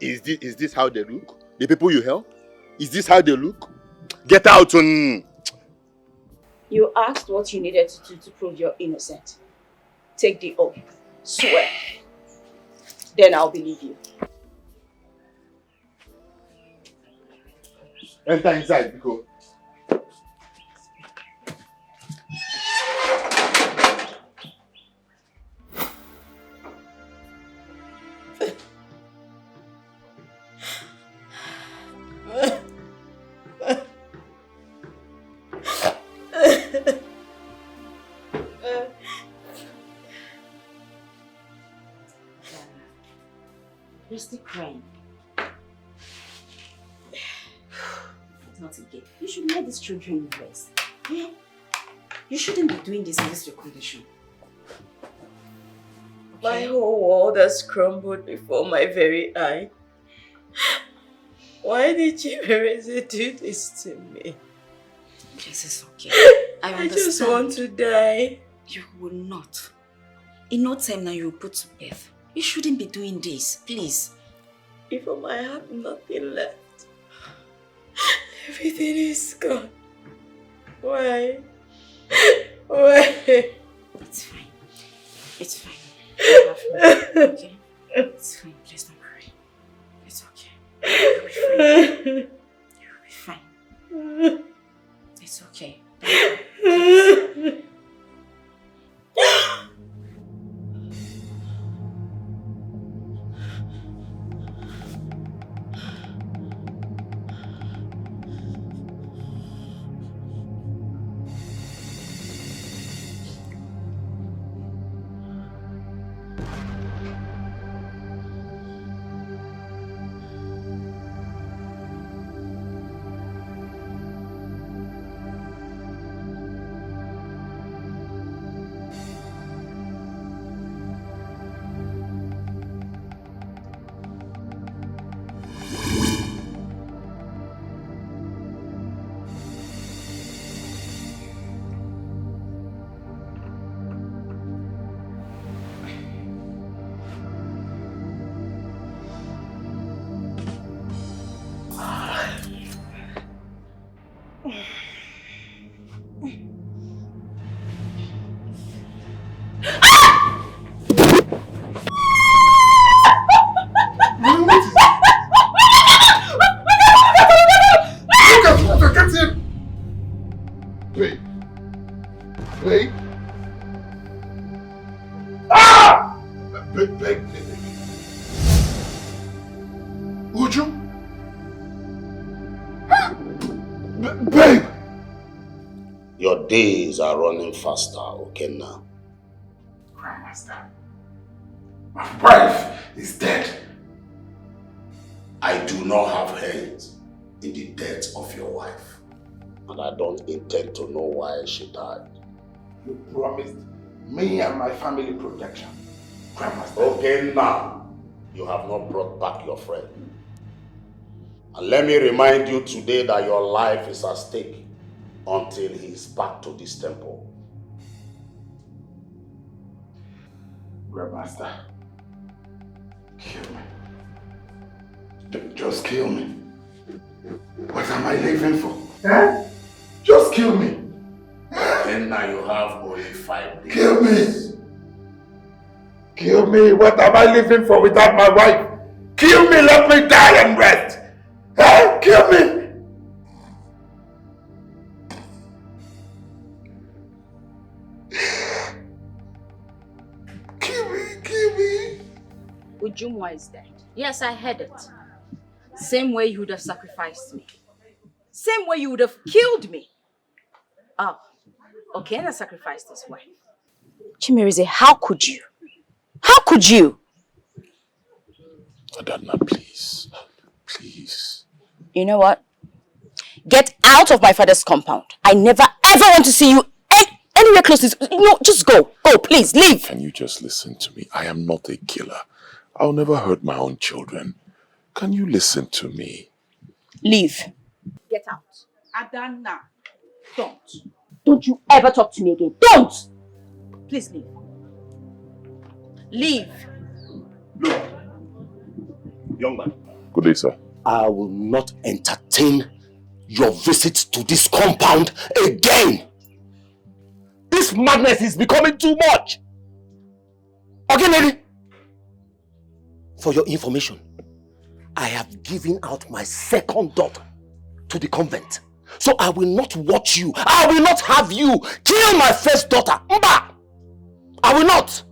Q: me? Is this how they look? The people you help? Is this how they look? Get out.
E: You asked what you needed to do to prove you're innocent. Take the oath. Swear. Then I'll believe you.
Q: Enter inside, because
U: You're still crying. Not again. You should let these children rest. Yeah? You shouldn't be doing this in this your condition.
E: My whole world has crumbled before my very eye. Why did Chimereze do this to me?
U: Yes, it's okay. I understand.
E: I just want to die.
U: You will not. In no time now you will put to death. You shouldn't be doing this, please.
E: If I have nothing left, everything is gone. Why? Why?
U: It's fine. It's fine. Okay? It's fine. Please don't cry. It's okay. You'll be fine. You'll be fine. It's okay. Don't cry.
J: Your days are running faster, okay now?
H: Grandmaster, my wife is dead.
J: I do not have hands in the death of your wife. And I don't intend to know why she died.
H: You promised me and my family protection. Grandmaster.
J: Okay now, you have not brought back your friend. And let me remind you today that your life is at stake until he is back to this temple.
H: Grandmaster, kill me. Just kill me. What am I living for? Eh? Just kill me.
J: And now you have only 5 days.
H: Kill me. Kill me. What am I living for without my wife? Kill me. Let me die and rest. Eh? Kill me. Kill me.
U: Ujumwa is dead. Yes, I heard it. Same way you would have sacrificed me. Same way you would have killed me. Oh, okay, and I sacrificed his wife.
T: Chimerize, how could you? How could you?
A: Adanna, please. Please.
T: You know what? Get out of my father's compound. I never ever want to see you anywhere close to this. No, just go. Go, please, leave.
A: Can you just listen to me? I am not a killer. I'll never hurt my own children. Can you listen to me?
T: Leave.
U: Get out. Adanna, don't.
T: Don't you ever talk to me again. Don't!
U: Please leave. Leave.
J: Look, young man.
A: Good day, sir.
J: I will not entertain your visit to this compound again. This madness is becoming too much. Okay, lady? For your information, I have given out my second daughter to the convent. So I will not watch you. I will not have you kill my first daughter. Mba! I will not.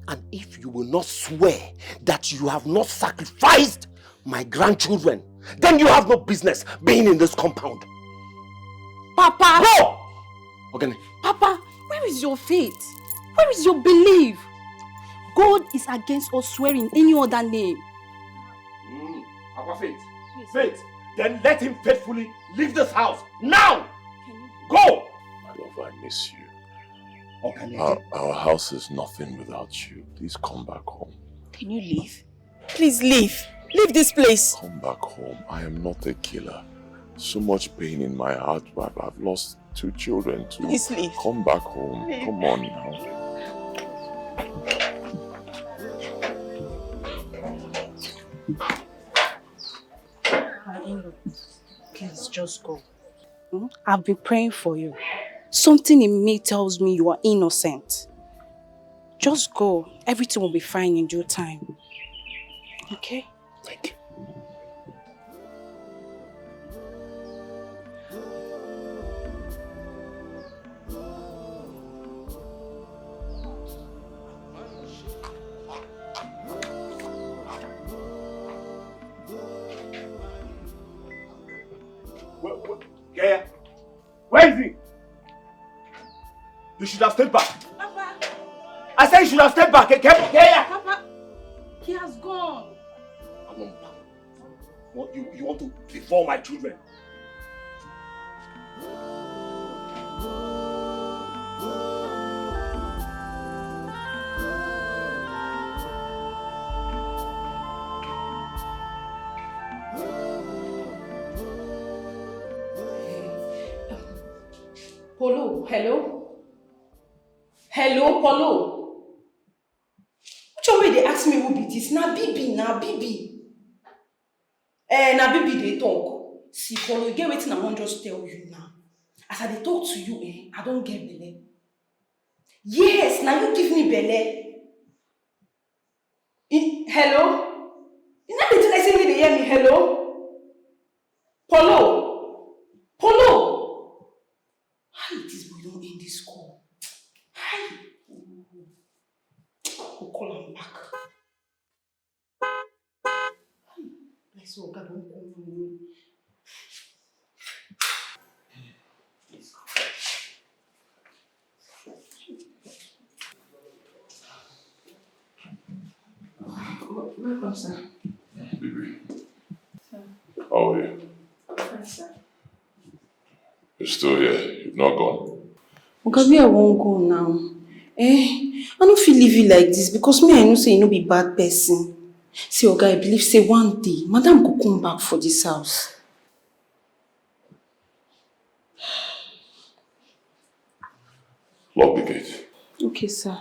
J: And if you will not swear that you have not sacrificed my grandchildren, then you have no business being in this compound.
U: Papa!
J: Go! Okay.
U: Papa, where is your faith? Where is your belief? God is against us swearing any other name.
F: Our faith. Faith. Then let him faithfully leave this house. Now! Go!
A: My love, I miss you.
J: Okay.
A: Our house is nothing without you. Please come back home.
T: Can you leave? Please leave. Leave this place.
A: Come back home. I am not a killer. So much pain in my heart. I've lost 2 children too.
T: Please leave.
A: Come back home.
T: Leave.
A: Come on now.
U: Please just go. I've been praying for you. Something in me tells me you are innocent. Just go. Everything will be fine in due time. Okay?
A: Thank you.
F: Where is he? You should have stayed back.
U: Papa!
F: I said you should have stepped back.
C: Papa, he has gone.
F: Amamba, what you want to deform my children?
C: Polo, hello? Hello, Polo? Which one way they ask me who be this? Na Bibi. Na Bibi they talk. See, Polo, you get waiting I wan just tell you now. As I dey talk to you, I don't get belle. Yes, now you give me belle. Hello? You know the thing I say me they hear me, hello? Polo? Polo? How this boy don't end this call? Hi. We'll call him back. I saw God don't call me. Welcome, sir.
A: Baby,
C: Sir.
A: how are you?
C: Fine, sir.
A: You're still here. You've not gone.
C: Okay, where I won't go now. I don't feel leave you like this because me, I know say you no be bad person. See, Oga, I believe say one day, Madam go come back for this house.
A: Lock the gate.
C: Okay, sir.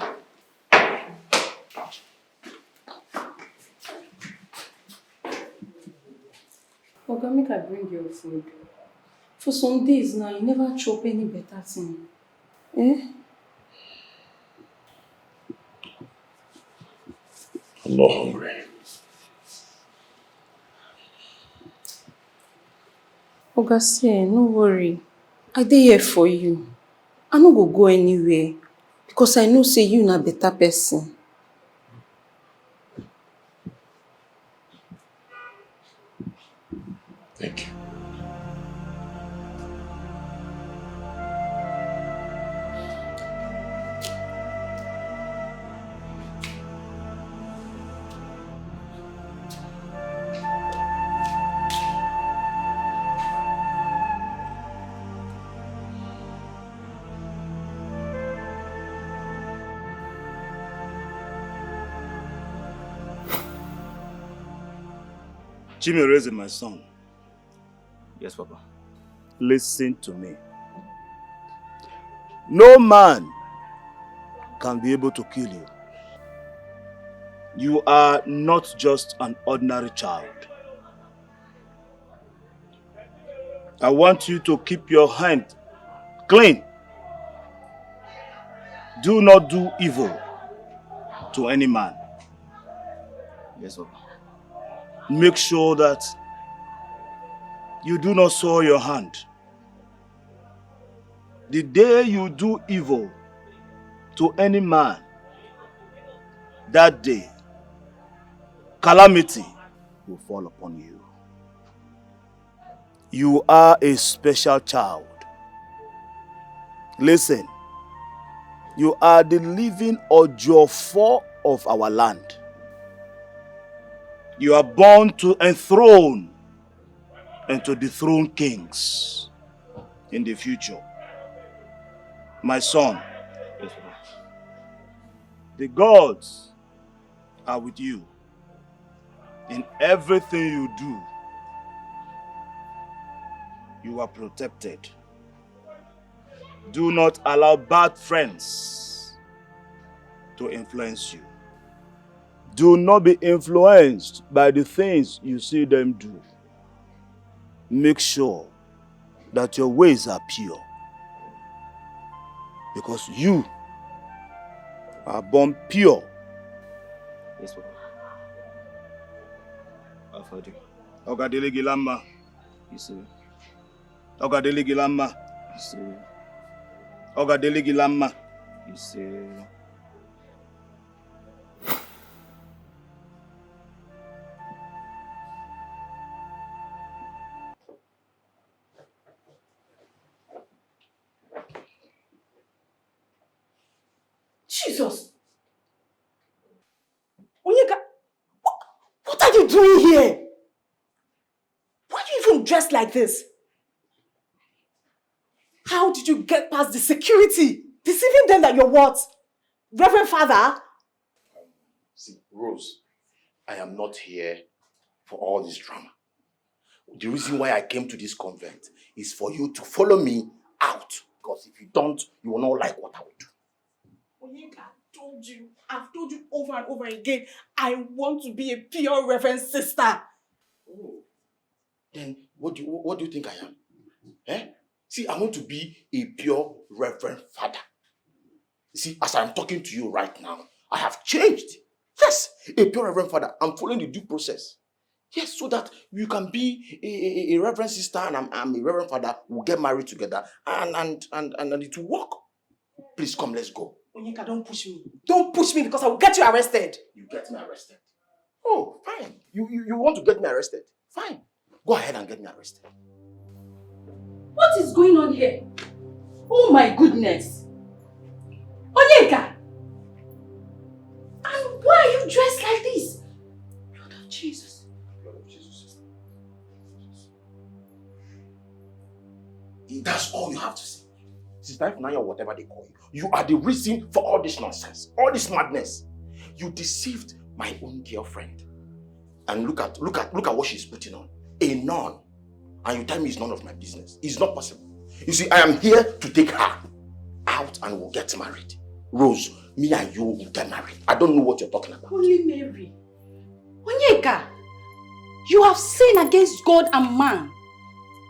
C: Oga, make I bring your food. For some days now, you never chop any better thing.
A: I'm not hungry.
C: Oga, say, no worry. I dey here for you. I no go anywhere because I know say you na better person.
A: Thank you.
J: Chimereze, my son. Yes, Papa. Listen to me. No man can be able to kill you. You are not just an ordinary child. I want you to keep your hand clean. Do not do evil to any man. Yes, Papa. Make sure that you do not soil your hand. The day you do evil to any man, that day, calamity will fall upon you. You are a special child. Listen, you are the living Ojofo of our land. You are born to enthrone and to dethrone kings in the future. My son, the gods are with you in everything you do. You are protected. Do not allow bad friends to influence you. Do not be influenced by the things you see them do. Make sure that your ways are pure. Because you are born pure. Yes, Papa. Afadi. Ogadele Gilamba. You see. Ogadele Gilamba. You see. Ogadele Gilamba. You see.
C: Jesus!
U: you doing here? Why are you even dressed like this? How did you get past the security? Deceiving them that you're what? Reverend Father?
R: See, Rose, I am not here for all this drama. The reason why I came to this convent is for you to follow me out. Because if you don't, you will not like what I will do.
U: I've told you over and over again, I want to be a pure Reverend sister.
R: Oh. Then what do you think I am? Eh? See, I want to be a pure Reverend Father. You see, as I'm talking to you right now, I have changed. Yes, a pure Reverend Father. I'm following the due process. Yes, so that you can be a Reverend sister and I'm a Reverend Father. We'll get married together and it will work. Please come, let's go.
U: Onyeka, don't push me. Don't push me because I will get you arrested.
R: You get me arrested? Oh, fine. You want to get me arrested? Fine. Go ahead and get me arrested.
U: What is going on here? Oh my goodness. Onyeka! And why are you dressed like this? Lord of Jesus.
R: Lord of Jesus. That's all you have to say. Sister Ifunanya or whatever they call you. You are the reason for all this nonsense. All this madness. You deceived my own girlfriend. And look at what she's putting on. A nun. And you tell me it's none of my business. It's not possible. You see, I am here to take her out and we'll get married. Rose, me and you will get married. I don't know what you're talking about.
U: Holy Mary. Onyeka, you have sinned against God and man.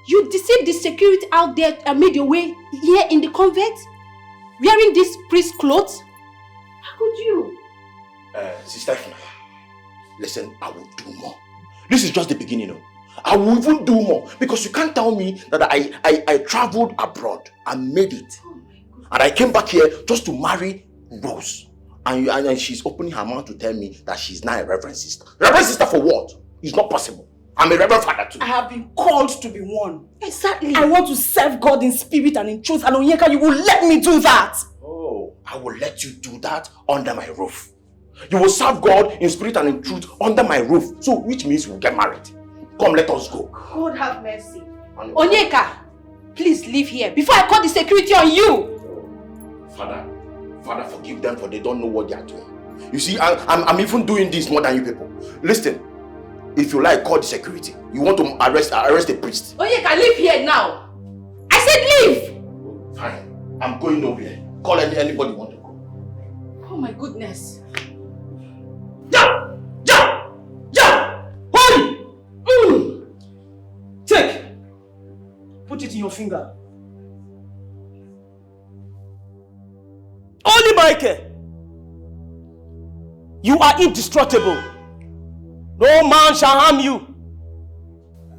U: You deceived the security out there and made your way here in the convent? Wearing these priest clothes? How could you?
R: Sister Ifuna, listen, I will do more. This is just the beginning, you know. I will even do more because you can't tell me that I traveled abroad and made it. And I came back here just to marry Rose. And she's opening her mouth to tell me that she's now a Reverend Sister. Reverend Sister for what? It's not possible. I'm a Reverend Father too.
U: I have been called to be one. Exactly. I want to serve God in spirit and in truth. And Onyeka, you will let me do that.
R: Oh, I will let you do that under my roof. You will serve God in spirit and in truth under my roof. So, which means we'll get married. Come, let us go.
U: God have mercy. Onyeka, please leave here before I call the security on you.
R: Father, forgive them for they don't know what they are doing. You see, I'm even doing this more than you people. Listen, if you like, call the security. You want to arrest a priest.
U: Onyeka, leave here now. I said leave.
R: Fine, I'm going nowhere. Call anybody you want to go.
U: Oh my goodness. Take. Put it in your finger. Holy Michael, you are indestructible. No man shall harm you.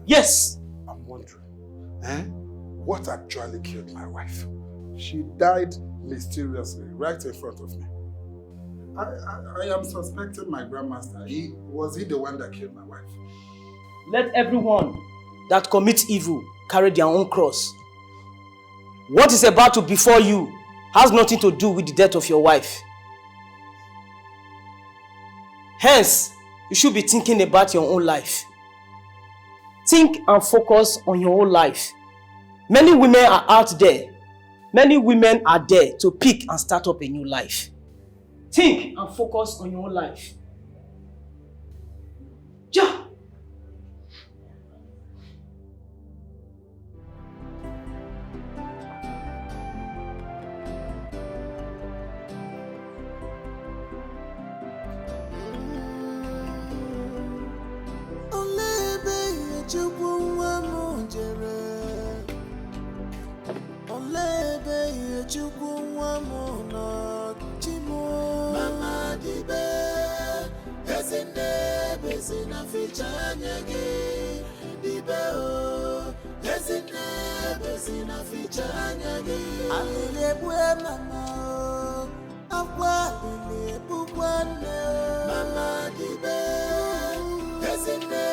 U: Yes.
H: I'm wondering, what actually killed my wife? She died mysteriously right in front of me. I am suspecting my grandmaster. Was he the one that killed my wife?
U: Let everyone that commits evil carry their own cross. What is about to befall you has nothing to do with the death of your wife. Hence, you should be thinking about your own life. Think and focus on your own life. Many women are out there. Many women are there to pick and start up a new life. Think and focus on your own life. Ja!
O: Mama dibe, ezine bezina fichanyagi. Dibe o, ezine bezina fichanyagi. Alile bwe mama o, akwa alile bukwane o. Mama dibe, ezine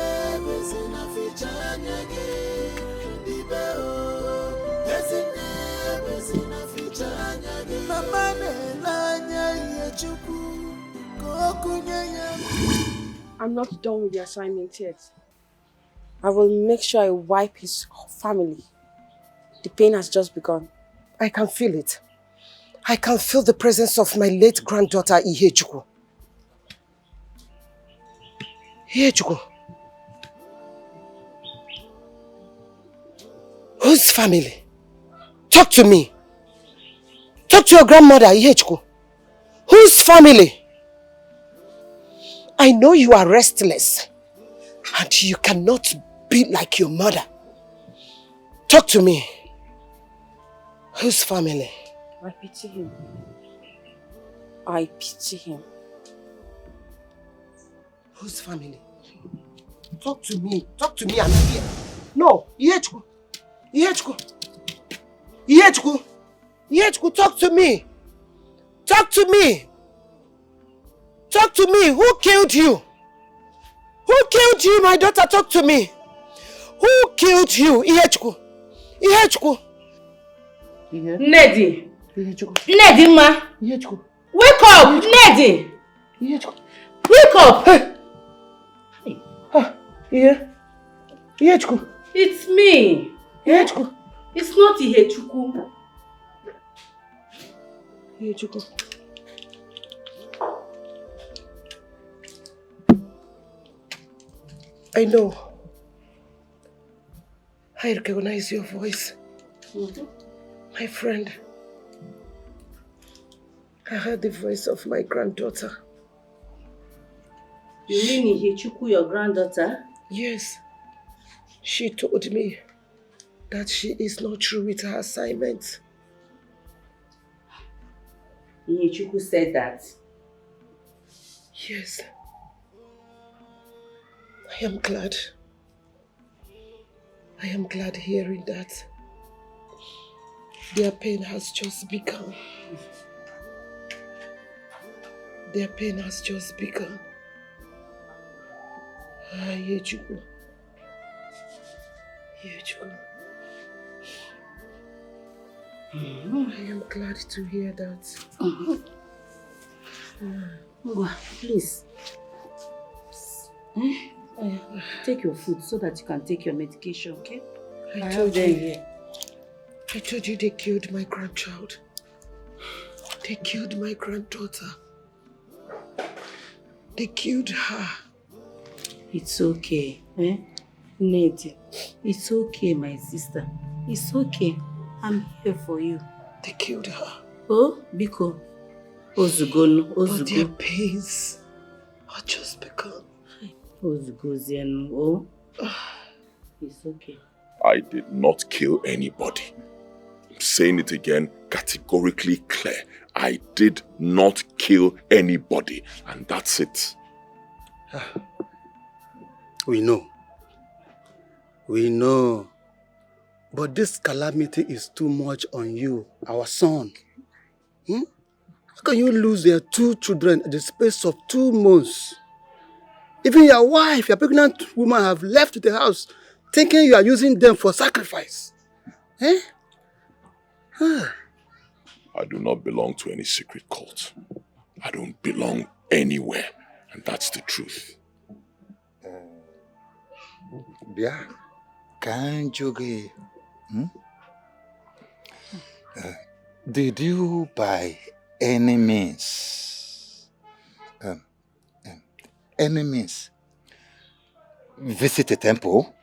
O: bezina fichanyagi. Dibe o, ezine bezina fichanyagi. Mama ne lanya ye chuku, kokunye ye.
C: I'm not done with the assignment yet. I will make sure I wipe his family. The pain has just begun.
D: I can feel it. I can feel the presence of my late granddaughter, Ihechukwu. Ihechukwu. Whose family? Talk to me. Talk to your grandmother, Ihechukwu. Whose family? I know you are restless and you cannot be like your mother. Talk to me. Whose family?
C: I pity him. I pity him.
D: Whose family? Talk to me. Talk to me, I'm here. No, Ihechukwu. Ihechukwu. Ihechukwu. Ihechukwu, talk to me. Talk to me. Talk to me. Who killed you? Who killed you, my daughter? Talk to me. Who killed you? Ihechukwu. Ihechukwu.
U: Nedi.
D: Ihechukwu.
U: Nedi, ma.
D: Ihechukwu.
U: Wake up, Nedi.
D: Ihechukwu.
U: Wake up.
D: Hey. Ihechukwu.
U: It's me.
D: Ihechukwu.
U: It's not Ihechukwu.
D: Ihechukwu. I know. I recognize your voice. My friend. I heard the voice of my granddaughter.
U: You mean Ihechukwu, your granddaughter?
D: Yes. She told me that she is not through with her assignment.
U: Ihechukwu said that?
D: Yes. I am glad. I am glad hearing that. Their pain has just begun. Their pain has just begun. Ihechukwu. Ihechukwu. I am glad to hear that.
U: Please. Take your food so that you can take your medication, okay?
D: I told you they killed my grandchild. They killed my granddaughter. They killed her.
U: It's okay, eh? Nedi, it's okay, my sister. It's okay. I'm here for you.
D: They killed her.
U: Oh, Biko. Ozugonu,
D: But their pains are just begun.
U: Ozugozienu, oh. It's okay.
A: I did not kill anybody. I'm saying it again, categorically clear. I did not kill anybody, and that's it.
B: We know. We know. But this calamity is too much on you, our son. How can you lose your 2 children in the space of 2 months? Even your wife, your pregnant woman, have left the house thinking you are using them for sacrifice. Eh?
A: I do not belong to any secret cult. I don't belong anywhere, and that's the truth.
R: Bia, Kanjoge, did you by any means, visit a temple?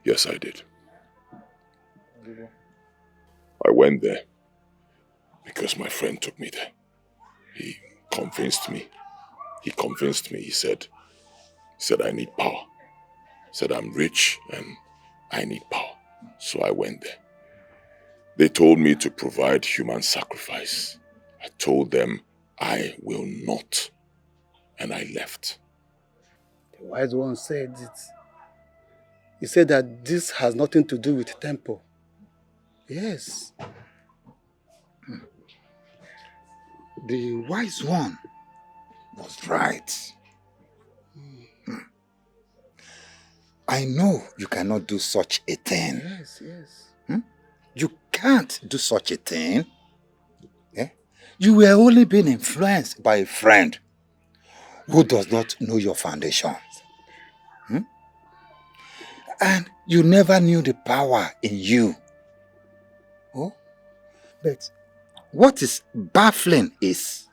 A: Yes, I did. I went there because my friend took me there. He convinced me. He said I need power. He said I'm rich and I need power. So I went there. They told me to provide human sacrifice. I told them I will not. And I left.
B: The wise one said it. He said that this has nothing to do with temple. Yes.
R: The wise one was right. I know you cannot do such a thing.
H: Yes, yes.
R: You can't do such a thing. You were only being influenced by a friend who does not know your foundations. And you never knew the power in you. Oh, but what is baffling is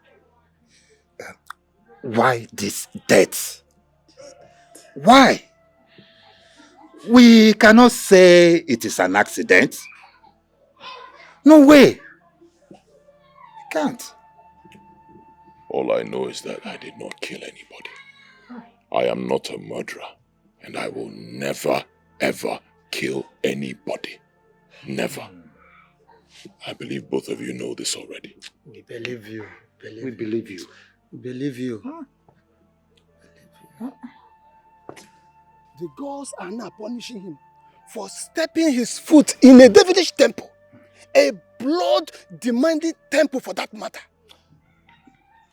R: why this death? Why? We cannot say it is an accident. No way. We can't.
A: All I know is that I did not kill anybody. I am not a murderer, and I will never, ever kill anybody. Never. I believe both of you know this already.
K: We believe you.
R: We believe you.
K: We believe you.
B: The gods are now punishing him for stepping his foot in a devilish temple. A blood-demanding temple for that matter.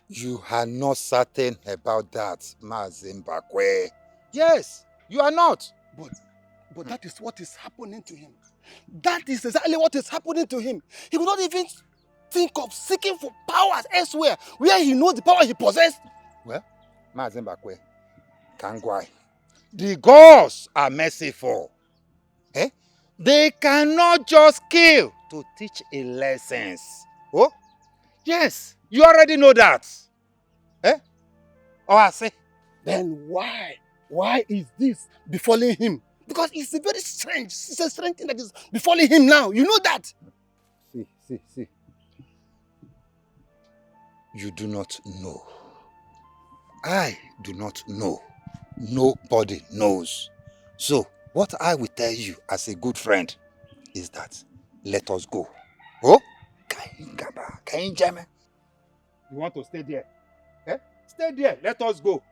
R: You are not certain about that, Mazimbakwe. Yes, you are not.
B: But that is what is happening to him. That is exactly what is happening to him. He will not even think of seeking for powers elsewhere where he knows the power he possesses.
R: Well, Mazimbakwe, Kangwai, the gods are merciful. They cannot just kill to teach a lesson. Oh, yes, you already know that. Oh, I say.
B: Then why? Why is this befalling him? Because it's a very strange, it's a strange thing that is befalling him now. You know that.
R: See. You do not know. I do not know. Nobody knows. So, what I will tell you as a good friend is that let us go. Oh? You want to stay there? Stay there. Let us go.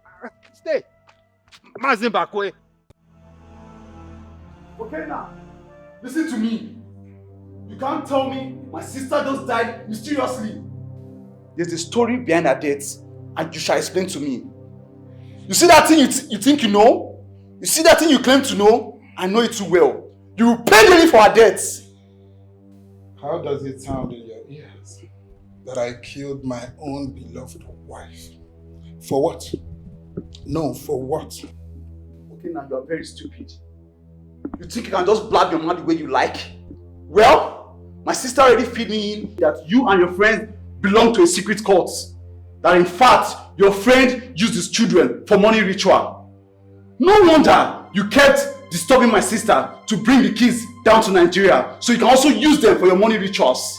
R: Stay. Mazimbakwe.
F: Okay now, listen to me. You can't tell me my sister just died mysteriously. There's a story behind her death, and you shall explain to me. You see that thing you think you know? You see that thing you claim to know? I know it too well. You will pay dearly for her death.
H: How does it sound in your ears that I killed my own beloved wife? For what? No, for what?
F: Okay, now you are very stupid. You think you can just blab your mouth the way you like? Well, my sister already feed me in that you and your friend belong to a secret cult. That in fact, your friend used his children for money ritual. No wonder you kept disturbing my sister to bring the kids down to Nigeria so you can also use them for your money rituals.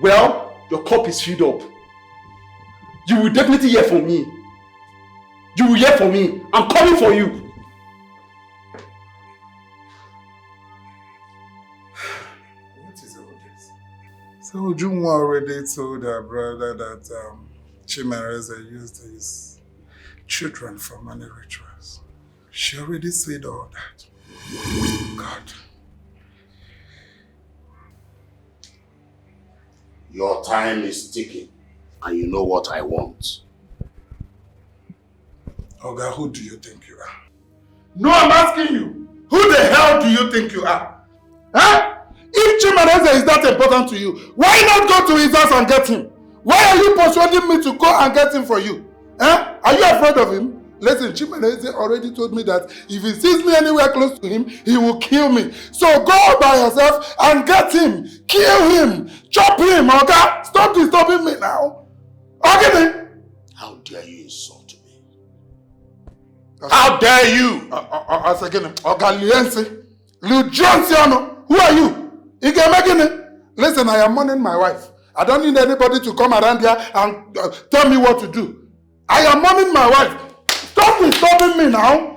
F: Well, your cup is filled up. You will definitely hear from me. You will hear from me. I'm coming for you.
H: So Ujunwa already told her brother that Chimereze used his children for money rituals. She already said all that. God.
J: Your time is ticking, and you know what I want.
H: Oga, who do you think you are? No, I'm asking you. Who the hell do you think you are? Huh? If Chimereze is that important to you, why not go to his house and get him? Why are you persuading me to go and get him for you? Huh? Are you afraid of him? Listen, Chimereze already told me that if he sees me anywhere close to him, he will kill me. So go by yourself and get him. Kill him. Chop him, okay? Stop disturbing me now. Okay?
J: How dare you insult me? How dare you?
H: Who are you? Listen, I am mourning my wife. I don't need anybody to come around here and tell me what to do. I am mourning my wife. Stop disturbing me now.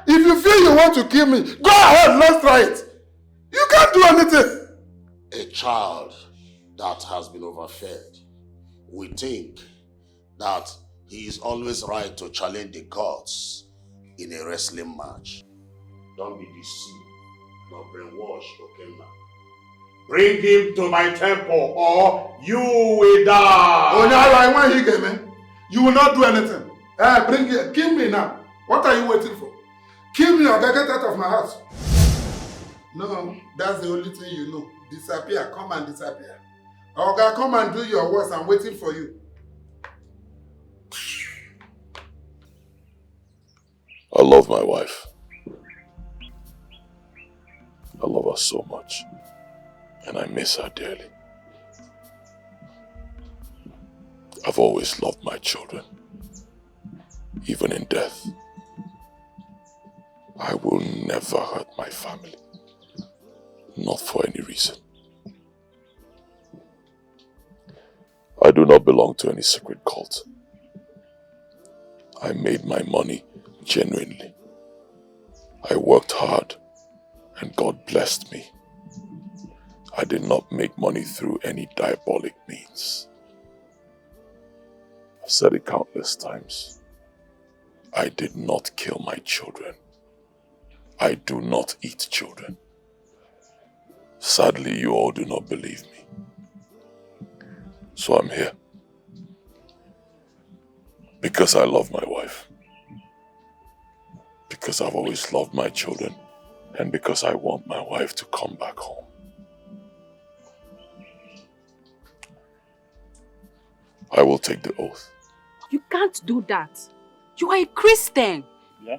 H: If you feel you want to kill me, go ahead, let's try it. You can't do anything.
J: A child that has been overfed will think that he is always right to challenge the gods in a wrestling match. Don't be deceived, nor brainwashed, okay now. Bring him to my temple or you will die.
H: Oh, no, when he came in, you will not do anything. Bring him. Kill me now. What are you waiting for? Kill me or get out of my house. No, that's the only thing you know. Disappear, come and disappear. Oga, come and do your worst. I'm waiting for you.
A: I love my wife. I love her so much. And I miss her dearly. I've always loved my children. Even in death. I will never hurt my family. Not for any reason. I do not belong to any secret cult. I made my money genuinely. I worked hard and God blessed me. I did not make money through any diabolic means. I've said it countless times. I did not kill my children. I do not eat children. Sadly, you all do not believe me. So I'm here. Because I love my wife. Because I've always loved my children. And because I want my wife to come back home. I will take the oath.
G: You can't do that. You are a Christian.
Q: Yeah.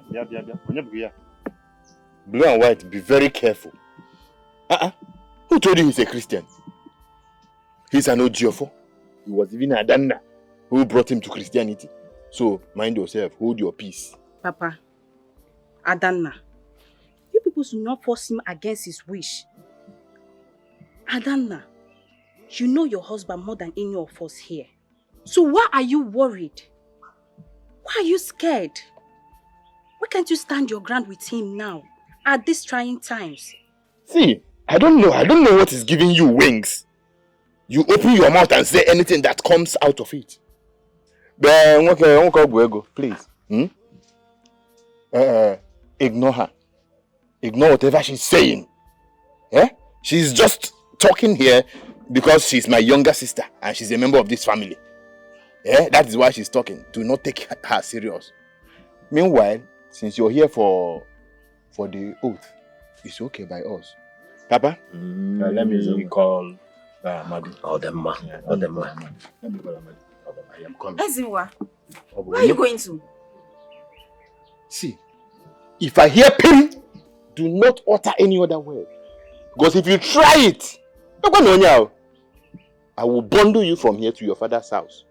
Q: Blue and white, be very careful. Who told you he's a Christian? He's an Ojiofo. He was even a Danna who brought him to Christianity. So, mind yourself, hold your peace.
G: Papa, Adanna, you people should not force him against his wish. Adanna, you know your husband more than any of us here. So why are you worried? Why are you scared? Why can't you stand your ground with him now, at these trying times?
Q: See, I don't know what is giving you wings. You open your mouth and say anything that comes out of it. Please. Ignore her. Ignore whatever she's saying. She's just talking here because she's my younger sister and she's a member of this family. That is why she's talking. Do not take her serious. Meanwhile, since you're here for the oath, it's okay by us. Papa? Let me call Madu.
S: Odemma.
Q: Let me call Madu. I am coming.
T: Ezinwa, where are you going to?
Q: See, if I hear pim, do not utter any other word. Because if you try it, I will bundle you from here to your father's house.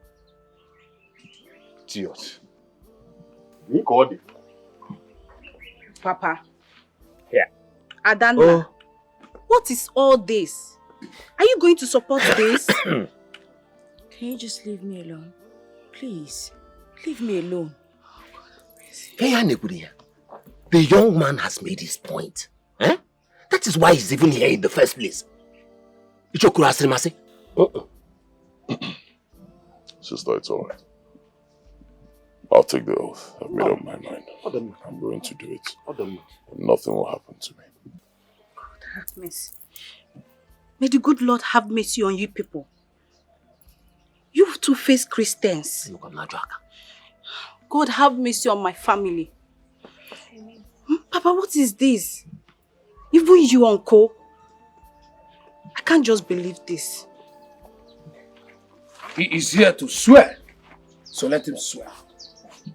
Q: Idiot.
G: Papa.
Q: Yeah.
G: Adanna, what is all this? Are you going to support this?
P: Can you just leave me alone? Please, leave me alone.
S: The young man has made his point. That is why he's even here in the first place.
A: Sister, it's alright. I'll take the oath. I've made up my mind. I'm going to do it. Nothing will happen to me.
G: God have mercy. May the good Lord have mercy on you people. You two-faced Christians. God have mercy on my family. Papa, what is this? Even you, Uncle. I can't just believe this.
N: He is here to swear. So let him swear.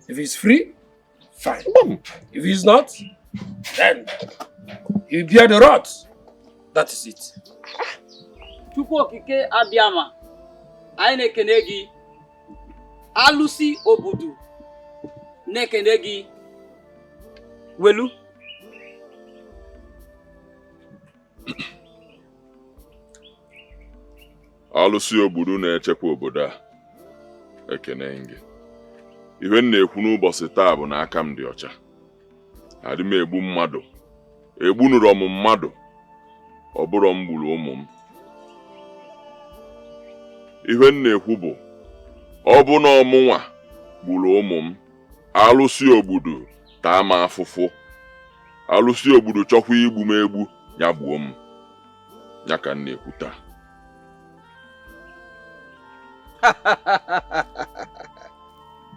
N: If he's free, fine. If he's not, then he'll bear the rod. That is it.
V: Chukwu okike abịama, anyị na-ekene gị. Alụsị obodo na-ekene gị. Welu.
A: Alụsị obodo na-echekwa obodo a. Ekene gị. Ihe m na-ekwu n'ụbọchị taa bụ na aka m dị ọcha. Adị m egbu mmadụ. Egbunuru m mmadụ. Ọ bụrụ m gburu ụmụ m. Ihe m na-ekwu bụ ọ bụ na ọmụnwa gburu ụmụ m. Alụsị obodo taa m afụfụ. Alụsị obodo chọkwa igbu m egbu ya gbuo m. Ya ka m na-ekwu taa.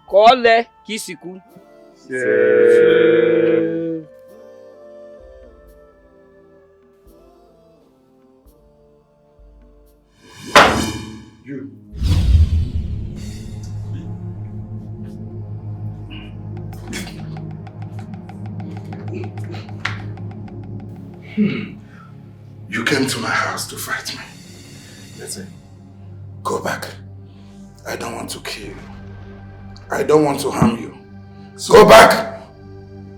V: Ka ọ lee ka isi kwu.
H: You. You came to my house to fight me. Listen, go back. I don't want to kill you. I don't want to harm you. So go back!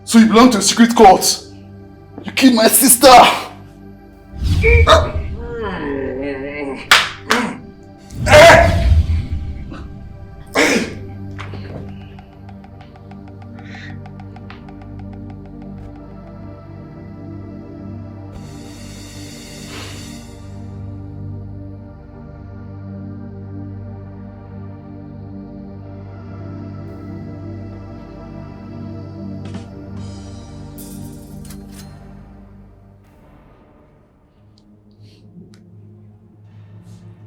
H: So you belong to a secret cult. You killed my sister!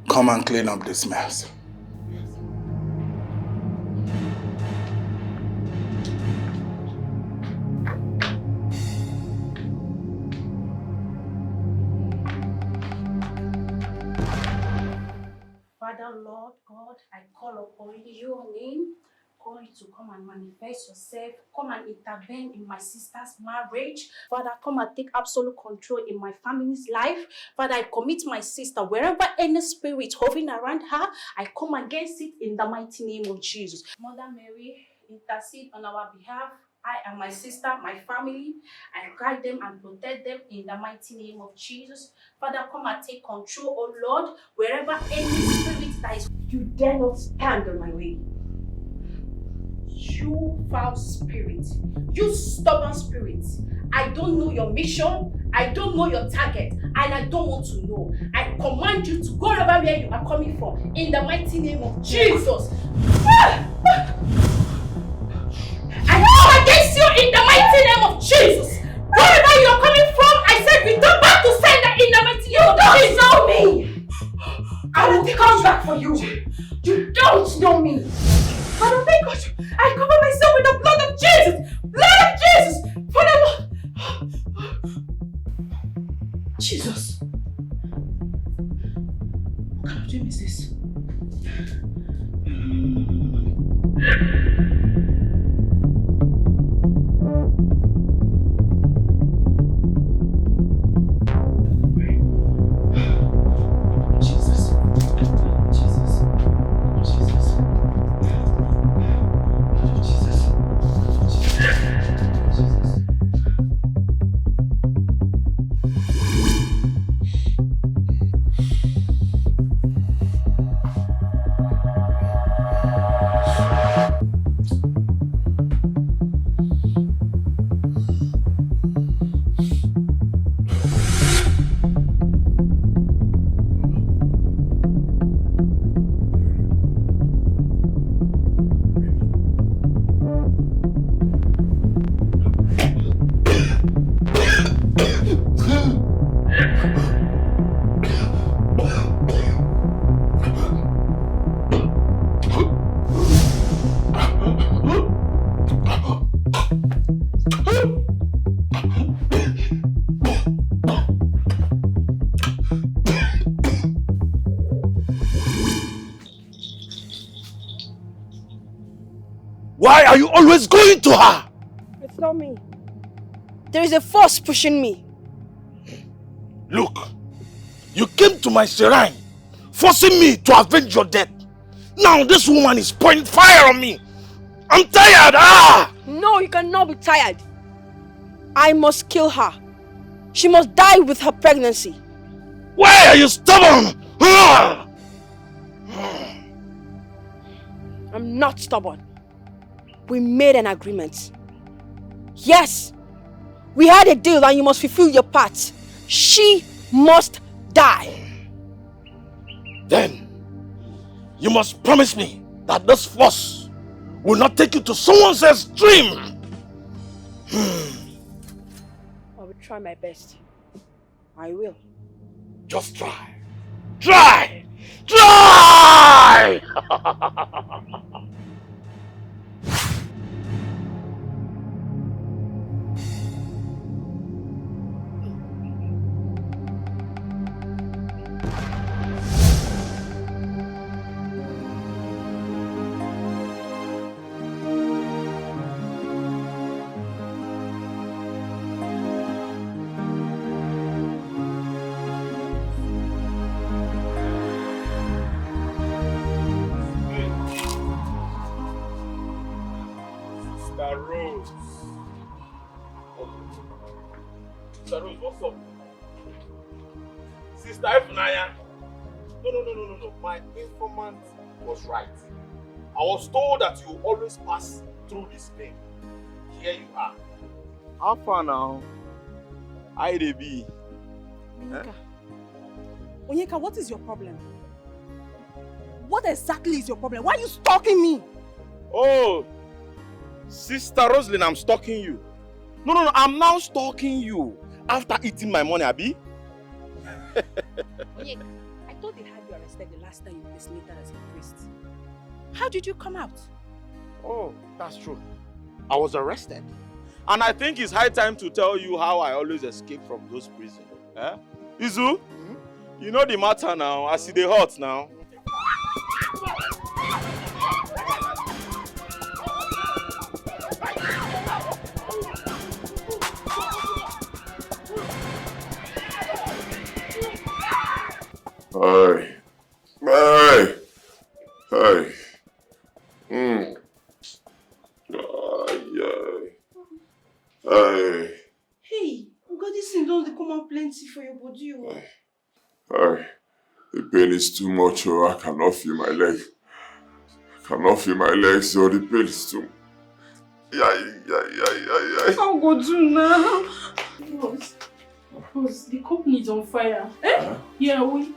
H: Come and clean up this mess.
G: Father, Lord God, I call upon your name. Call you to come and manifest yourself. Come and intervene in my sister's marriage. Father, come and take absolute control in my family's life. Father, I commit my sister wherever any spirit hovering around her, I come against it in the mighty name of Jesus. Mother Mary, intercede on our behalf. I and my sister, my family, I guide them and protect them in the mighty name of Jesus. Father, come and take control, oh Lord, wherever any spirit that is, you dare not stand on my way. You foul spirit, you stubborn spirit, I don't know your mission, I don't know your target, and I don't want to know. I command you to go over where you are coming from in the mighty name of Jesus. I come against you in the mighty name of Jesus. Wherever you are coming from, I said return back to sender in the mighty name of Jesus. You don't know me. I will come back for you. You don't know me. Father, thank God, I cover myself with the blood of Jesus! Blood of Jesus! Father, Lord! Jesus! What kind of dream is this?
L: Why are you always going to her?
E: It's not me. There is a force pushing me.
L: Look, you came to my shrine, forcing me to avenge your death. Now this woman is pouring fire on me. I'm tired.
E: No, you cannot be tired. I must kill her. She must die with her pregnancy.
L: Why are you stubborn?
E: I'm not stubborn. We made an agreement. Yes, we had a deal and you must fulfill your part. She must die.
L: Then, you must promise me that this force will not take you to someone else's dream.
E: I will try my best. I will.
L: Just try. Try! Try! Sister Rose. Sister Rose, what's up? Sister Ifunanya. No. My informant was right. I was told that you always pass through this thing. Here you are. How far now? Hi, Debbie.
C: Onyeka. Onyeka, what is your problem? What exactly is your problem? Why are you stalking me?
L: Oh, Sister Rosalind, I'm stalking you. No, I'm now stalking you after eating my money, Abi.
C: Onyeka, I thought they had you arrested the last time you impersonated as a priest. How did you come out?
L: Oh, that's true. I was arrested. And I think it's high time to tell you how I always escape from those prisons. Eh? Izu, you know the matter now. I see the hot now.
A: Hey.
C: Hey, God, this thing don't come out plenty for your body.
A: Hey. The pain is too much, oh, I cannot feel my leg. I cannot feel my legs, so the pain is too much.
C: How go do now? Boss, the company is on fire. Eh? Yeah, we.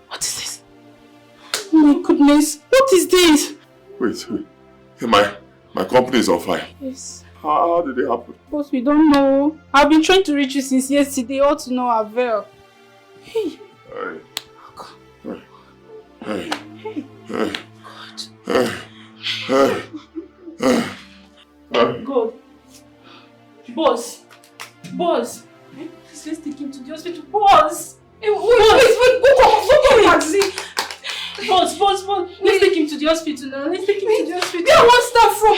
C: What is this? Oh my goodness, what is this?
A: Wait. Hey, my company is on fire.
C: Yes.
A: How did it happen?
C: Boss, we don't know. I've been trying to reach you since yesterday, all to no avail. Hey. God. Boss. Please, let's take him to the hospital. Boss. Hey, wait. Go taxi. Boss. Let's take him to the hospital now. Let's take him to the hospital. Where was that from?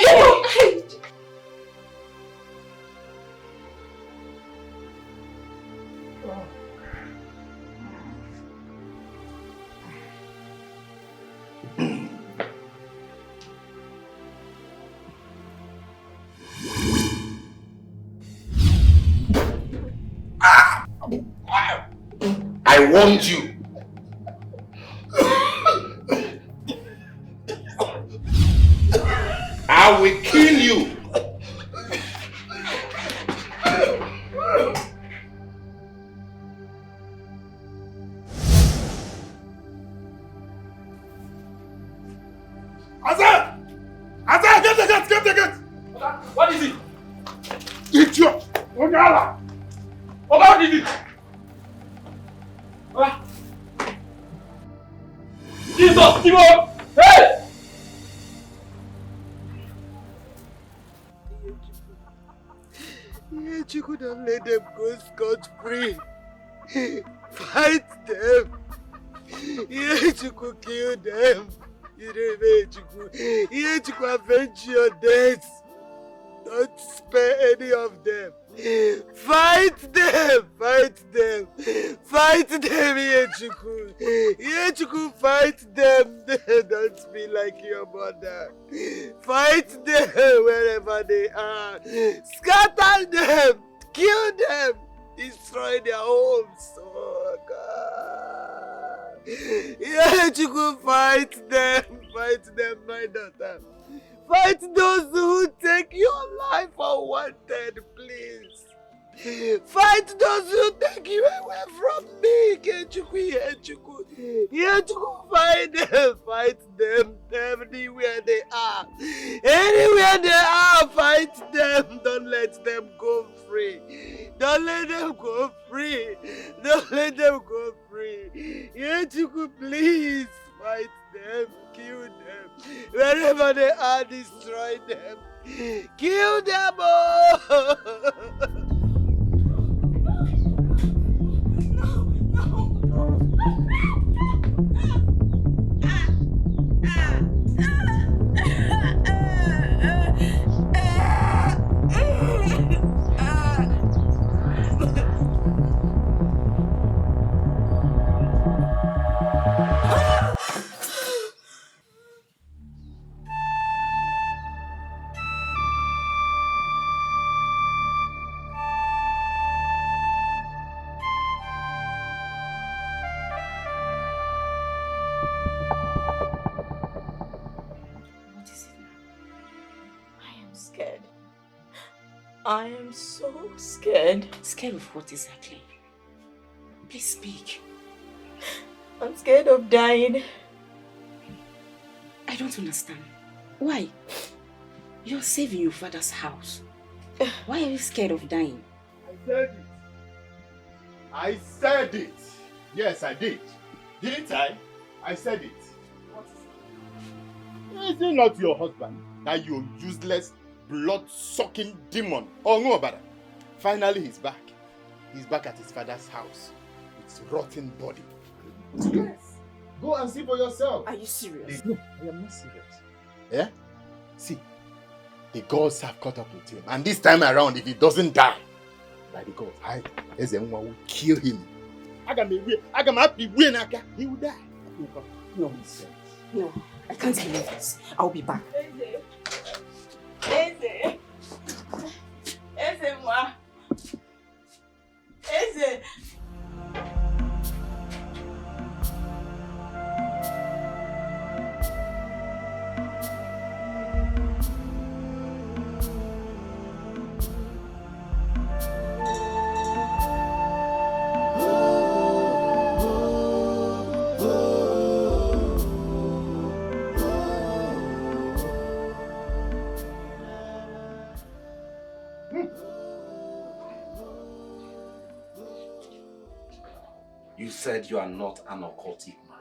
L: I warned you. I will kill you. Azar, get the gate. What is it? Idiot. Onyala. What is it? Jesus, Timo! Hey!
I: You could have let them go scot-free. Fight them. You could kill them. You could avenge your deaths. Don't spare any of them. Fight them! Yechuku! Yechuku, fight them! Don't be like your mother. Fight them wherever they are. Scatter them! Kill them! Destroy their homes! Oh God! Yechuku, fight them! Fight them, my daughter! Fight those who take your life unwanted, please. Fight those who take you away from me. Yechuku, fight them anywhere they are. Anywhere they are, fight them. Don't let them go free. Yechuku, please fight them. Kill them. Wherever they are, destroy them. Kill them all.
E: I am so scared.
U: Scared of what exactly? Please speak.
E: I'm scared of dying.
U: I don't understand. Why? You're saving your father's house. Why are you scared of dying?
R: I said it. I said it. Yes, I did. Didn't I? I said it. What is it? Is it not your husband? That you useless, blood-sucking demon. Oh, no, brother. Finally, he's back. He's back at his father's house. With his rotten body. Yes. Go and see for yourself.
U: Are you serious?
R: No, I am not serious. Yeah? See, the gods have caught up with him. And this time around, if he doesn't die, by the gods, Ezenwa will kill him. He will die. Nonsense.
U: No, I can't believe this. I'll be back.
E: Eze. Ma. Eze.
S: You said you are not an occultic man.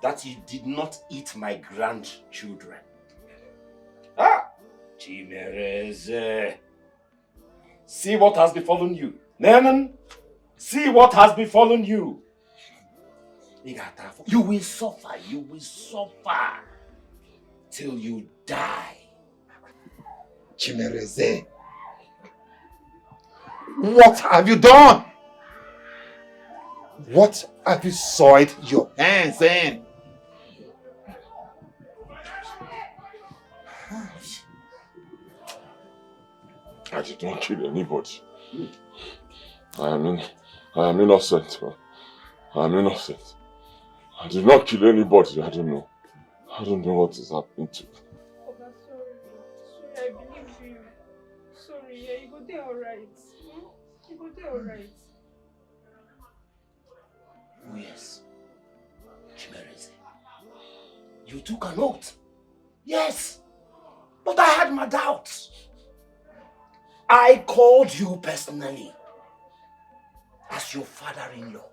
S: That you did not eat my grandchildren. Ah! Chimereze. See what has befallen you. Neman, see what has befallen you. You will suffer, till you die.
R: Chimereze. What have you done? What have you soiled your hands in?
A: I did not kill anybody. I am innocent, man. I am innocent. I did not kill anybody. I don't know. I don't know what is happening to me.
E: Oga, sorry. Sorry, I believe you. Sorry, yeah, you go there alright. You go there alright.
S: Oh yes. Chimereze. You took an oath. Yes. But I had my doubts. I called you personally as your father-in-law.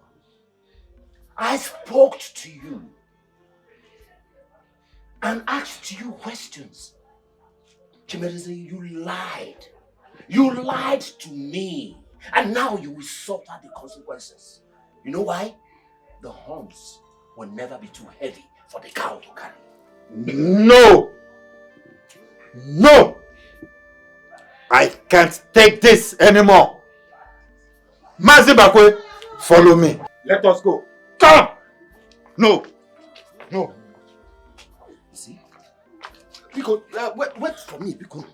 S: I spoke to you and asked you questions. Chimereze, you lied. You lied to me. And now you will suffer the consequences. You know why? The horns will never be too heavy for the cow to carry.
R: No! No! I can't take this anymore. Mazibakwe, follow me. Let us go. Come! No. No.
S: See? Because, wait for me, because.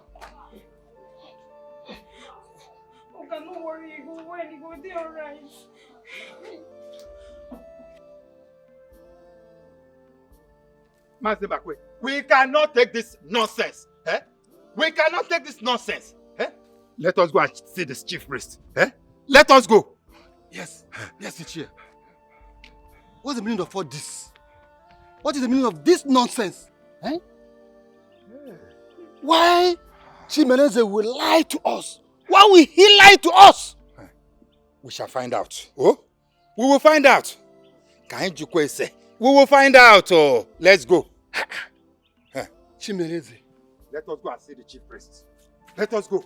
E: Oga, no worry, you go well, you go there alright.
R: Mazibakwe, we cannot take this nonsense. Eh? We cannot take this nonsense. Eh? Let us go and see this chief priest. Eh? Let us go.
M: Yes, yes, Ichie. What's the meaning of all this? What is the meaning of this nonsense? Eh? Why Chimereze will lie to us? Why will he lie to us?
R: We shall find out. Oh? We will find out. We will find out. Oh, let's go.
M: Chimereze.
R: Let us go and see the chief priest. Let us go.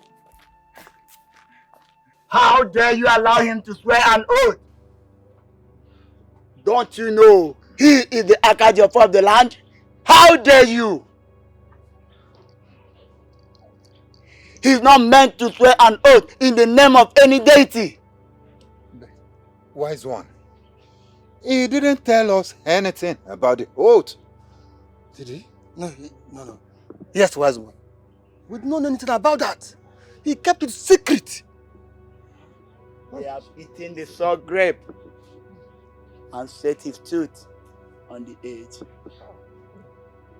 F: How dare you allow him to swear an oath? Don't you know he is the Akajiofor of the land? How dare you? He's not meant to swear an oath in the name of any deity.
R: Wise one. He didn't tell us anything about the oath.
M: Did he? No. Yes, wise one. We don't know anything about that. He kept it secret.
F: They have eaten the sour grape and set his tooth on the edge.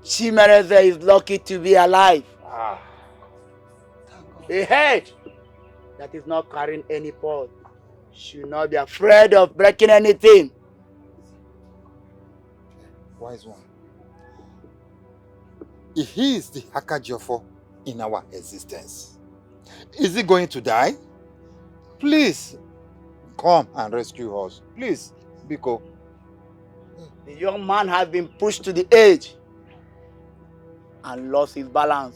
F: Chimereze is lucky to be alive.
I: A head that is not carrying any pot should not be afraid of breaking anything.
R: Wise one. If he is the Hakajofo in our existence, is he going to die? Please, come and rescue us. Please, Biko.
I: The young man has been pushed to the edge and lost his balance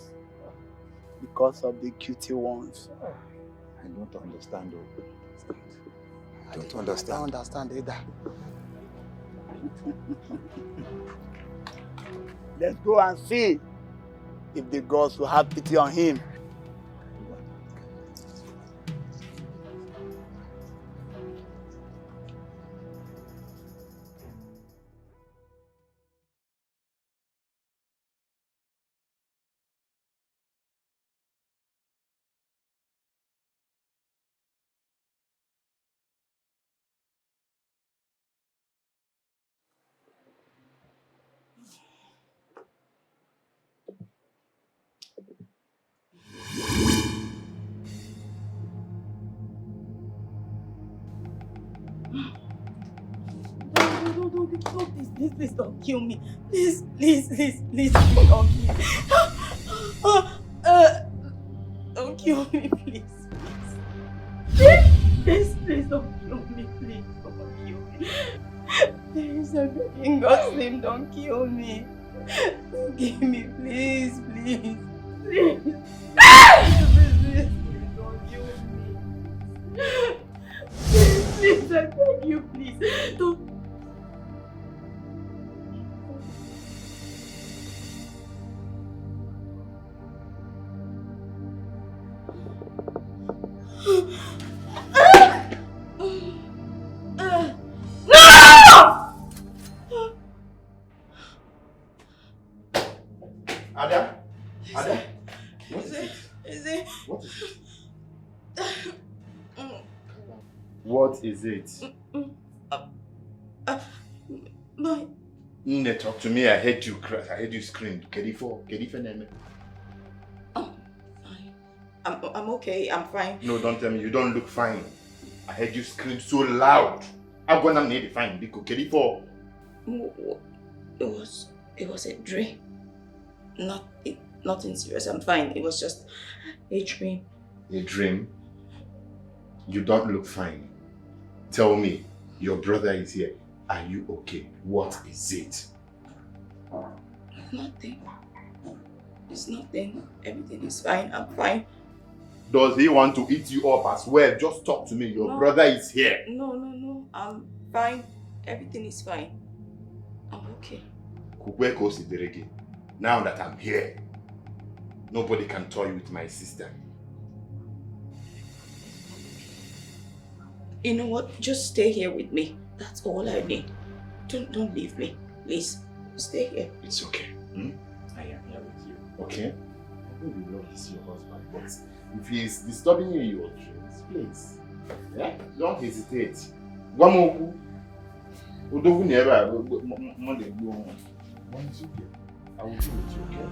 I: because of the cutie ones.
R: I don't understand. I don't understand.
K: I don't understand either.
I: Let's go and see if the gods will have pity on him.
E: No, please don't kill me. Please don't kill me. Don't kill me, please. Please don't kill me. Please don't kill me. Please, I'm begging God's name, don't kill me. Don't kill me, please. Please, don't kill me. Please, I beg you, please. Don't.
Q: Ada? Ada? What is it?
E: My...
Q: Nne, talk to me. I heard you cry. I heard you scream. Kedifo neme.
E: I'm okay. I'm fine.
Q: No, don't tell me. You don't look fine. I heard you scream so loud. I'm gonna need it fine. Because Kedifo.
E: It was a dream. Nothing serious. I'm fine. It was just a dream.
Q: A dream? You don't look fine. Tell me, your brother is here. Are you okay? What is it?
E: Nothing. It's nothing. Everything is fine. I'm fine.
Q: Does he want to eat you up as well? Just talk to me. Your brother is here.
E: No. I'm fine. Everything is fine. I'm okay.
Q: Now that I'm here, nobody can toy with my sister.
E: You know what? Just stay here with me. That's all I need. Don't leave me. Please, stay here.
Q: It's okay. I am here with you. Okay? I know you love to see your husband, but if he is disturbing you in your dreams, please, don't hesitate. Guamoku. Udogu never. Monday, go on. Once you get, I will be with you, okay?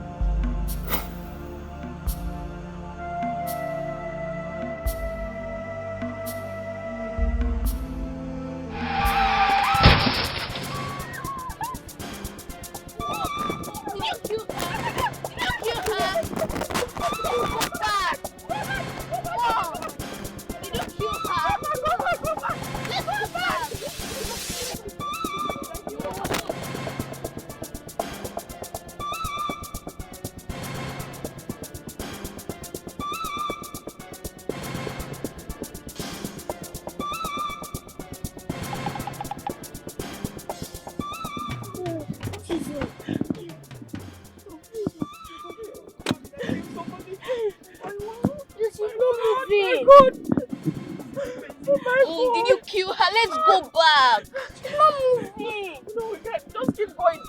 C: Did you kill her? Let's go back.
E: She's not moving. No, we can't. Just keep going.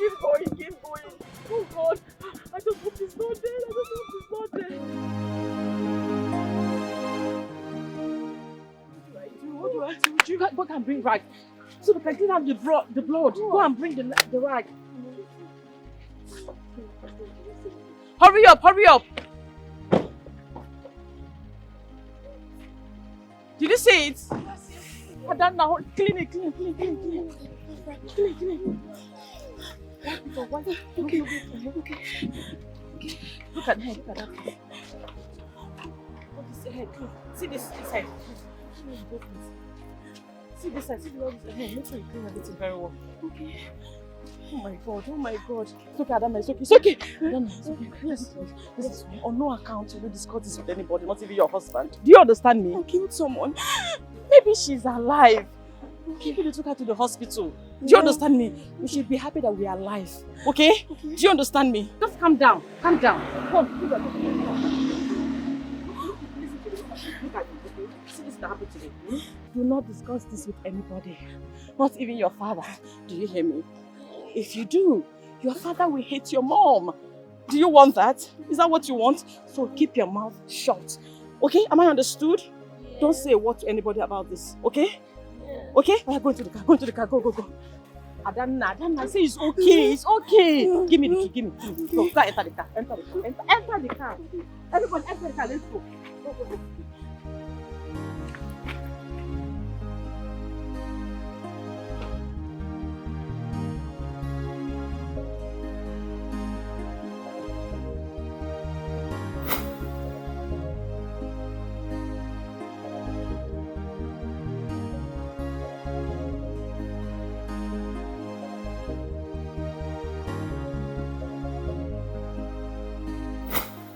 E: Oh God. I just hope she's not dead. What do I do? You guys go and bring rag. So we can clean up the blood. Go and bring the rag. Hurry up.
U: Did you see it? Now, clean it. Okay. Look at that. What is the head? See this side. See this side. See all this head. Make sure you clean everything very well. Okay. Oh my God. It's okay, Adama. It's okay. Adama, it's okay. Yes. This is on no account you will discuss this with anybody, not even your husband. Do you understand me? I killed someone. Maybe she's alive. Maybe they took her to the hospital. Do you understand me? We should be happy that we are alive. Okay? Do you understand me? Just calm down. Calm down. Come. Look at see this that happened today. Do not discuss this with anybody. Not even your father. Do you hear me? If you do, your father will hate your mom. Do you want that? Is that what you want? So keep your mouth shut. Okay? Am I understood? Don't say a word to anybody about this. Okay? Okay? Go into the car. Go. Adana, say it's okay. It's okay. Give me the key. Go, enter the car. Enter the car. Everybody, enter the car. Let's go. Go.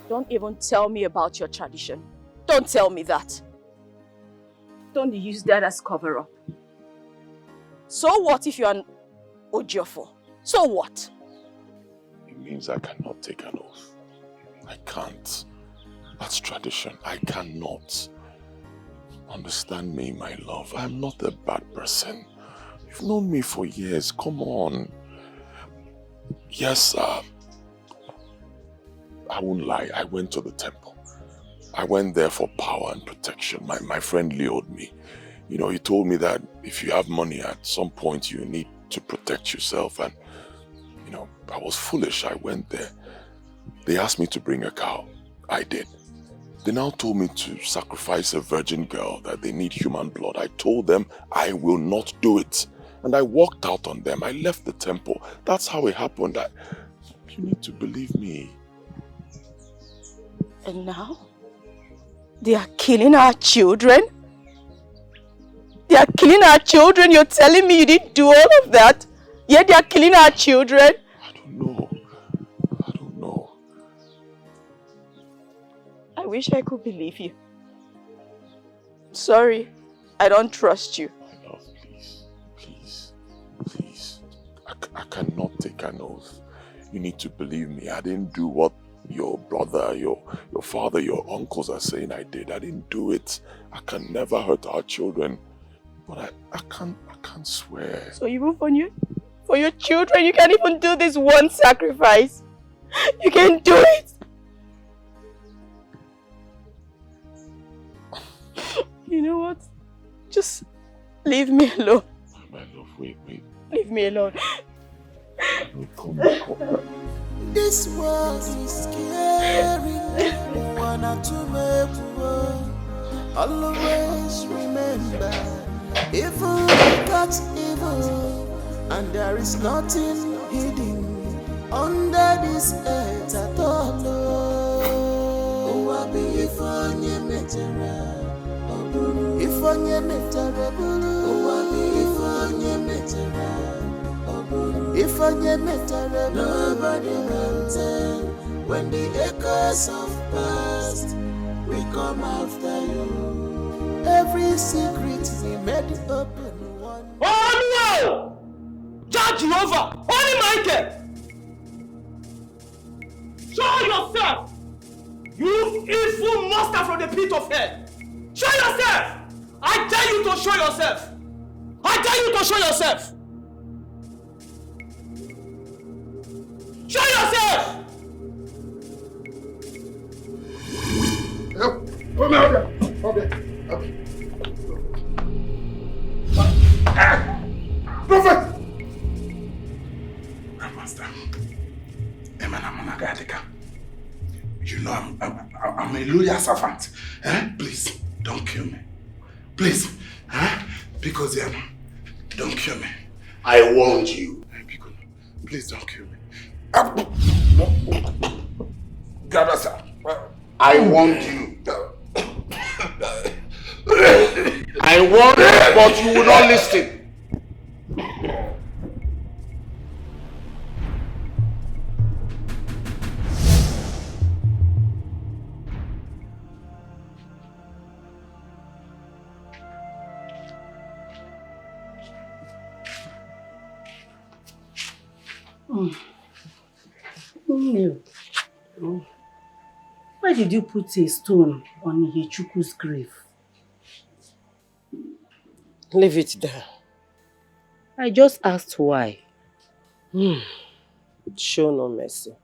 U: Don't even tell me about your tradition. Don't tell me that. Don't use that as cover-up. So what if you're an Ojiofo? So what?
A: It means I cannot take an oath. I can't. That's tradition. I cannot. Understand me, my love. I'm not a bad person. You've known me for years. Come on. Yes, I won't lie, I went to the temple. I went there for power and protection. My friend lured me. You know, he told me that if you have money at some point you need to protect yourself, and you know, I was foolish. I went there. They asked me to bring a cow. I did. They now told me to sacrifice a virgin girl, that they need human blood. I told them I will not do it. And I walked out on them. I left the temple. That's how it happened. You need to believe me.
E: And now, they are killing our children? They are killing our children? You're telling me you didn't do all of that? Yet they are killing our children?
A: I don't know.
E: I wish I could believe you. Sorry, I don't trust you.
A: My love, please. I cannot take an oath. You need to believe me. I didn't do what your brother, your father, your uncles are saying I did. I didn't do it. I can never hurt our children. But I can't swear.
E: So even for your children, you can't even do this one sacrifice. You can't do it. You know what? Just leave me alone.
A: My love, wait.
E: Leave me alone.
A: Come.
D: This world is scary. One or two always remember, evil got evil, and there is nothing hidden under this earth at all. Oh, if nobody can tell when the echoes of past will come after you. Every secret we made open one.
B: Oh no! Judge Jehovah! Holy Michael! Show yourself! You evil monster from the pit of hell! Show yourself! I dare you to show yourself! I dare you to show yourself! Show yourself!
H: Come out there. Okay. Prophet! Grandmaster. You know I'm a loyal servant. Please, don't kill me. Please, because don't kill me. I warned you. Please don't kill me. Grandmaster, I warned you. I warned you, but you will not listen.
K: Why did you put a stone on Ihechukwu's grave?
J: Leave it there.
K: I just asked why.
J: Show no mercy.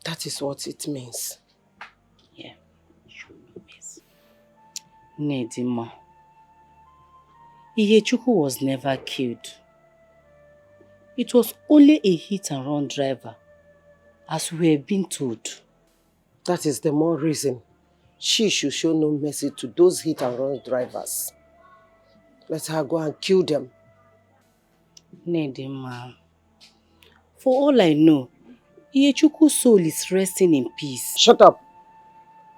J: That is what it means.
K: Yeah, show no mercy. Nedima, Ihechukwu was never killed. It was only a hit-and-run driver, as we have been told.
J: That is the more reason she should show no mercy to those hit-and-run drivers. Let her go and kill them.
K: Nedima, for all I know, Ihechukwu's soul is resting in peace.
J: Shut up!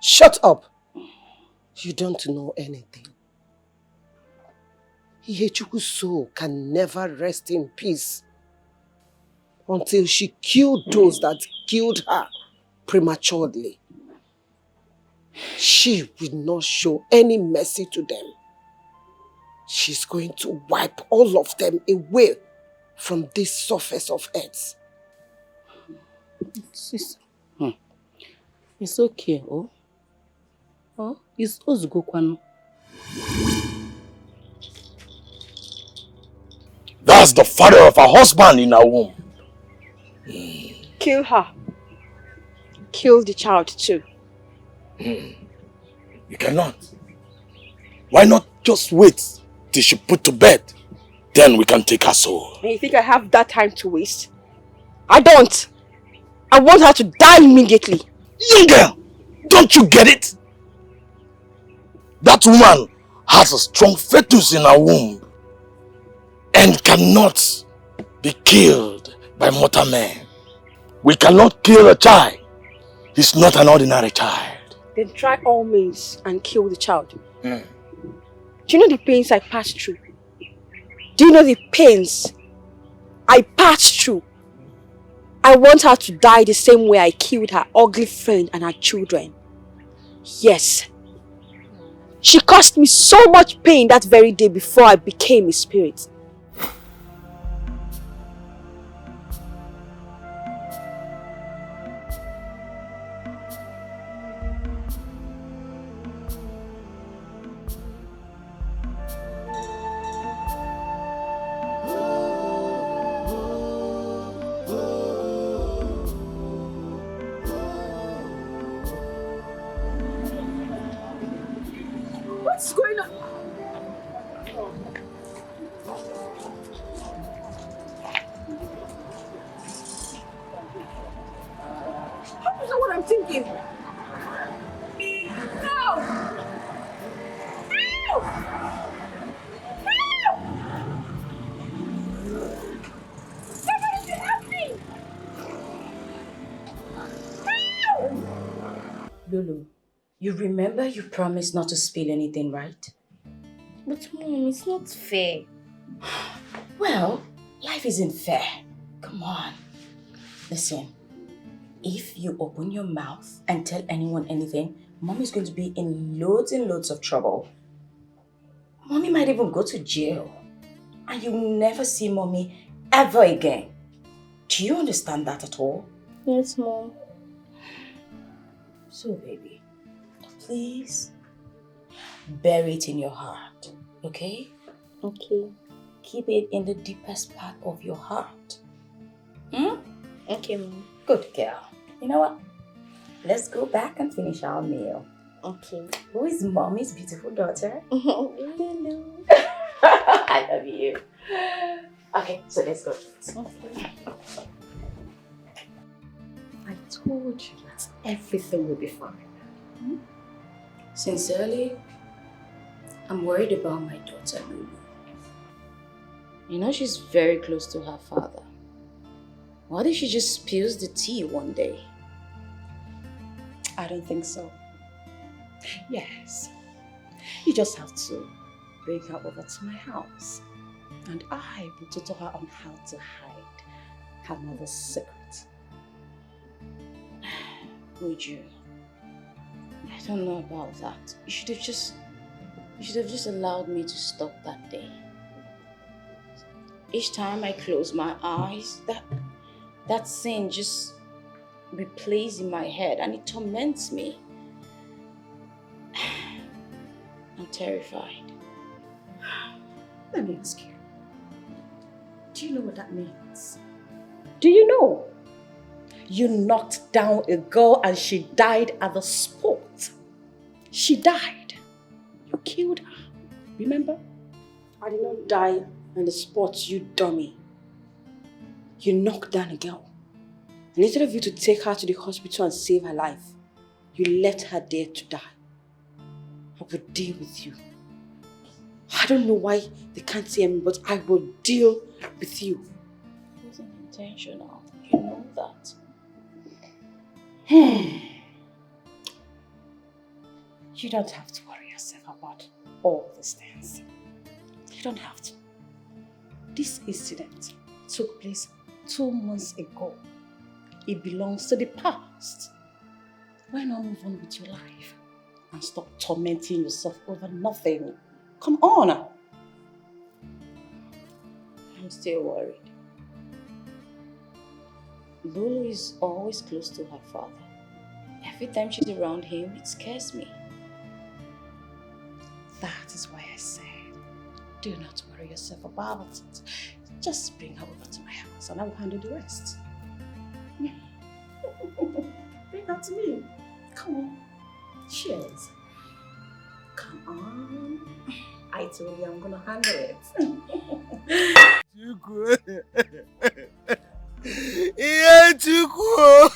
J: Shut up! You don't know anything. Ihechukwu's soul can never rest in peace until she killed those that killed her prematurely. She will not show any mercy to them. She's going to wipe all of them away from this surface of earth.
K: It's okay, oh? Oh, it's Ozugokwanu.
Q: That's the father of her husband in her womb.
O: Kill her. Kill the child too.
Q: You cannot. Why not just wait till she put to bed? Then we can take her soul.
O: And you think I have that time to waste? I don't. I want her to die immediately.
Q: Young girl, don't you get it? That woman has a strong fetus in her womb and cannot be killed by mortal men. We cannot kill a child. He's not an ordinary child.
O: Then try all means and kill the child. Do you know the pains I passed through? Do you know the pains I passed through? I want her to die the same way I killed her ugly friend and her children. Yes. She caused me so much pain that very day before I became a spirit. What's going on? How is that what I'm thinking? No! No! No! Somebody help me! No!
P: Lulu, you remember you promised not to spill anything, right?
G: But Mom, it's not fair.
P: Well, life isn't fair. Come on. Listen, if you open your mouth and tell anyone anything, Mommy's going to be in loads and loads of trouble. Mommy might even go to jail. And you'll never see Mommy ever again. Do you understand that at all?
G: Yes, Mom.
P: So, baby, please bury it in your heart, okay?
G: Okay.
P: Keep it in the deepest part of your heart.
G: Okay, Mom.
P: Good girl. You know what? Let's go back and finish our meal.
G: Okay.
P: Who is Mommy's beautiful daughter?
G: Lulu.
P: I love you. Okay, so let's go.
G: Okay.
K: I told you that everything will be fine.
P: Sincerely? I'm worried about my daughter, Lulu. You know she's very close to her father. What if she just spills the tea one day?
U: I don't think so. Yes. You just have to bring her over to my house. And I will tutor her on how to hide her mother's secret.
P: Would you? I don't know about that. You should have just allowed me to stop that day. Each time I close my eyes, that scene just replays in my head and it torments me. I'm terrified.
U: Let me ask you. Do you know what that means? Do you know? You knocked down a girl and she died at the spot. She died. You killed her. Remember?
O: I did not die on the spot, you dummy. You knocked down a girl. And instead of you to take her to the hospital and save her life, you let her there to die. I will deal with you. I don't know why they can't see me, but I will deal with you.
P: It wasn't intentional. You know that.
U: You don't have to worry yourself about all these things. You don't have to. This incident took place 2 months ago. It belongs to the past. Why not move on with your life and stop tormenting yourself over nothing? Come on.
P: I'm still worried. Lulu is always close to her father. Every time she's around him, it scares me.
U: That is why I said, do not worry yourself about it. Just bring her over to my house and I will handle the rest. Bring her to me. Come on. Cheers. Come on. I told you I'm gonna handle it.
I: Yeah, Chukwu.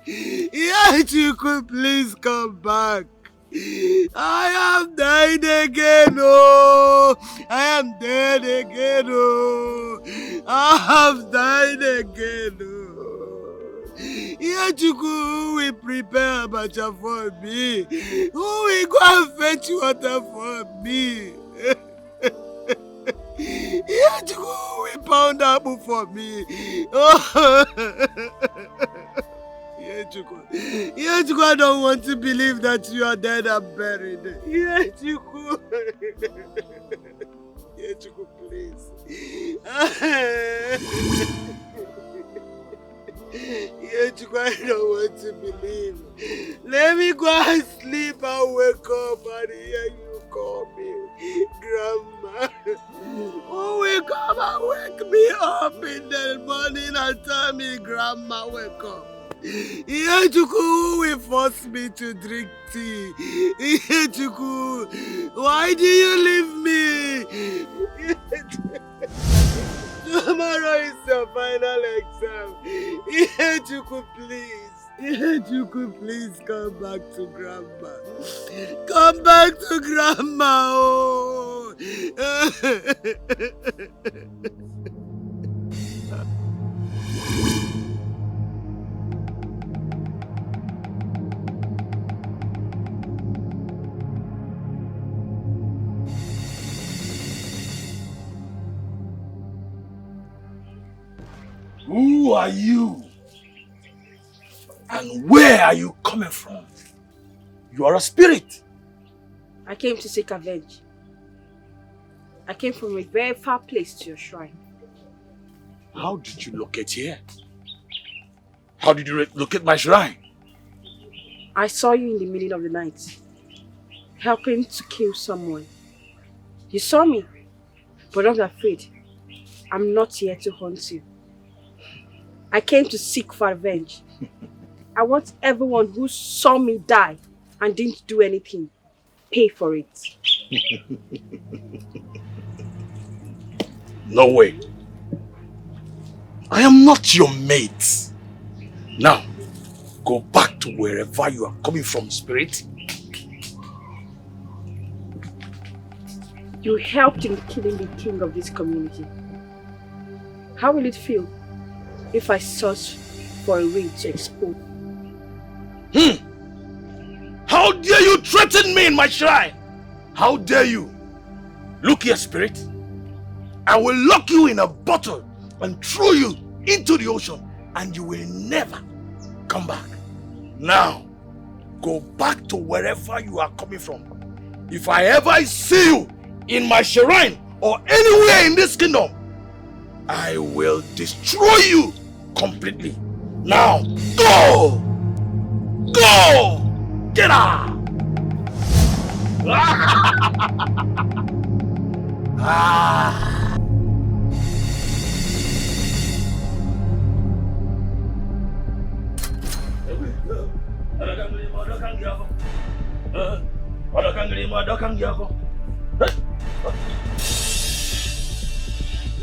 I: Yeah, Chukwu, please come back. I am dying again, oh. I am dead again, oh. I have died again, oh. Yeah, Chukwu, we prepare abacha for me. Who will go and fetch water for me? Yeah, Chukwu, we pound apple for me. Oh. Yeah, Chukwu, I don't want to believe that you are dead and buried. Yeah, Chukwu. Yeah, Chukwu, please. Yeah, Chukwu, I don't want to believe. Let me go and sleep and wake up and hear you call me Grandma. Who will come and wake me up in the morning and tell me, Grandma, wake up? Chukwu will force me to drink tea. Chukwu, why do you leave me? Tomorrow is your final exam. Chukwu, please. Chukwu, please come back to Grandma. Come back to Grandma. Oh.
A: Who are you? And where are you coming from? You are a spirit.
O: I came to seek revenge. I came from a very far place to your shrine.
A: How did you locate here? How did you locate my shrine?
O: I saw you in the middle of the night, helping to kill someone. You saw me, but don't be afraid. I'm not here to hunt you. I came to seek for revenge. I want everyone who saw me die and didn't do anything, pay for it.
A: No way. I am not your mate. Now, go back to wherever you are coming from, spirit,
O: You helped in killing the king of this community. How will it feel if I search for a way to expose?
R: How dare you threaten me in my shrine? How dare you? Look here, spirit. I will lock you in a bottle and throw you into the ocean, and you will never come back. Now, go back to wherever you are coming from. If I ever see you in my shrine or anywhere in this kingdom, I will destroy you completely. Now, go! Go! Get out!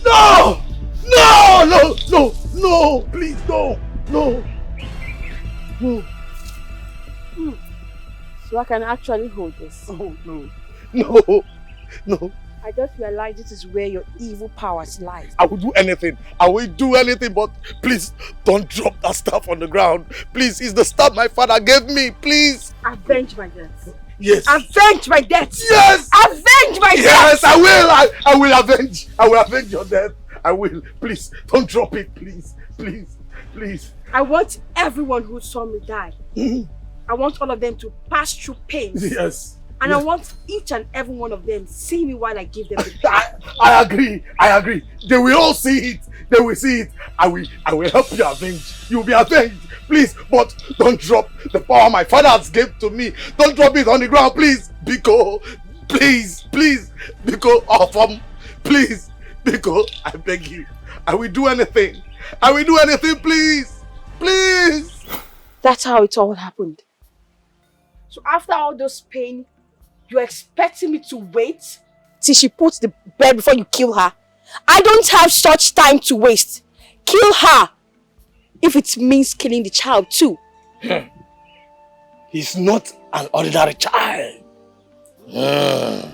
R: No! No! No! No! No! Please, no! No! No!
O: So I can actually hold this.
R: Oh, no. No! No!
O: I just realized this is where your evil powers lie.
R: I will do anything. I will do anything, but please don't drop that staff on the ground. Please, it's the staff my father gave me. Please.
O: Avenge my death.
R: Yes.
O: Avenge my death.
R: Yes.
O: Avenge my death.
R: Yes, I will. I will avenge. I will avenge your death. I will. Please, don't drop it. Please. Please. Please.
O: I want everyone who saw me die. I want all of them to pass through pain.
R: Yes.
O: And
R: yes.
O: I want each and every one of them see me while I give them the pain.
R: I agree. I agree. They will all see it. They will see it. I will help you avenge. You will be avenged. Please, but don't drop the power my father has given to me. Don't drop it on the ground, please. Biko, please, please. Biko, please. Biko, I beg you. I will do anything. I will do anything, please. Please.
O: That's how it all happened. So after all those pain, you're expecting me to wait till she puts the bed before you kill her? I don't have such time to waste. Kill her. If it means killing the child too.
R: He's not an ordinary child. And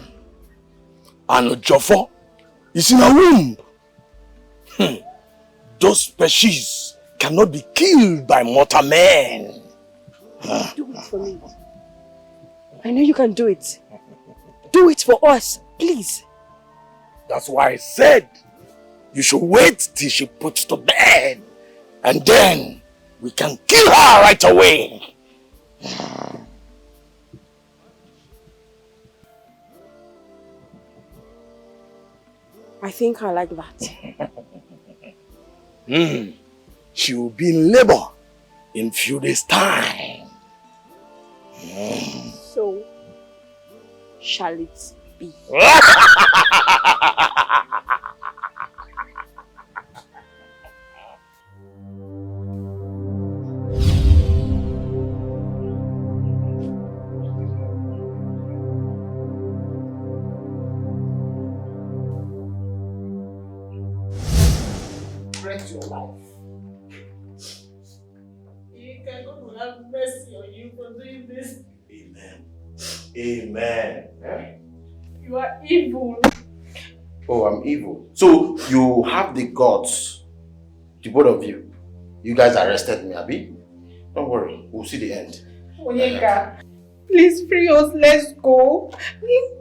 R: Jofo is in a womb. Those species cannot be killed by mortal men.
O: Do it for me. I know you can do it. Do it for us, please.
R: That's why I said you should wait till she puts to bed. And then we can kill her right away.
O: I think I like that.
R: She will be in labor in few days' time.
O: So shall it be.
C: Your life. God will have mercy on you for doing this.
Q: Amen. Amen. Eh?
C: You are evil.
Q: Oh, I'm evil. So you have the guts, the both of you. You guys arrested me, Abi. Don't worry, we'll see the end.
C: Onyeka, please free us. Let's go. Free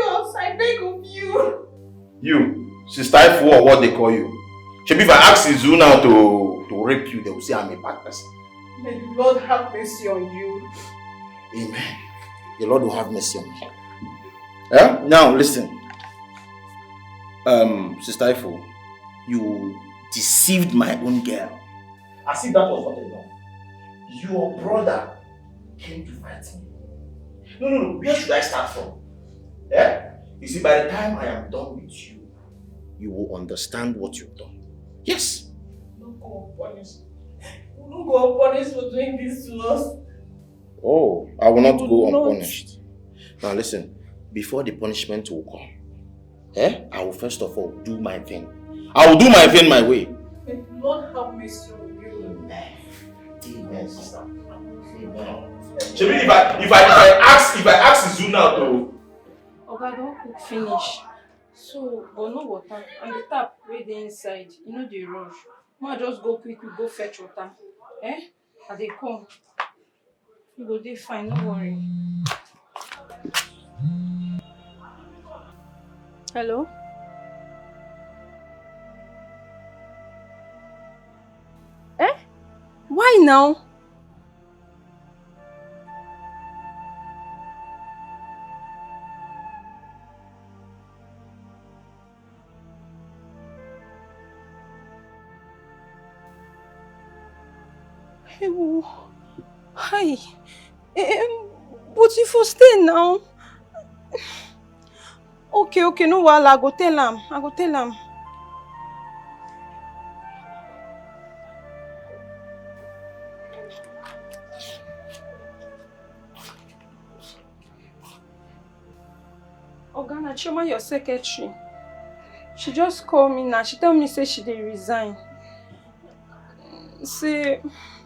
C: us. I beg of you.
Q: You, Sister Ifu, or what they call you. Should if I ask Izu now to rape you, they will say I'm a bad person.
C: May the Lord have mercy on you.
Q: Amen. The Lord will have mercy on me. Yeah? Now listen. Sister Ifu, you deceived my own girl. As if that was not enough. Your brother came to fight me. No. Where should I start from? Yeah? You see, by the time I am done with you, you will understand what you've done. Yes.
C: Don't go unpunished. Don't go unpunished for doing this to us.
Q: Oh, I will not go unpunished. Now listen, before the punishment will come, I will first of all do my thing. I will do my thing my way.
C: May the Lord have mercy on you.
Q: Amen, sister. Amen. Shebi, if I ask Izu now to
E: Oga don cook finish. So, but no water. And the tap wey dey inside, you know the rush. Ma just go quick, go fetch water. Eh? And they come. You go dey fine, no worry. Hello? Eh? Why now? Hey, hi. But you for stay now. Okay, no wahala. I go tell am. Oga, na Chioma, your secretary. She just called me now. She tell me say she dey resign. Say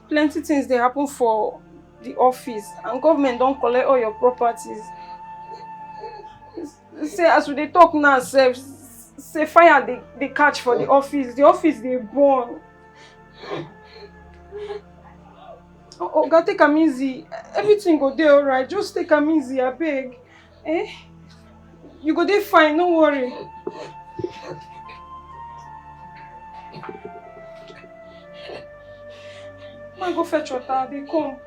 E: plenty things dey happen for the office and government don collect all your properties. Say as we dey talk now sef, say fire dey catch for the office. The office dey burn. Oga, take am easy. Everything go dey alright. Just take am easy, abeg. Eh? You go dey fine, no worry. Ma go fetch water, they come.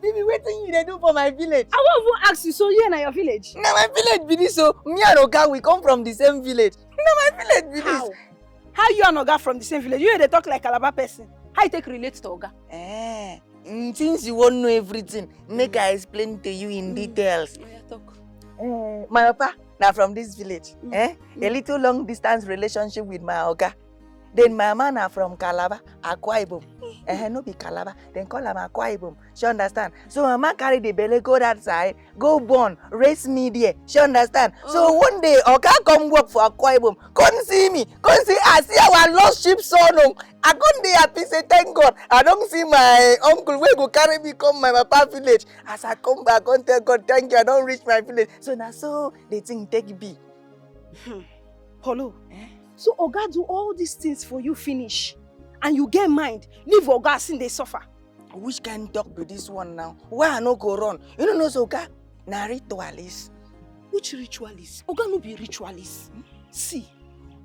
N: Baby, wetin you dey do for my village?
U: I won't even ask you, so you na your village?
N: Na my village be this, so me and Oga we come from the same village. Na my village be this.
U: How you and Oga from the same village? You dey talk like Calabar person. How you take relate to Oga?
N: Since you won't know everything, make I explain to you in details. My papa na from this village. A little long distance relationship with my Oga. Then my mama na from Calabar, Akwa Ibom. No be Calabar, then call am Akwa Ibom. She understand? So mama carry the belly, go that side, go born, raise me there. She understand? So one day, Oga come work for Akwa Ibom. Come see me. Come see, I see our lost sheep son. I come there happy, say thank God. I don't see my uncle wey go carry me come my papa village. As I come back, I tell God, thank you, I don't reach my village. So now so the thing take be.
U: Hello. So Oga do all these things for you finish. And you get mind, leave Oga sin they suffer.
N: Which kind of talk be this one now? Why I no go run? You don't know so Oga na ritualist.
U: Which ritualist? Oga no be ritualist. See,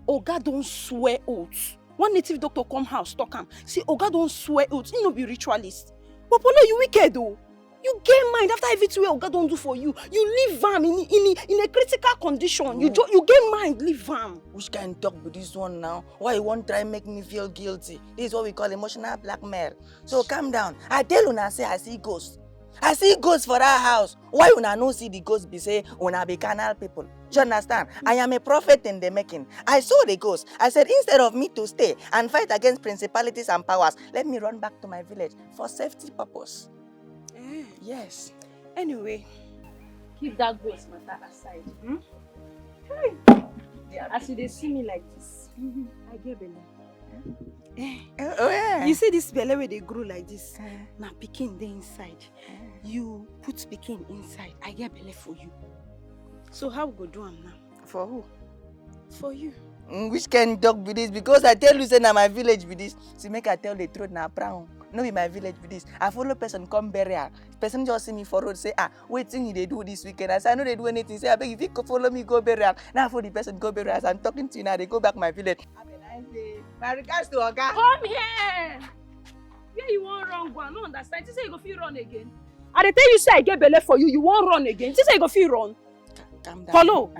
U: Oga don't swear oaths. One native doctor come house talk am. See, Oga don't swear oaths. He no be ritualist. But Polo, you wicked though. You get mind after everything Oga don't do for you. You leave am in a critical condition. You get mind, leave am.
N: Which kind of talk be this one now? Why you won't try make me feel guilty? This is what we call emotional blackmail. So calm down. I tell una say I see ghosts. I see ghosts for that house. Why una no see the ghost be say una be carnal people? Do you understand? I am a prophet in the making. I saw the ghost. I said instead of me to stay and fight against principalities and powers, let me run back to my village for safety purpose. Yes.
U: Anyway, keep that ghost matter aside. As you dey see me like this, I get belly. You see this belly where they grow like this? Now pikin dey inside. You put pikin inside. I get belly for you. So how we go do am now?
N: For who?
U: For you.
N: Which kind dog be this? Because I tell you say na my village be this. See, make I tell the truth na brown. No be my village be this. I follow person come burial. Person just see me for road say, wetin you dey do this weekend? I say I no dey do anything. Say abeg if you follow me go burial. Now for the person go burial. As I'm talking to you now, they go back my village. Have a nice day. My regards to Oga.
U: Come here. Where you want run go? I no understand. You say you go fit run again. I dey tell you say I get belly for you. You won't run again. You say you go fit run.
N: Calm down.
U: Follow.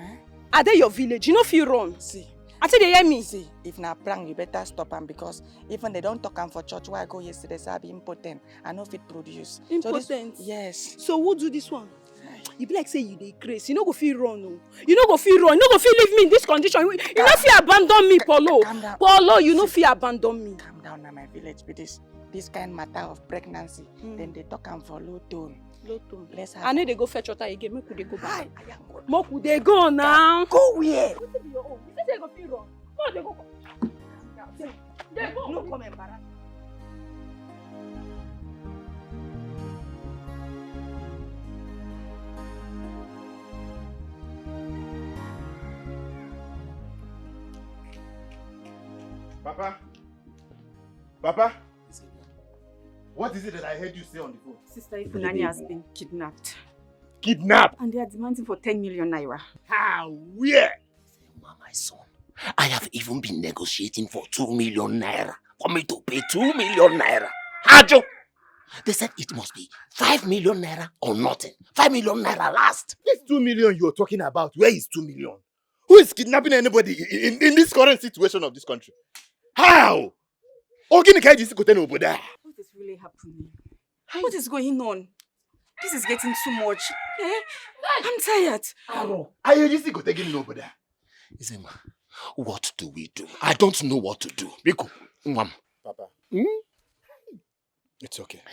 U: Are they your village? You know fit run.
N: See.
U: I say they hear me.
N: See, if na prank, you better stop them because even they don't talk am for church. Where I go yesterday, say I be impotent. I know fit produce.
U: Impotent?
N: So yes.
U: So who do this one?
O: You be like say you dey craze. You no go feel run, no. You no go feel run. You no go feel leave me in this condition. You no feel abandon me, Paulo. Paulo, you no feel abandon me.
N: Calm down now, my village. Be this kind matter of pregnancy. Then they talk am for low tone.
O: Low tone.
N: Let's have.
O: I know they go fetch water again. Make we dey go back. Make we dey go now.
N: Go where?
O: Wetin be your own? You say you go feel run. Go dey go. Dey go.
N: No come embarrass.
R: Papa, what is it that I heard you say on the phone?
T: Sister Ifunanya has been kidnapped.
R: Kidnapped?
T: And they are demanding for 10 million naira.
R: How? Where?
S: My son, I have even been negotiating for 2 million naira for me to pay 2 million naira. Hajo! They said it must be 5 million naira or nothing. 5 million naira last.
R: This 2 million you're talking about, where is 2 million? Who is kidnapping anybody in this current situation of this country? How?
T: What is really happening? What is going on? This is getting too much. Eh? I'm tired.
R: Are you just taking nobody?
S: Izema, what do we do? I don't know what to do. Biko, Mwam.
R: Papa. It's okay. I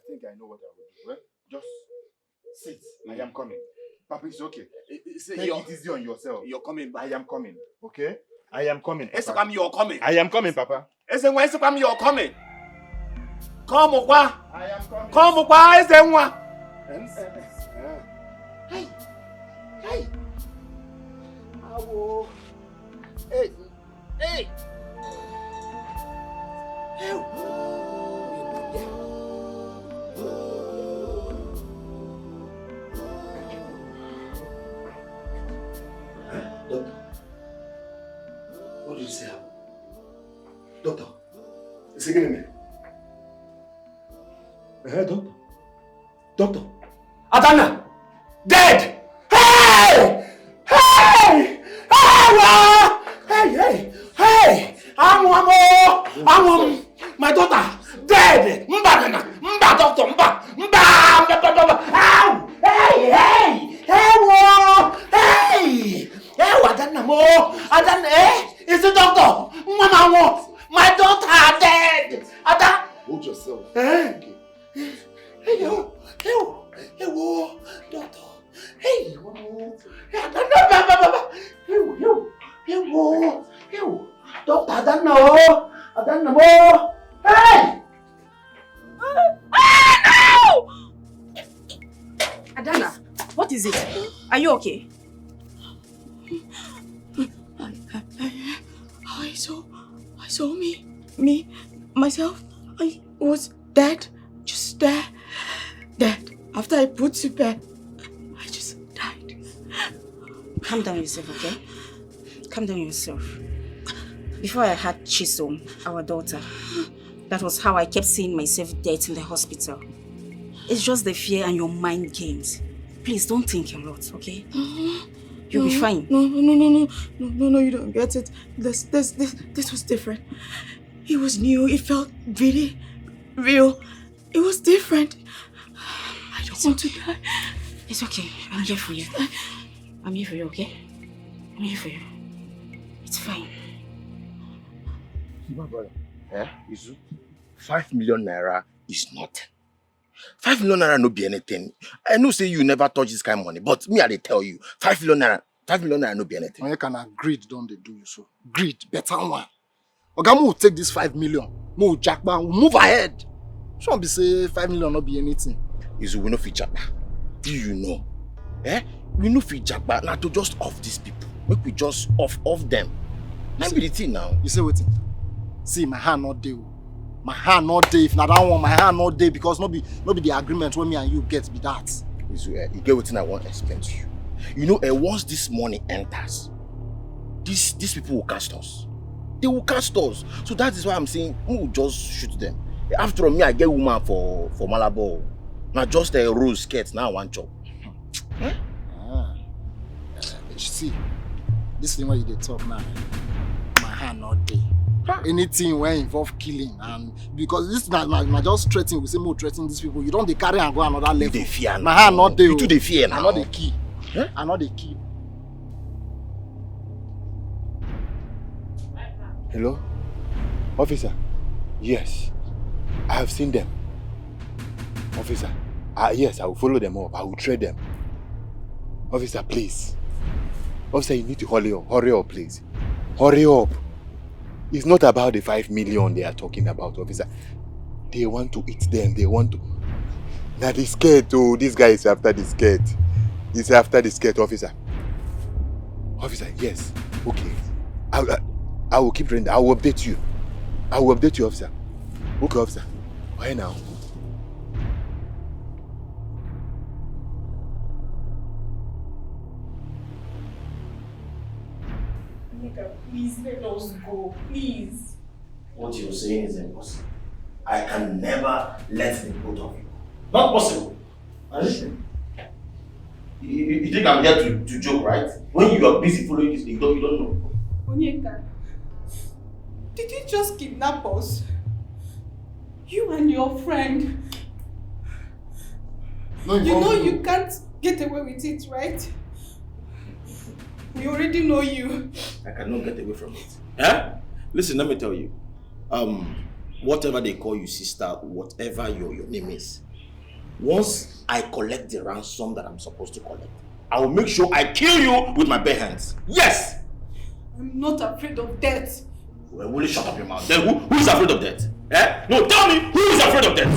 R: think I know what I will do. Well, just sit. I am coming. Papa, it's okay. Take it easy on yourself.
B: You're coming back.
R: I am coming. Okay? I am coming.
B: Papa. You're coming.
R: I am coming, Papa.
B: You're coming. Come, Okwa.
R: I am coming.
B: Come, Okwa.
R: Hey. Hey. Hey. Hey.
B: Doctor, what do you say? Doctor, it's again me. Doctor. Doctor. Adana! Dead! Hey! Hey! Hey! Hey! I'm my daughter! Dead! Mba, doctor! Mba! Ow! Hey! Adana mo! Adana, is the doctor! Mama, my daughter dead! Adana!
H: Hold yourself.
B: Okay. Hey, doctor. Hey, doctor, I don't know. Hey!
T: No! Adana, what is it? Are you okay?
E: I saw myself. I was dead, just there, dead. After I put to bed, I just died.
T: Calm down yourself, okay? Calm down yourself. Before I had Chisom, our daughter, that was how I kept seeing myself dead in the hospital. It's just the fear and your mind games. Please don't think a lot, okay? You'll be fine.
E: No, you don't get it. This was different. It was new. It felt really real. It was different. I don't want to die.
T: It's okay. I'm here for you. I'm here for you, okay? I'm here for you. It's fine.
Q: My brother, Izu, 5 million naira is nothing. 5 million naira no be anything. I know say you never touch this kind of money, but me I dey tell you, 5 million naira no be anything.
F: You can greed, don't they do you so? Greed, better one. Ogamu will take this 5 million. Mo jackba, we'll move ahead. Shouldn't be say 5 million not be anything.
Q: Izu, we no fit jackba. Do you know? We no fit jackba. Now to just off these people. Make we just off them. Let be the thing now.
F: You say what? See, my hand not day. My hand not day. If not that one, my hand not day because no be the agreement when me and you get be that.
Q: Izu, you get what I want to explain to you. You know, once this money enters, these people will cast us. They will cast us. So that is why I'm saying we will just shoot them. After all, me, I get woman for Malabo. Not just a rose skirt, now one chop.
F: You see, this thing where you dey talk now, my hand not day.
M: anything where involve killing, and because this na just threatening, we say more threatening these people. You don't they carry and go another level.
Q: They fear
M: now. Nah, not they.
Q: You too they fear now.
M: I'm not the key. Huh? I'm not the key.
Q: Hello? Officer? Yes. I have seen them. Officer? Yes, I will follow them up. I will train them. Officer, please. Officer, you need to hurry up. Hurry up, please. Hurry up. It's not about the 5 million they are talking about, officer. They want to eat them. They want to... Now the skirt, oh, this guy is after the skirt. He's after the skirt, officer. Officer, yes. Okay. I will keep training. I will update you. I will update you, officer. Okay, officer. Why now?
U: Please let us go, please.
Q: What you're saying is impossible. I can never let the both of you. Not possible. Listen. You think I'm here to joke, right? When you are busy following this thing, you don't know.
U: Onyeka, did you just kidnap us? You and your friend.
Q: No,
U: you know you can't get away with it, right? We already know you.
Q: I cannot get away from it. Eh? Listen, let me tell you. Whatever they call you, sister, whatever your name is, once I collect the ransom that I'm supposed to collect, I will make sure I kill you with my bare hands. Yes!
U: I'm not afraid of death.
Q: Well, will you shut up your mouth? Then who is afraid of death? Eh? No, tell me, who is afraid of death?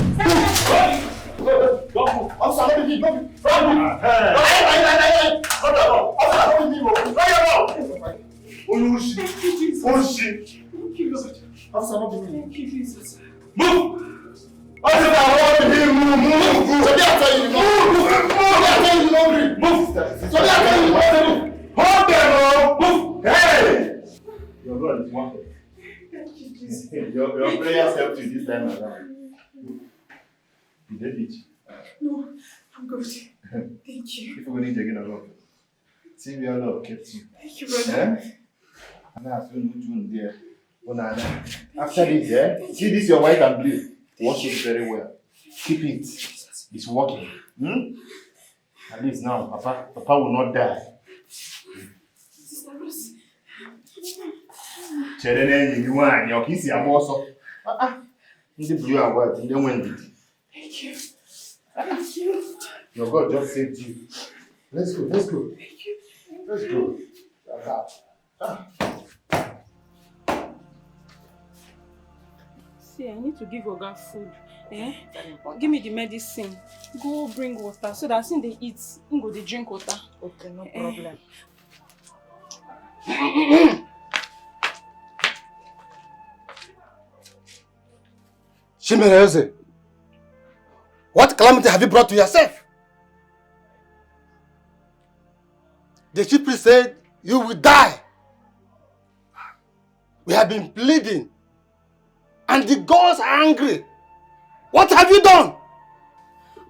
Q: Your God is wonderful. Your prayers helped you this time around. You did it.
U: No, I'm good. Thank you.
Q: If we need to get a lot. See, we are love kept you.
U: Thank you, brother.
Q: And I feel good there. After this, see this your white and blue. Wash it very well. Keep it. It's working. At least now, Papa will not die. You want your kiss your boss. The blue and white, you don't win it.
U: Thank you. Thank you.
Q: Your God just saved you. Let's go.
U: Thank you.
Q: Let's go.
T: See, I need to give Oga food. Give me the medicine. Go bring water so that since they eat, go they drink water.
N: Okay, no problem.
M: Chimereze, what calamity have you brought to yourself? The chief priest said you will die. We have been pleading, and the gods are angry. What have you done?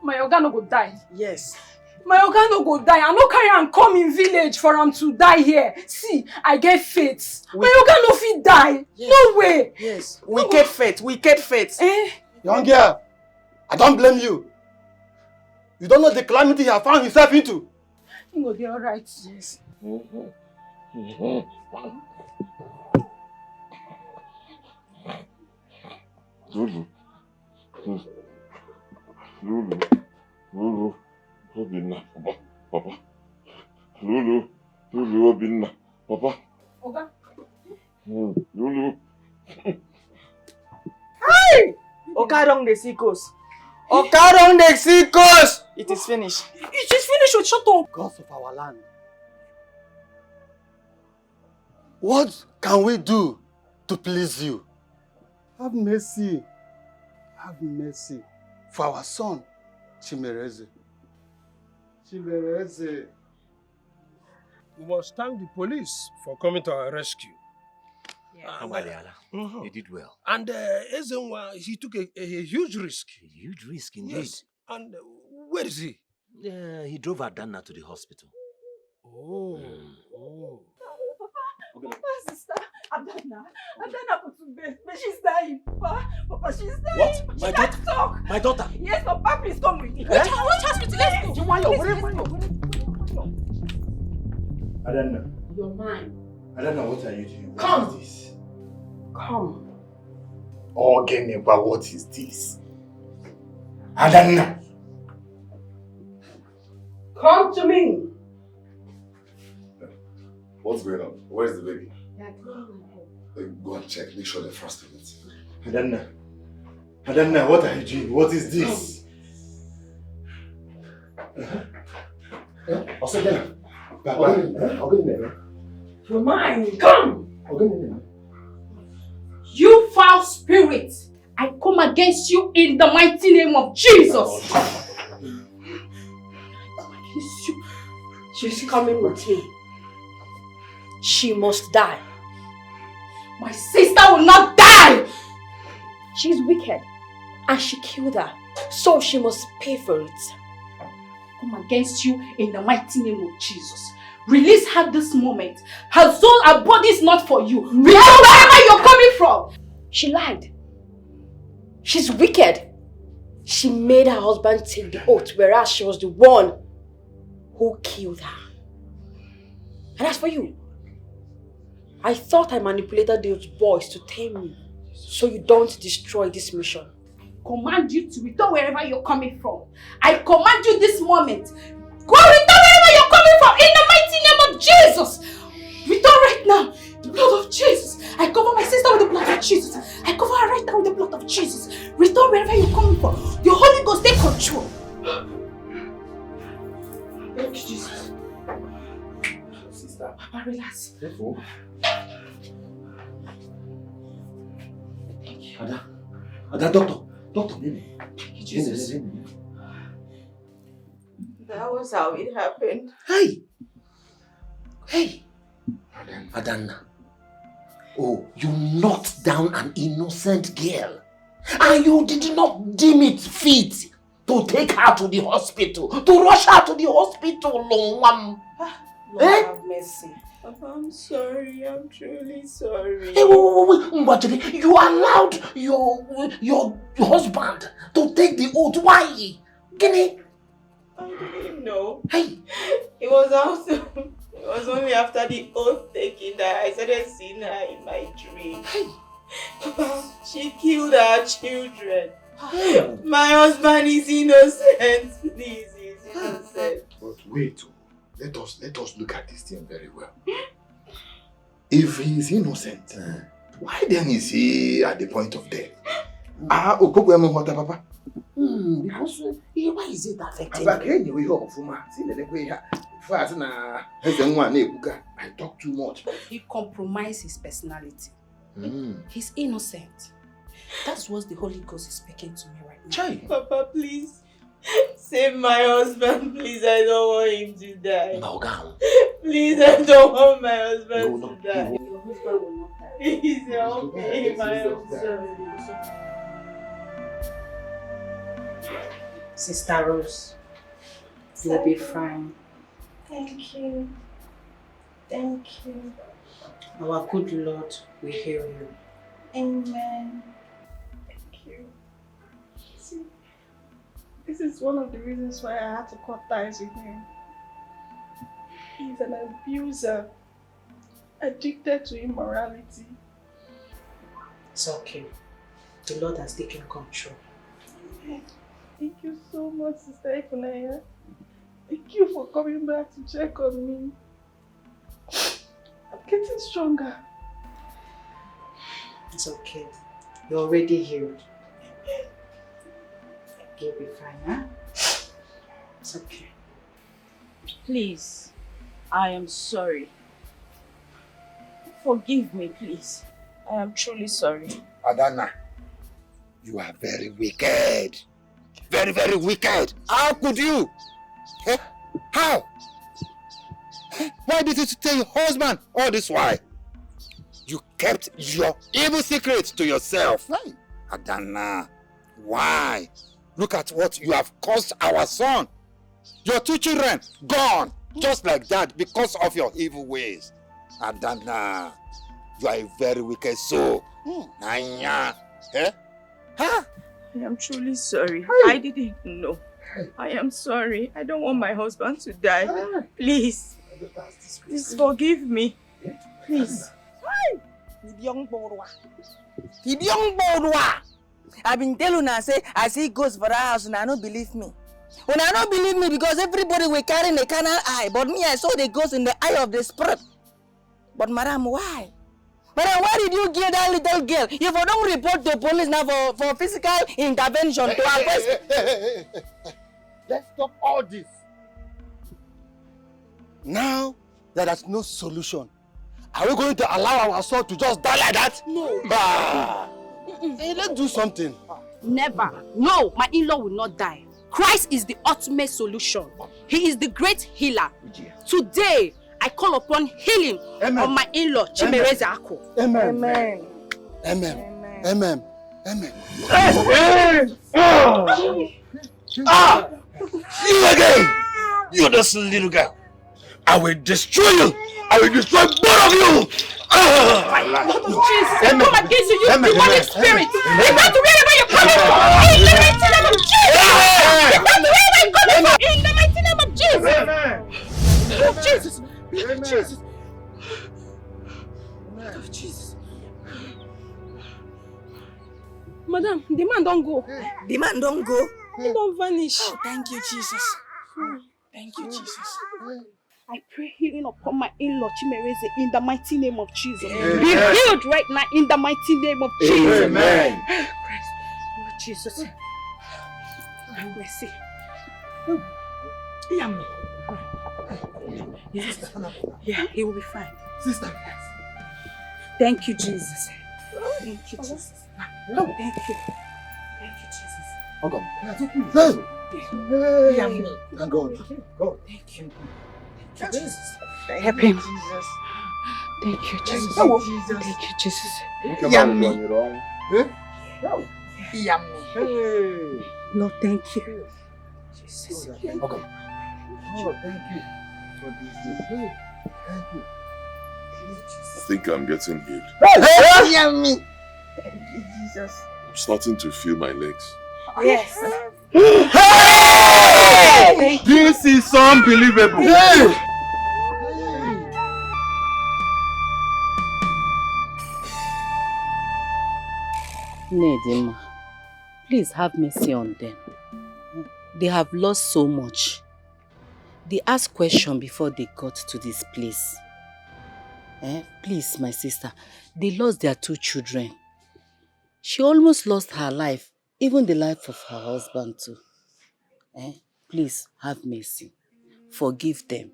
U: My Oga no go die.
N: Yes.
U: My Oga no go die. I no carry am come in village for him to die here. See, I get faith. My Oga no fit die. Yes. No way.
N: Yes. Wicked faith.
M: Young girl, I don't blame you. You don't know the calamity he has found himself into.
U: He will be alright.
N: Yes.
A: Lulu, Obinna, Papa. Lulu, Obinna, Papa.
U: Oga.
A: Lulu.
N: Hey! Okarong the Sikos. Okarong the Sikos! It is finished.
U: It is finished, shut up.
M: Gods of our land. What can we do to please you? Have mercy. Have mercy for our son, Chimereze. Chimereze.
L: We must thank the police for coming to our rescue.
S: You did well.
L: And Ezenwa, he took a huge risk.
S: A huge risk indeed.
L: Yes. And where is he?
S: He drove Adana to the hospital.
L: Oh.
U: Papa, sister, Adana put to bed.
B: What? My daughter?
C: Talk.
B: My daughter?
C: Yes, Papa, please come with me.
B: Eh?
C: Which hospital? Let's go.
Q: Adanna.
C: You're mine.
Q: Adanna, what are you doing?
C: Come.
Q: What is this?
C: Come.
Q: Ogeneba, what is this? Adanna.
C: Come to me.
A: What's going on? Where's the baby?
C: Yeah, come.
A: Go and check. Make sure they're fast with it.
Q: Adanna. Adanna, what are you doing? What is this?
C: You're mine. Come. You foul spirit. I come against you in the mighty name of Jesus. She's coming with me. She must die. My sister will not die.
O: She's wicked and she killed her, so she must pay for it.
C: Come against you in the mighty name of Jesus. Release her this moment. Her soul, her body is not for you. Return wherever you're coming from.
O: She lied. She's wicked. She made her husband take the oath, whereas she was the one who killed her. And as for you, I thought I manipulated those boys to tame you, so you don't destroy this mission.
C: I command you to return wherever you're coming from. I command you this moment. Go return wherever you're coming from in the mighty name of Jesus. Return right now. The blood of Jesus. I cover my sister with the blood of Jesus. I cover her right now with the blood of Jesus. Return wherever you're coming from. The Holy Ghost, take control. Thank you, Jesus.
Q: Sister.
C: Papa, relax.
Q: Careful.
B: Ada, doctor, Nene.
C: Jesus.
N: That was how it happened.
S: Hey! Adanna. Oh, you knocked down an innocent girl. And you did not deem it fit to take her to the hospital. To rush her to the hospital, Lord,
N: have mercy. Papa, I'm sorry. I'm truly sorry.
S: Hey, wait. You allowed your husband to take the oath. Why? Guinea?
N: I didn't know.
S: Hey.
N: It was only after the oath taking that I started seeing her in my dream.
S: Hey.
N: Papa, she killed our children. Hey. My husband is innocent. Please, he's innocent.
Q: But wait. Let us look at this thing very well. If he is innocent, why then is he at the point of death? Papa.
S: Because why is it affecting
Q: I talk too much.
C: He compromised his personality. He's innocent. That's what the Holy Ghost is speaking to me right now.
N: Papa, please. Save my husband, please. I don't want him to die. Please, I don't want my husband to die.
C: Your husband will not die.
N: Please help me, my husband.
T: Sister Rose, you'll be fine.
N: Thank you. Thank you.
T: Our good Lord will heal you.
N: Amen. Thank you. See, this is one of the reasons why I had to cut ties with him. He's an abuser, addicted to immorality.
T: It's okay. The Lord has taken control.
N: Thank you so much, Sister Ifunaya. Thank you for coming back to check on me. I'm getting stronger.
T: It's okay. You're already healed. You'll be fine, huh? It's okay.
D: Please, I am sorry. Forgive me, please. I am truly sorry.
R: Adanna, you are very wicked. Very, very wicked. How could you? Eh? How? Why did you tell your husband all this while? You kept your evil secrets to yourself. Adanna, why? Look at what you have caused our son. Your 2 children gone just like that because of your evil ways. Adanna, you are a very wicked soul. Nanya. Eh? Huh?
E: I am truly sorry. I didn't know. I am sorry. I don't want my husband to die. Please. Please forgive me. Please.
N: I've been telling una say I see ghosts for that house and I don't believe me. When I don't believe me because everybody will carry a carnal eye, but me I saw the ghost in the eye of the spirit. But madam, why? Madam, why did you give that little girl? If you don't report to police now for physical intervention to arrest.
M: Let's stop all this. Now that there's no solution, are we going to allow our soul to just die like that?
G: No.
M: Bah. Hey, let's do something.
G: Never. No, my in-law will not die. Christ is the ultimate solution. He is the great healer. Today, I call upon healing on my in-law, Chimereze Ako.
M: Amen.
N: Amen.
M: Amen. Amen. Amen.
Q: You again! You this little girl! I will destroy you! I will destroy both of you!
G: Jesus, I come against you, you demonic spirit! Return to wherever you're coming from! In the mighty name of Jesus! Return to wherever you're coming from! In the mighty name of Jesus! Oh, Jesus! Jesus! Oh, Jesus! Madam, the man don't go.
N: The man don't go?
G: He don't vanish.
N: Oh, thank you, Jesus.
G: Thank you, Jesus. I pray healing upon my in-law Chimereze in the mighty name of Jesus.
M: Amen.
G: Be healed right now in the mighty name of Jesus.
M: Amen.
G: Christ, Lord Jesus. Have mercy. Yeah, he will be fine.
M: Sister.
G: Thank you, Jesus. Thank you, Jesus. Thank you. Thank you, Jesus.
M: Okay. Thank God. God.
G: Thank you. Thank you, Jesus. Help him.
N: Jesus.
G: Thank you, Jesus. Thank you, Jesus.
N: Yummy.
G: Lord, thank you. Jesus.
M: Okay. Oh, thank you for this. Thank you.
A: I think I'm getting healed.
N: Yummy. Thank you, Jesus.
A: I'm starting to feel my legs.
N: Yes.
M: Hey! This is unbelievable. Hey!
U: Nedima, please have mercy on them. They have lost so much. They asked questions before they got to this place. Please, my sister, they lost their 2 children. She almost lost her life, even the life of her husband too. Please have mercy. Forgive them.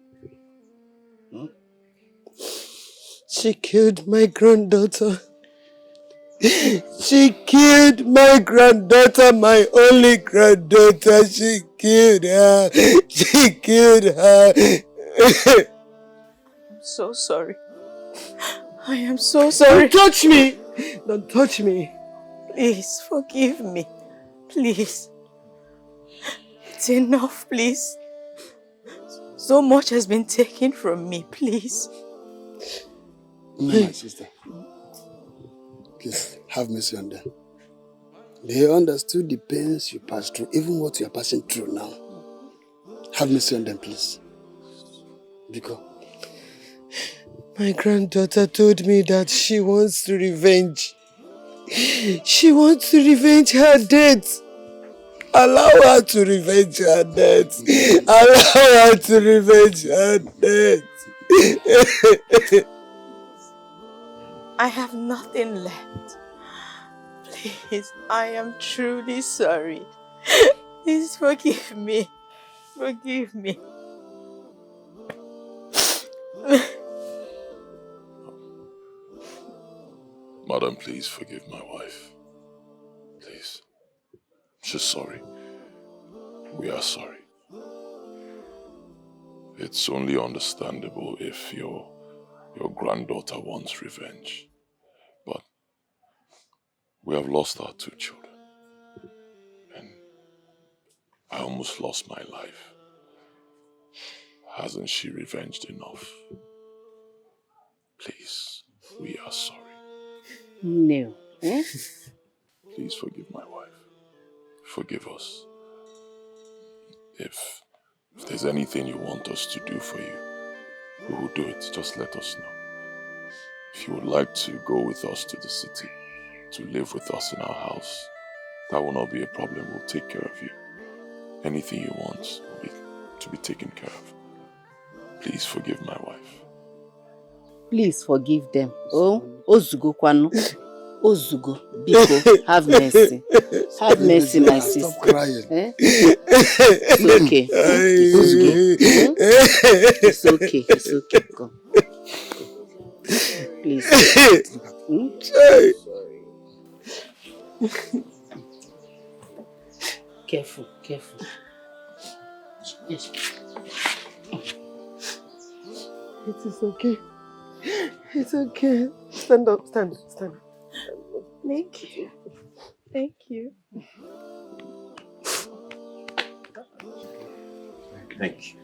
I: She killed my granddaughter. She killed my granddaughter, my only granddaughter. She killed her. She killed her.
E: I'm so sorry. I am so sorry.
I: Don't touch me. Don't touch me.
E: Please, forgive me. Please. It's enough, please. So much has been taken from me, please.
M: My sister, please have mercy on them. They understood the pains you passed through, even what you are passing through now. Have mercy on them, please. Because
I: my granddaughter told me that she wants to revenge. She wants to revenge her death. Allow her to revenge her death. Allow her to revenge her death.
E: I have nothing left. Please, I am truly sorry. Please forgive me. Forgive me.
A: Madam, please forgive my wife. Please. She's sorry. We are sorry. It's only understandable if your granddaughter wants revenge. But we have lost our 2 children. And I almost lost my life. Hasn't she revenged enough? Please, we are sorry.
U: No.
A: Please forgive my wife. forgive us. If there's anything you want us to do for you, we will do it. Just let us know. If you would like to go with us to the city, to live with us in our house, that will not be a problem. We'll take care of you. Anything you want will be to be taken care of. Please forgive my wife.
U: Please forgive them. Oh, Ozugo Kwanu. Ozugo, Biko, have mercy. Have mercy, my sister.
H: Stop crying.
U: Eh? It's okay. Ozugo. It's okay. It's okay. Go. Please. Careful. Yes.
I: It is okay. It's okay. Stand up.
O: Thank you. Thank you.
S: Thank you.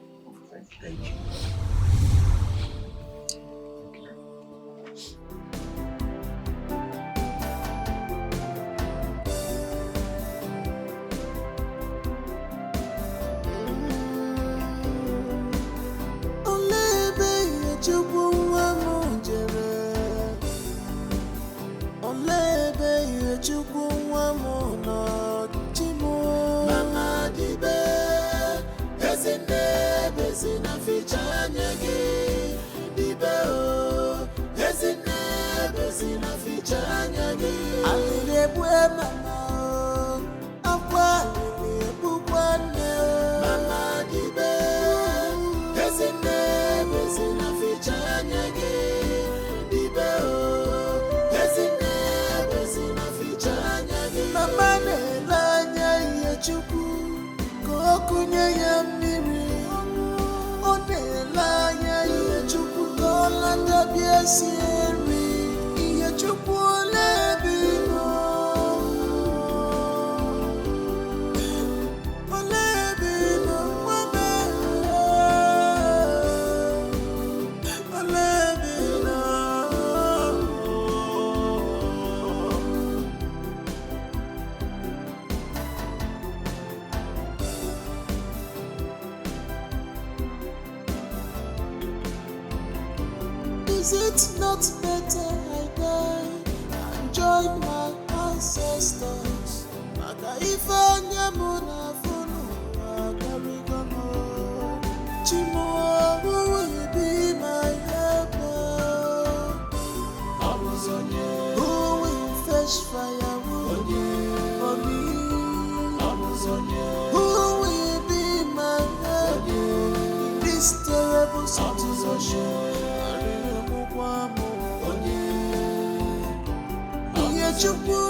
J: Is it not better I die and join my ancestors? Makaifanya muna funu akarigomo. Chimo, who will be my helper? Who will fetch firewood for me? Who will be my helper in this terrible situation? Chukwu